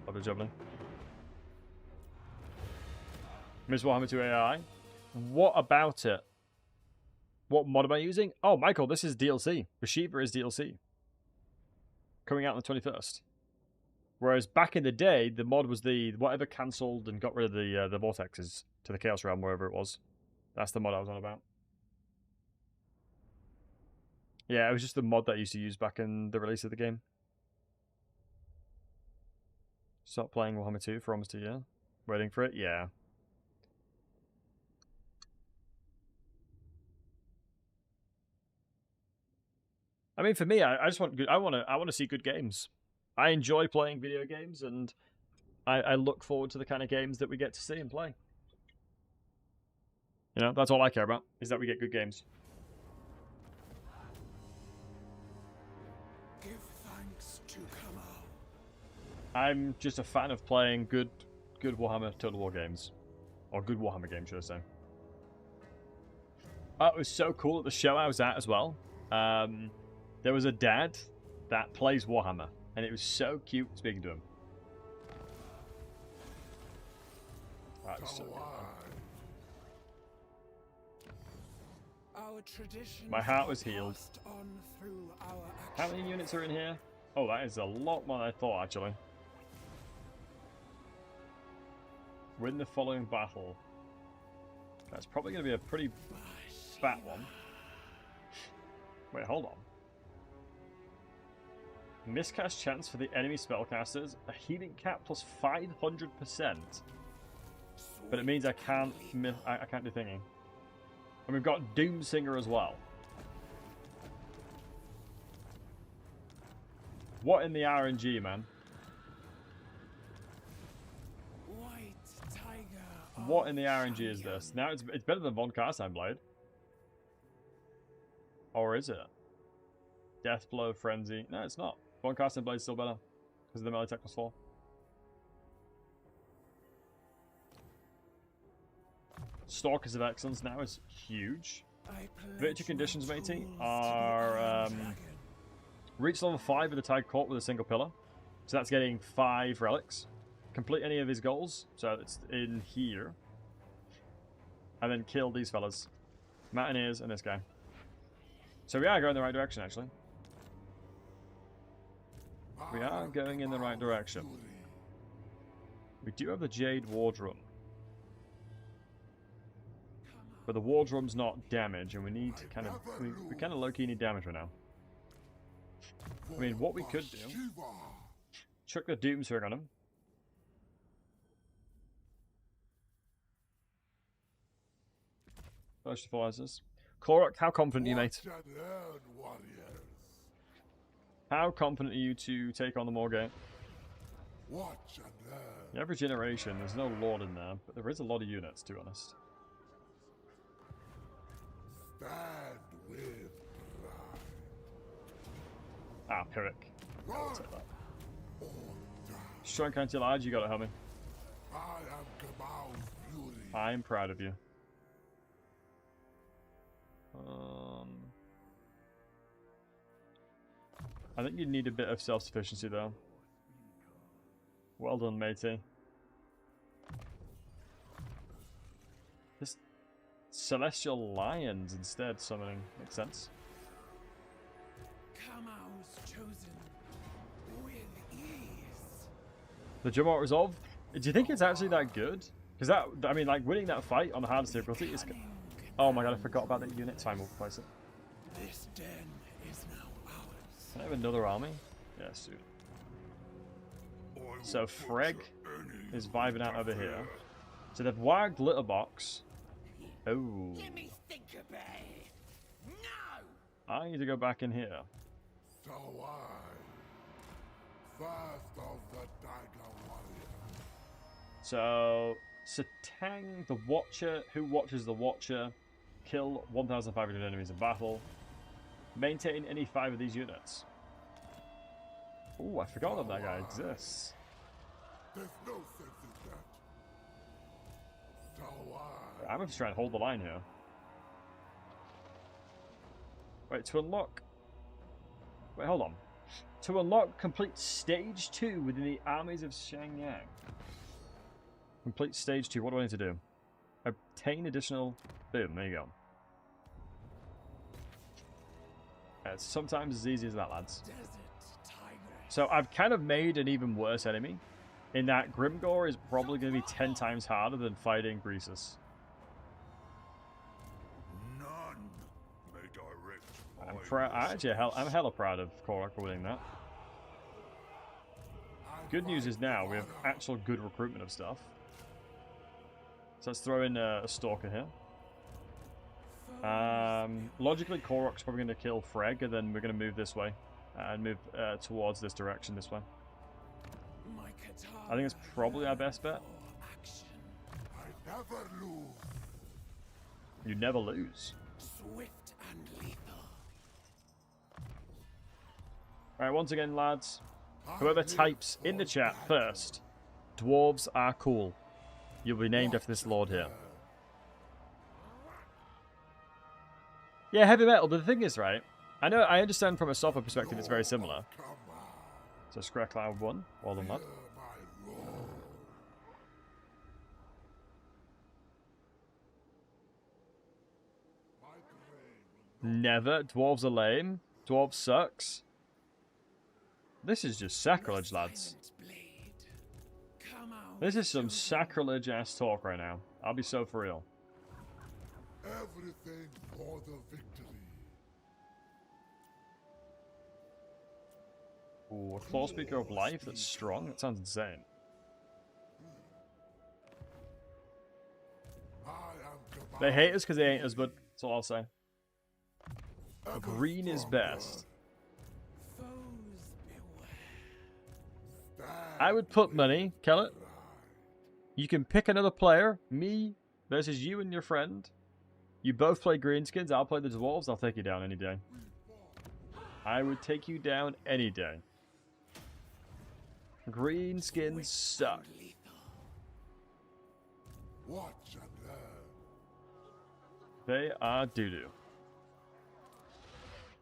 Lovely jubbling. Miss Warhammer 2 AI. What about it? What mod am I using? Oh, Michael, this is DLC. Bashiva is DLC. Coming out on the 21st. Whereas back in the day, the mod was the whatever cancelled and got rid of the vortexes to the Chaos Realm, wherever it was. That's the mod I was on about. Yeah, it was just the mod that I used to use back in the release of the game. Stop playing Warhammer 2 for almost a year. Waiting for it? Yeah. I mean, for me, I just want good. I want to see good games. I enjoy playing video games, and I look forward to the kind of games that we get to see and play. You know, that's all I care about, is that we get good games. Give thanks to Kamau. I'm just a fan of playing good Warhammer Total War games. Or good Warhammer games, should I say. Oh, it was so cool at the show I was at as well. There was a dad that plays Warhammer, and it was so cute speaking to him. That was so good. Our tradition My heart was healed. passed on through our How many units are in here? Oh, that is a lot more than I thought, actually. Win the following battle. That's probably going to be a pretty fat one. Wait, hold on. Miscast chance for the enemy spellcasters. A healing cap plus 500%. But it means I can't do thingy. And we've got Doomsinger as well. What in the RNG, man? White tiger. What in the RNG is this? Now it's better than Von Carstein Blade. Or is it? Deathblow, Frenzy. No, it's not. Von Carstein Blade is still better. Because of the melee tech plus 4. Stalkers of Excellence now is huge. Victory conditions, matey, are reach level 5 with the Tide Court with a single pillar. So that's getting 5 relics. Complete any of his goals. So it's in here. And then kill these fellas. Mountaineers and this guy. So we are going in the right direction, actually. We are going in the right direction. We do have the Jade Wardroom. But the Wardroom's not damage, and we need kind of... We kind of low-key need damage right now. I mean, what we could do... Chuck the Doomswing on him. First fertilizers. Korok, how confident are you, mate? How confident are you to take on the Morgate? The average generation, there's no Lord in there, but there is a lot of units, to be honest. Stand with pride. Ah, Pyrrhic. I'll take that. Strong county large, you got it, homie. I am Kamau's beauty. I'm proud of you. I think you need a bit of self-sufficiency though. Well done, matey. This Celestial Lions instead summoning makes sense. Kamau's chosen with ease. The Jumart Resolve. Do you think it's actually that good? Because that, I mean, like winning that fight on the hardest difficulty is. Oh my god, I forgot about the unit time. We'll replace it. This den is now ours. Can I have another army? Yes, dude. So Freg is vibing out over here. So they've wagged Litterbox. Oh. Let me think about it. No! I need to go back in here. So first of the Tiger Warrior. So Satang the Watcher, who watches the Watcher, kill 1,500 enemies in battle. Maintain any 5 of these units. Oh, I forgot that guy exists. There's no sense in that. So I'm just trying to hold the line here. Wait, to unlock... Wait, hold on. To unlock complete stage 2 within the armies of Xiangyang. Complete stage 2, what do I need to do? Obtain additional... Boom, there you go. It's sometimes as easy as that, lads. So I've kind of made an even worse enemy. In that Grimgor is probably going to be 10 times harder than fighting Greasus. none may direct I'm Actually, I'm hella proud of Korok for winning that. Good news is now we have actual good recruitment of stuff. So let's throw in a Stalker here. Logically, Korok's probably going to kill Freg, and then we're going to move this way. And move towards this direction this way. I think it's probably our best bet. I never lose. You never lose. Swift and lethal. Alright, once again, lads. Whoever types in the chat first, dwarves are cool. You'll be named after this lord here. Yeah, heavy metal, but the thing is, right, I understand from a software perspective it's very similar. So Scrare Cloud 1, well done, lad. Never. Dwarves are lame. Dwarves sucks. This is just sacrilege, lads. This is some sacrilege-ass talk right now. I'll be so for real. Everything for the victory. Ooh, a Claw Speaker of Life that's strong? That sounds insane. They hate us because they ain't us, but that's all I'll say. Green is best. I would put money, Kellett. You can pick another player, me versus you and your friend. You both play greenskins, I'll play the dwarves, I'll take you down any day. I would take you down any day. Greenskins suck. Watch and learn. They are doo-doo.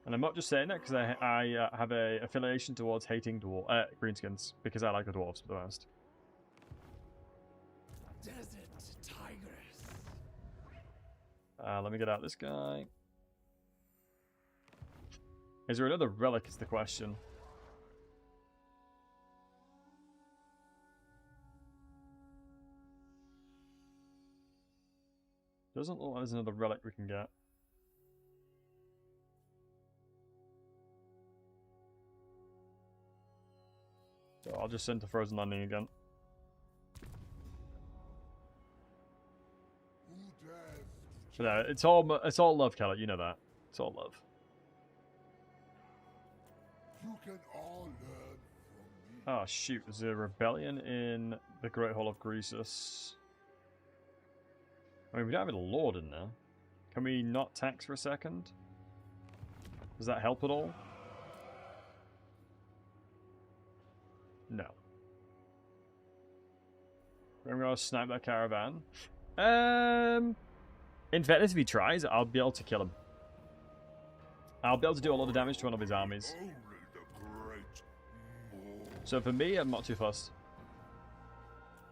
And I'm not just saying that because I have a affiliation towards hating greenskins because I like the dwarves the most. Desert tigress. Let me get out this guy. Is there another relic is the question. Doesn't look like there's another relic we can get. So I'll just send to Frozen Landing again. But no, it's all love, Kellett. You know that. It's all love. You can all learn from me. Oh shoot! There's a rebellion in the Great Hall of Greasus. I mean, we don't have a lord in there. Can we not tax for a second? Does that help at all? No. We're gonna snipe that caravan. In fairness, if he tries, I'll be able to kill him. I'll be able to do a lot of damage to one of his armies. Only the great more. So for me, I'm not too fussed.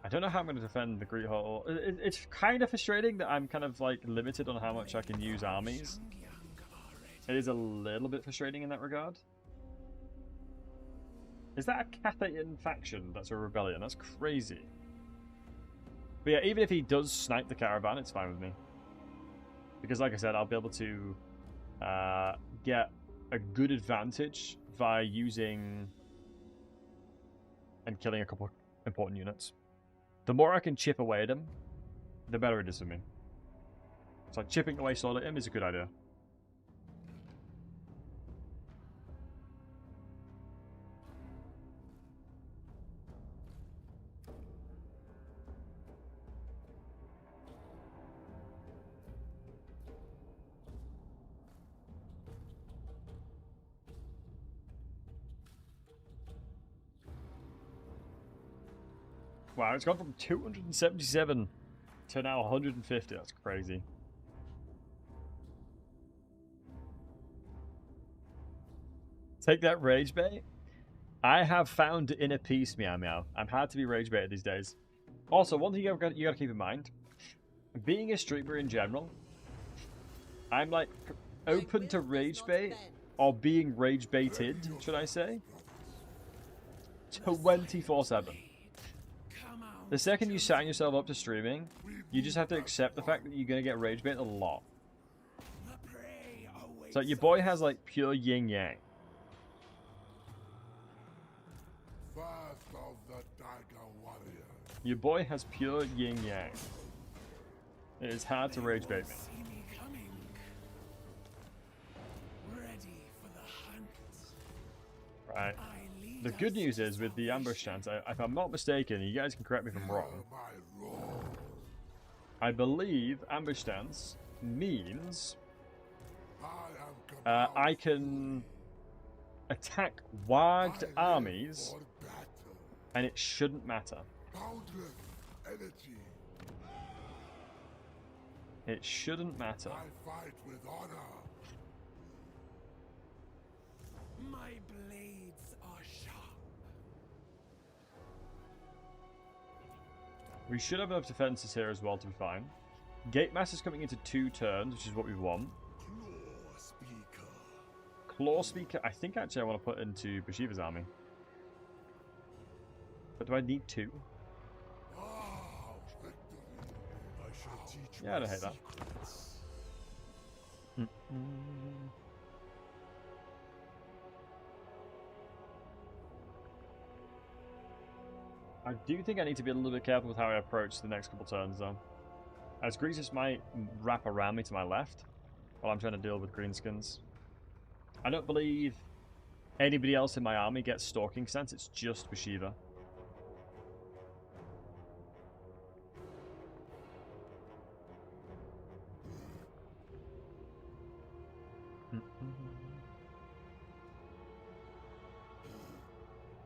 I don't know how I'm going to defend the Great Hall. It's kind of frustrating that I'm kind of like limited on how much I can use armies. It is a little bit frustrating in that regard. Is that a Cathayan faction that's a rebellion? That's crazy. But yeah, even if he does snipe the caravan, it's fine with me. Because like I said, I'll be able to get a good advantage via using and killing a couple important units. The more I can chip away at him, the better it is for me. So chipping away sword at him is a good idea. Wow, it's gone from 277 to now 150. That's crazy. Take that rage bait. I have found inner peace, meow meow. I'm hard to be rage baited these days. Also, one thing you gotta keep in mind: being a streamer in general, I'm like open to rage bait or being rage baited, should I say? 24/7. The second you sign yourself up to streaming, you just have to accept the fact that you're going to get rage bait a lot. The prey So your boy has like pure yin yang. First of the Tiger Warrior. Your boy has pure yin yang. It is hard to rage bait me. See me coming. Ready for the hunt. Right. I lead The good us news to is with the ambush salvation. stance, if I'm not mistaken, you guys can correct me if I'm wrong. My roar. I believe ambush stance means I am I can attack warged armies for battle. and it shouldn't matter. Boundless energy. It shouldn't matter. I fight with honor. My blades are sharp. We should have enough defenses here as well to be fine. Gate Master's coming into 2 turns, which is what we want. Claw speaker. Claw Speaker, I think actually I want to put into Bashiva's army. But do I need 2? Ah, victory. I shall teach Yeah, I don't my hate that. secrets. I do think I need to be a little bit careful with how I approach the next couple turns, though. As Greasus might wrap around me to my left while I'm trying to deal with greenskins. I don't believe anybody else in my army gets stalking stance, it's just Bashiva.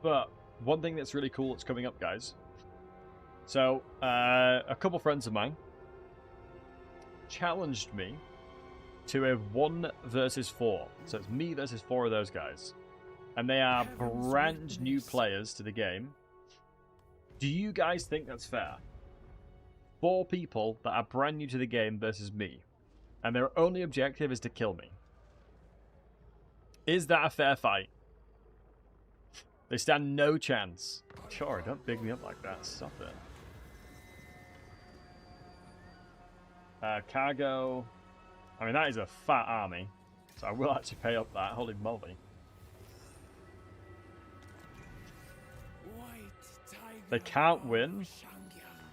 But one thing that's really cool that's coming up, guys. So, a couple friends of mine challenged me to a 1 versus 4. So it's me versus 4 of those guys. And they are brand new players to the game. Do you guys think that's fair? 4 people that are brand new to the game versus me. And their only objective is to kill me. Is that a fair fight? They stand no chance. Sure, don't big me up like that. Stop it. Cargo. I mean, that is a fat army. So I will actually pay up that. Holy moly. White tiger They can't of win. Shangyang.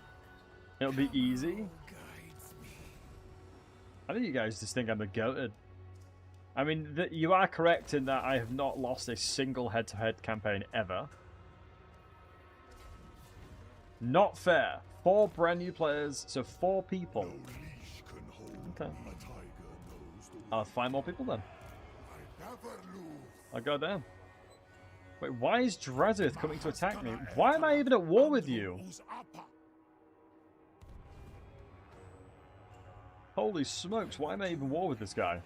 It'll be easy. Guides me. I think you guys just think I'm a goated. I mean, you are correct in that I have not lost a single head-to-head campaign ever. Not fair. 4 brand new players, so 4 people. Leash can hold. Okay. A tiger knows the I'll find more people then. I never lose. I'll go down. Wait, why is Drazith coming to attack me? Why am I even at war with you? Holy smokes, why am I even at war with this guy?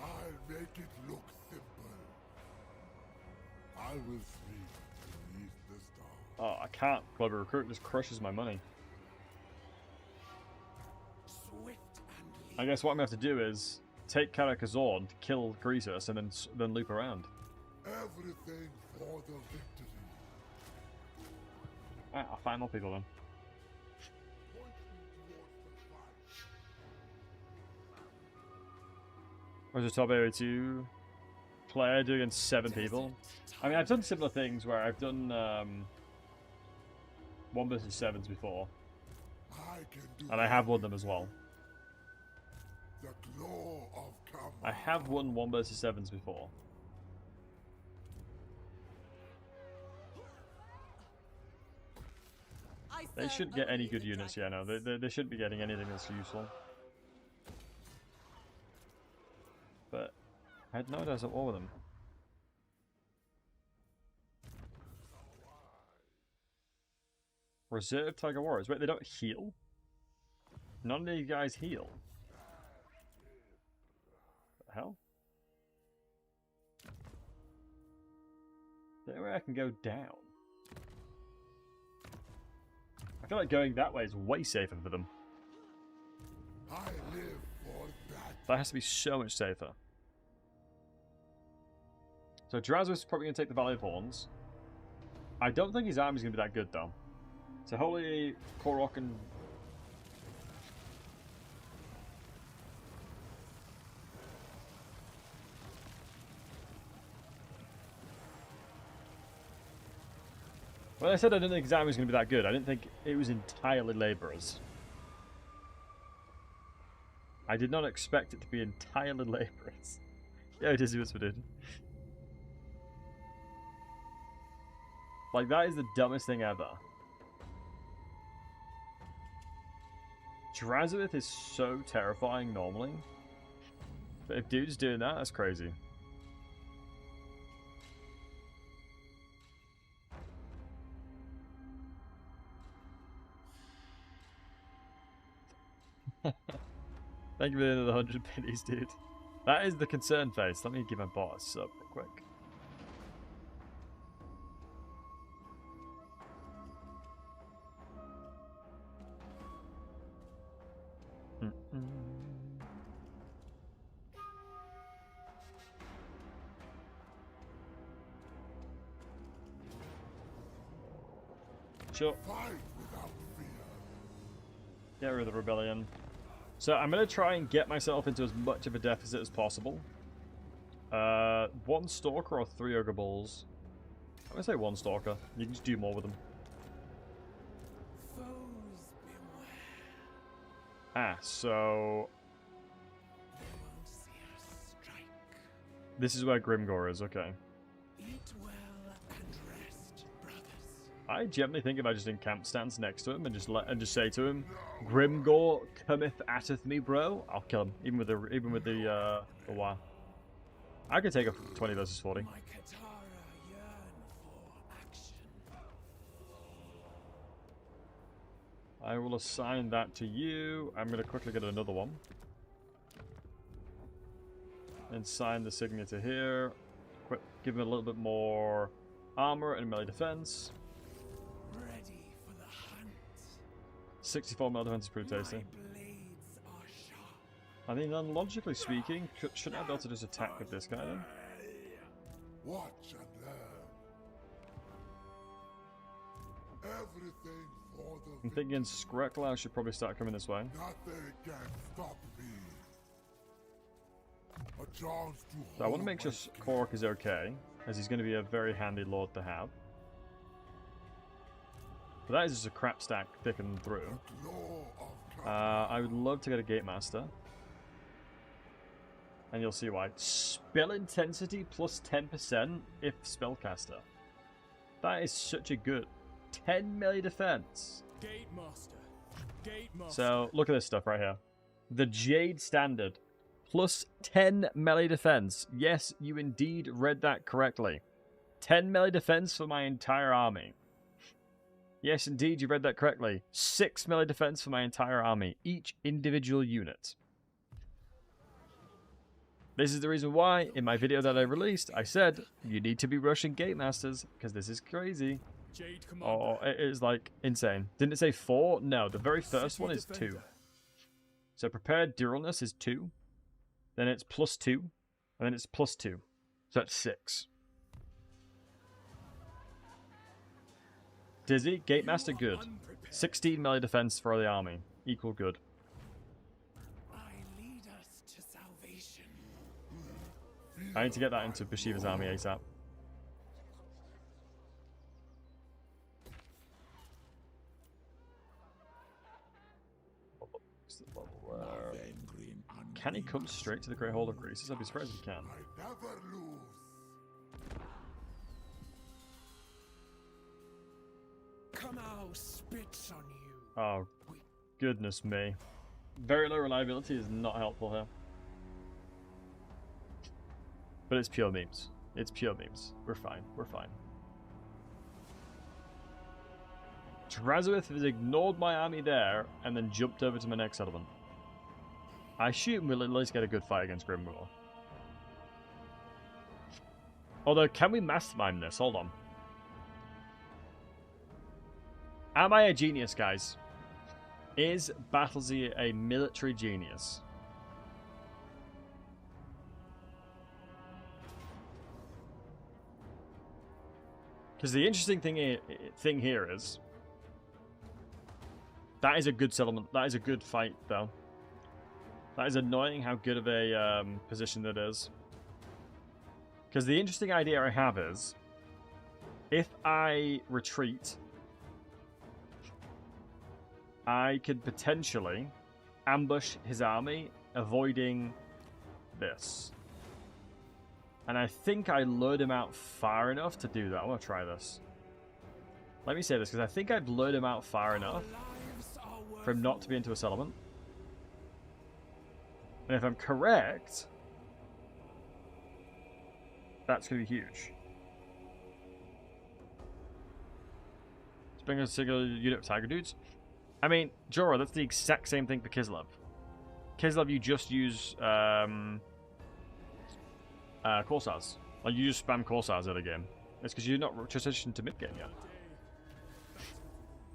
I'll make it look simple. I will sleep beneath the stars. Oh, I can't. Clever Recruit just crushes my money. swift and I guess what I'm going to have to do is take Karakazorn to kill Greasus and then loop around. Everything for the victory. Alright, I'll find more people then. Point me towards the fight. Where's the top area 2 player doing against 7 people? I mean, I've done similar things where I've done 1 versus 7s before, I can do and I have won them as well. the glow of Kama. I have won 1 versus 7s before. They shouldn't get any good units, yeah, no. They shouldn't be getting anything that's useful. But I had no idea I was at war with them. Reserve Tiger Warriors. Wait, they don't heal? None of you guys heal. What the hell? Is there a way I can go down? I feel like going that way is way safer for them. I live for that. That has to be so much safer. So Drazos is probably going to take the Valley of Horns. I don't think his army's going to be that good, though. So Holy Korok and... When I said I didn't think Zami was going to be that good, I didn't think it was entirely labourers. I did not expect it to be entirely labourers. Yeah, it is what we did. Like, that is the dumbest thing ever. Drazowith is so terrifying normally. But if dude's doing that, that's crazy. Thank you for the 100 pennies, dude. That is the concern face. Let me give my bot a sub real quick. Sure. Fight without fear. Get rid of the rebellion. So I'm going to try and get myself into as much of a deficit as possible. 1 Stalker or 3 Ogre Bulls? I'm going to say 1 Stalker. You can just do more with them. Foes beware. Ah, so... They won't see us strike. This is where Grimgor is, okay. Eat well and rest, brothers. I generally think if I just encamp stance next to him and just say to him, Grimgor cometh ateth me, bro, I'll kill him. Even with the Wa. I could take a 20 versus 40. My Katara yearn for action. I will assign that to you. I'm going to quickly get another one. And sign the signature here. Give him a little bit more armor and melee defense. Ready for the hunt. 64 melee defense is pretty tasty. My blades are sharp. I mean, then logically speaking, shouldn't I be able to just attack with this guy then? Watch and learn. Everything for the I'm thinking Skreklau should probably start coming this way. Nothing can stop me. A chance to So I want to make sure hold Korok is okay, as he's going to be a very handy lord to have. But that is just a crap stack thickened through. my glow of Kama. I would love to get a Gate Master. And you'll see why. Spell intensity plus 10% if spellcaster. That is such a good 10 melee defense. Gate master. Gate master. So look at this stuff right here. The Jade Standard plus 10 melee defense. Yes, you indeed read that correctly. 10 melee defense for my entire army. Yes, indeed, you read that correctly. 6 melee defense for my entire army, each individual unit. This is the reason why, in my video that I released, I said, you need to be rushing Gate Masters, because this is crazy. Jade commander. Oh, it is, like, insane. Didn't it say 4? No, the very first one is 2. So prepared duralness is 2. Then it's plus 2. And then it's plus 2. So that's 6. Dizzy, Gate Master, good. 16 melee defense for the army. Equal good. I lead us to salvation. I need to get that into Bashiva's army ASAP. Can he come straight to the Great Hall of Greases? I'd be surprised if he can. I never lose. Kamau spits on you. Oh, goodness me. Very low reliability is not helpful here. But it's pure memes. It's pure memes. We're fine. We're fine. Drazowith has ignored my army there and then jumped over to my next settlement. I assume we'll at least get a good fight against Grimgor. Although, can we mastermind this? Hold on. Am I a genius, guys? Is Battlesy a military genius? Because the interesting thing here is... that is a good settlement. That is a good fight, though. That is annoying how good of a position that is. Because the interesting idea I have is... If I retreat, I could potentially ambush his army, avoiding this. And I think I lured him out far enough to do that. I want to try this. Let me say this, because I think I've lured him out far enough for him not to be into a settlement. And if I'm correct, that's going to be huge. Let's bring a single unit of Tiger Dudes. I mean, Jorah, that's the exact same thing for Kislev. Kislev, you just use Corsairs. Like, you just spam Corsairs at a game. It's because you're not transitioned to mid-game yet.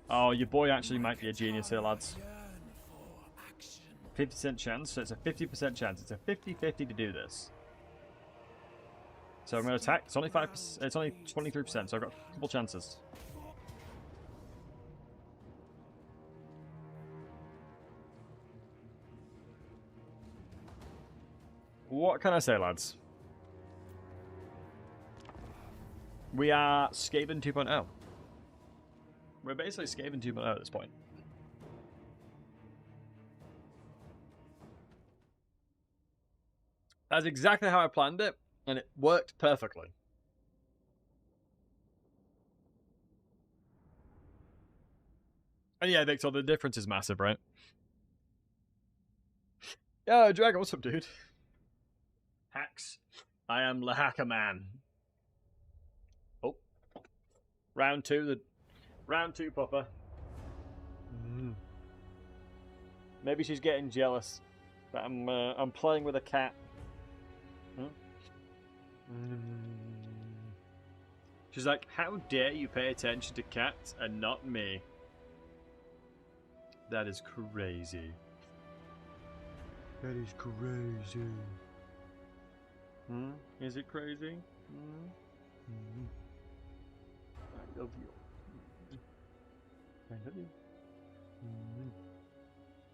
Oh, your boy actually might be a genius here, lads. 50% chance, so it's a 50% chance. It's a 50-50 to do this. So I'm going to attack. It's only 5%. It's only 23%, so I've got a couple chances. What can I say, lads? We are Skaven 2.0. We're basically Skaven 2.0 at this point. That's exactly how I planned it, and it worked perfectly. And yeah, Victor, the difference is massive, right? Yo, Dragon, what's up, dude? Hacks. I am the Hacker Man. Oh. Round two, Papa. Maybe she's getting jealous that I'm playing with a cat. She's like, how dare you pay attention to cats and not me? That is crazy. That is crazy. Is it crazy? I love you. I love you.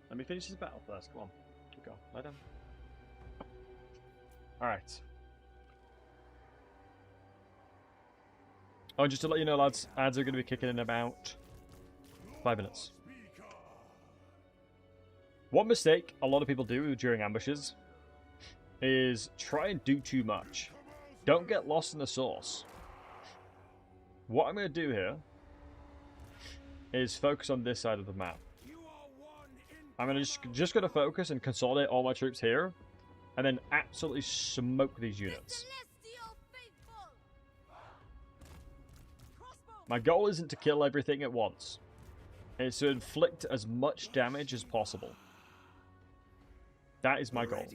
Let me finish this battle first. Come on. Go. Lie down. Alright. Oh, just to let you know, lads, ads are going to be kicking in about 5 minutes. One mistake a lot of people do during ambushes is try and do too much. Don't get lost in the sauce. What I'm going to do here is focus on this side of the map. I'm going to just going to focus and consolidate all my troops here, and then absolutely smoke these units. My goal isn't to kill everything at once. It's to inflict as much damage as possible. That is my goal.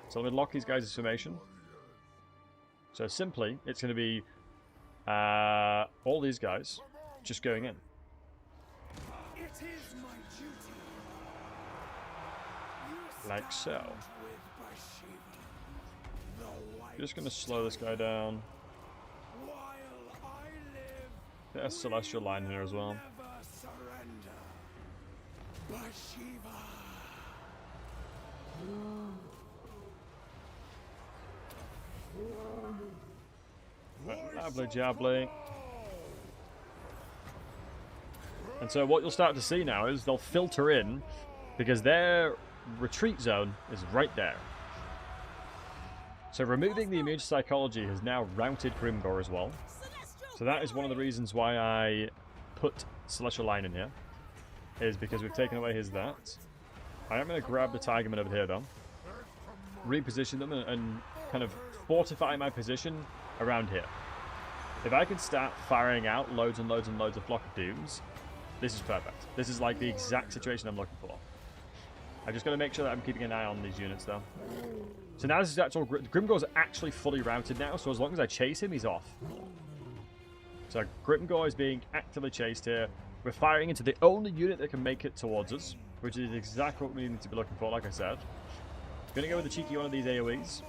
So let me lock these guys' formation. So simply, it's going to be all these guys just going in. Like so. Just going to slow this guy down. There's a celestial line here as well. Jabbly jabbly. And so what you'll start to see now is they'll filter in because their retreat zone is right there. So removing the immune psychology has now routed Grimgor as well. So that is one of the reasons why I put Celestial Line in here, is because we've taken away his that. I am going to grab the Tigerman over here though, reposition them and kind of fortify my position around here. If I can start firing out loads and loads and loads of Flock of Dooms, this is perfect. This is like the exact situation I'm looking for. I just got to make sure that I'm keeping an eye on these units though. So now this is actual Grimgor's actually fully routed now, so as long as I chase him, he's off. So Grimgor is being actively chased here. We're firing into the only unit that can make it towards us, which is exactly what we need to be looking for, like I said. Gonna go with the cheeky one of these AoEs.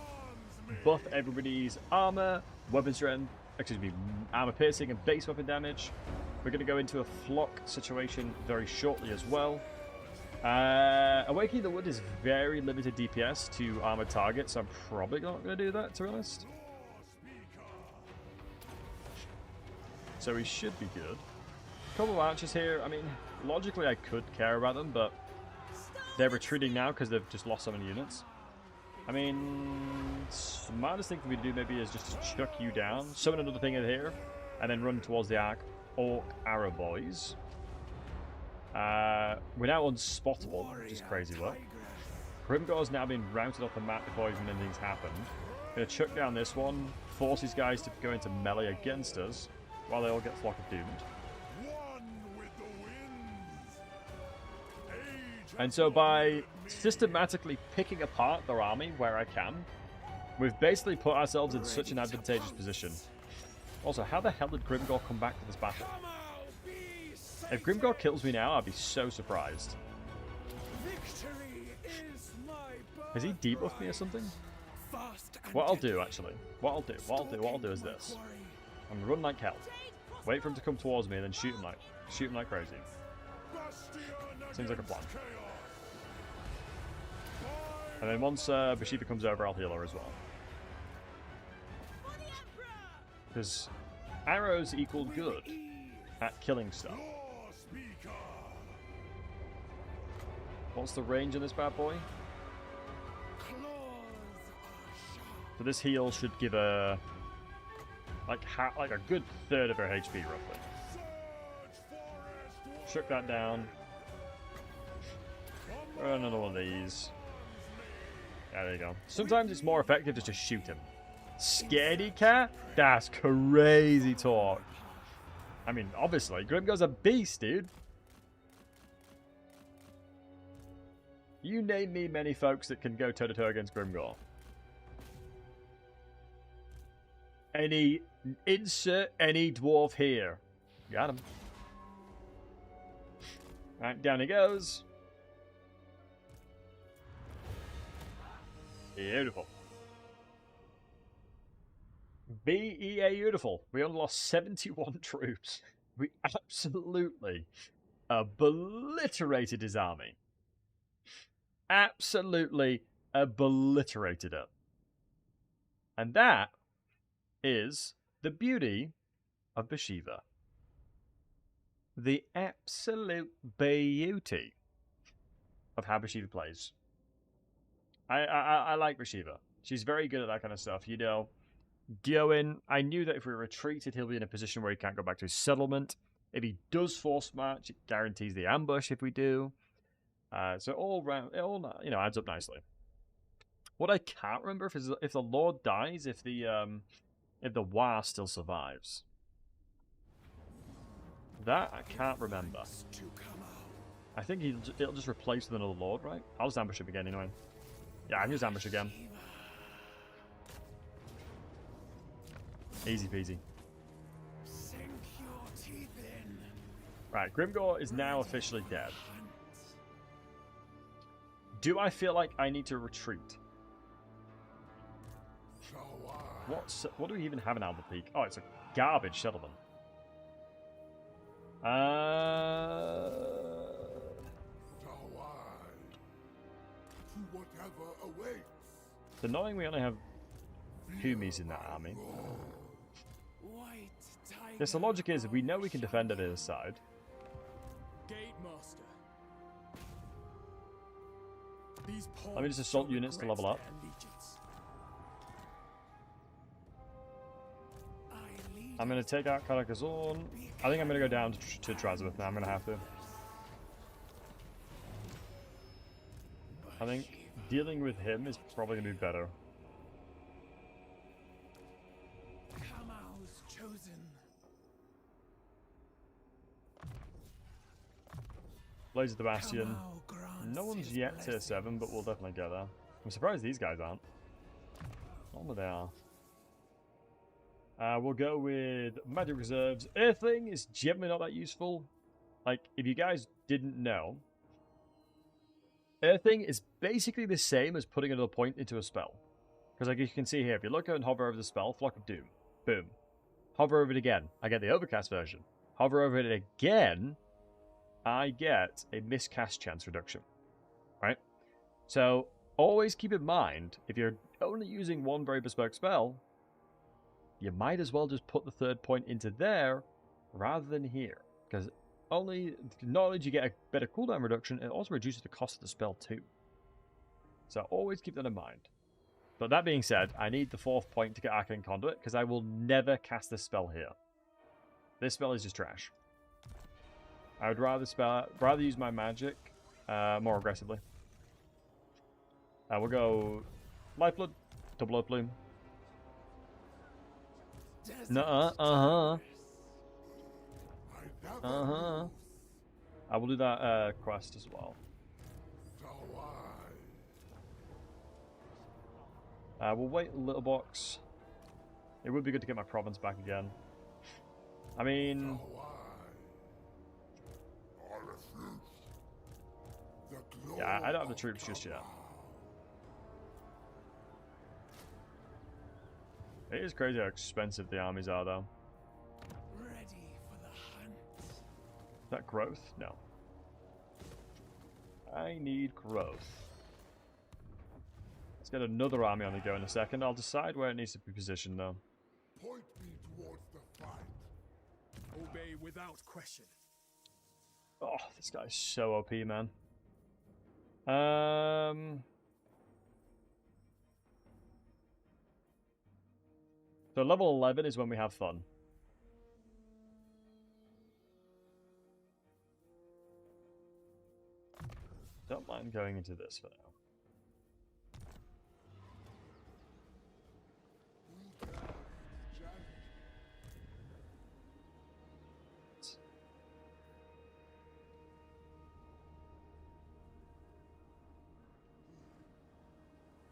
Buff everybody's armor, weapon strength, excuse me, armor piercing and base weapon damage. We're gonna go into a flock situation very shortly as well. Awakening the Wood is very limited DPS to armored targets, so I'm probably not going to do that, to be honest. so he should be good. Couple of archers here. I mean, logically I could care about them, but they're retreating now because they've just lost so many units. I mean, smartest thing for me to do maybe is just to chuck you down, summon another thing in here, and then run towards the Orc Arrow Boys. We're now unspottable, which is crazy work. Grimgor's now been routed off the map before even anything's happened. Gonna chuck down this one, force these guys to go into melee against us, while they all get Flock of Doomed. And so by systematically picking apart their army where I can, we've basically put ourselves in such an advantageous position. Also, how the hell did Grimgor come back to this battle? If Grimgor kills me now, I'd be so surprised. Has he debuffed me or something? What I'll do, actually, what I'll do is this. I'm gonna run like hell, wait for him to come towards me, and then shoot him like crazy. Seems like a plan. And then once Bashiva comes over, I'll heal her as well. Because arrows equal good at killing stuff. What's the range on this bad boy? So this heal should give a like a good third of her HP roughly. Shook that down. Throw another one of these. Yeah, there you go. Sometimes it's more effective just to shoot him. Scaredy cat? That's crazy talk. I mean, obviously, Grimgor's a beast, dude. You name me many folks that can go toe-to-toe against Grimgor. Insert any dwarf here. Got him. Right, down he goes. Beautiful. Beautiful. We only lost 71 troops. We absolutely obliterated his army. Absolutely obliterated it. And that is the beauty of Bashiva. The absolute beauty of how Bashiva plays. I like Bashiva. She's very good at that kind of stuff. You know, going, I knew that if we retreated, he'll be in a position where he can't go back to his settlement. If he does force march, it guarantees the ambush if we do. So all round, it all, you know, adds up nicely. What I can't remember is if the Lord dies, if the War still survives. That I can't remember. I think it'll just replace with another Lord, right? I'll just ambush him again anyway. Yeah, I can just ambush again. Easy peasy. Right, Grimgor is now officially dead. Do I feel like I need to retreat? What do we even have in Alba Peak? Oh, it's a garbage settlement. It's annoying we only have Humis in that army. Yes, the logic is we know we can defend it his side. Let me just assault units to level up. I'm going to take out Karakazorn. I think I'm going to go down to Trazabeth now. I'm going to have to. I think dealing with him is probably going to be better. Blaze of the Bastion. No one's yet tier 7, but we'll definitely get there. I'm surprised these guys aren't. I wonder they are. We'll go with Magic Reserves. Earthling is generally not that useful. Like, if you guys didn't know, Earthling is basically the same as putting another point into a spell. Because like you can see here, if you look and hover over the spell, Flock of Doom. Boom. Hover over it again. I get the Overcast version. Hover over it again, I get a miscast chance reduction. Right? So, always keep in mind, if you're only using one very bespoke spell, you might as well just put the third point into there rather than here. Because not only do you get a better cooldown reduction, it also reduces the cost of the spell too. So always keep that in mind. But that being said, I need the 4th point to get Arcane Conduit, because I will never cast this spell here. This spell is just trash. I would rather use my magic more aggressively. We'll go Lifeblood, Double Earth Bloom. I will do that quest as well. We'll wait a little box. It would be good to get my province back again. I mean, yeah, I don't have the troops just yet. It is crazy how expensive the armies are, though. Ready for the hunt. Is that growth? No. I need growth. Let's get another army on the go in a second. I'll decide where it needs to be positioned, though. Point me towards the fight. Obey without question. Oh, this guy's so OP, man. So level 11 is when we have fun. Don't mind going into this for now.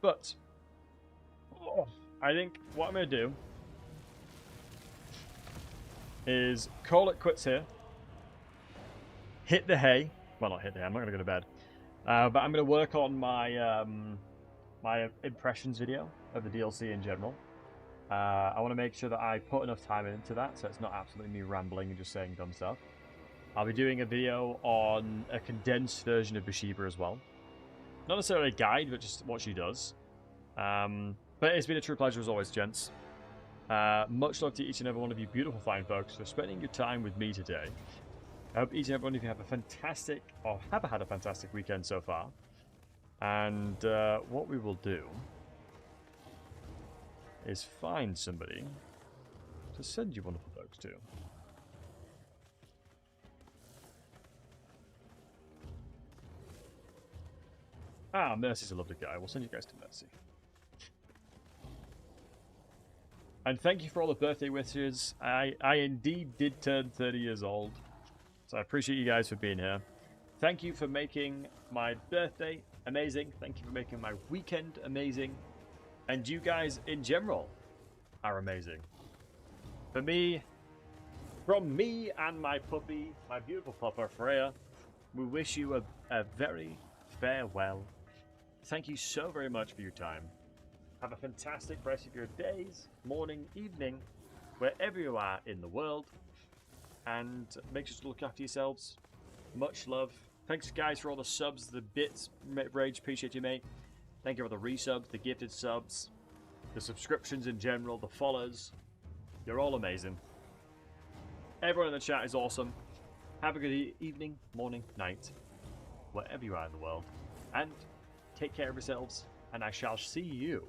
But I think what I'm going to do is call it quits here. Hit the hay. Well, not hit the hay. I'm not going to go to bed. But I'm going to work on my my impressions video of the DLC in general. I want to make sure that I put enough time into that, so it's not absolutely me rambling and just saying dumb stuff. I'll be doing a video on a condensed version of Bashiva as well. Not necessarily a guide, but just what she does. But it's been a true pleasure as always, gents. Much love to each and every one of you beautiful fine folks for spending your time with me today. I hope each and every one of you have a fantastic, or have had a fantastic weekend so far. And what we will do is find somebody to send you wonderful folks to. Ah, Mercy's a lovely guy. We'll send you guys to Mercy. And thank you for all the birthday wishes. I indeed did turn 30 years old. So I appreciate you guys for being here. Thank you for making my birthday amazing. Thank you for making my weekend amazing. And you guys in general are amazing. For me, from me and my puppy, my beautiful pupper Freya, we wish you a very farewell. Thank you so very much for your time. Have a fantastic rest of your days, morning, evening, wherever you are in the world. And make sure to look after yourselves. Much love. Thanks, guys, for all the subs, the bits. Rage, appreciate you, mate. Thank you for the resubs, the gifted subs, the subscriptions in general, the follows. You're all amazing. Everyone in the chat is awesome. Have a good evening, morning, night, wherever you are in the world. And take care of yourselves. And I shall see you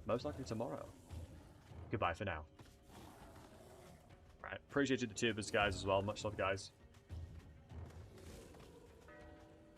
most likely tomorrow. Goodbye for now. Right, appreciate you the tubers, guys, as well. Much love, guys.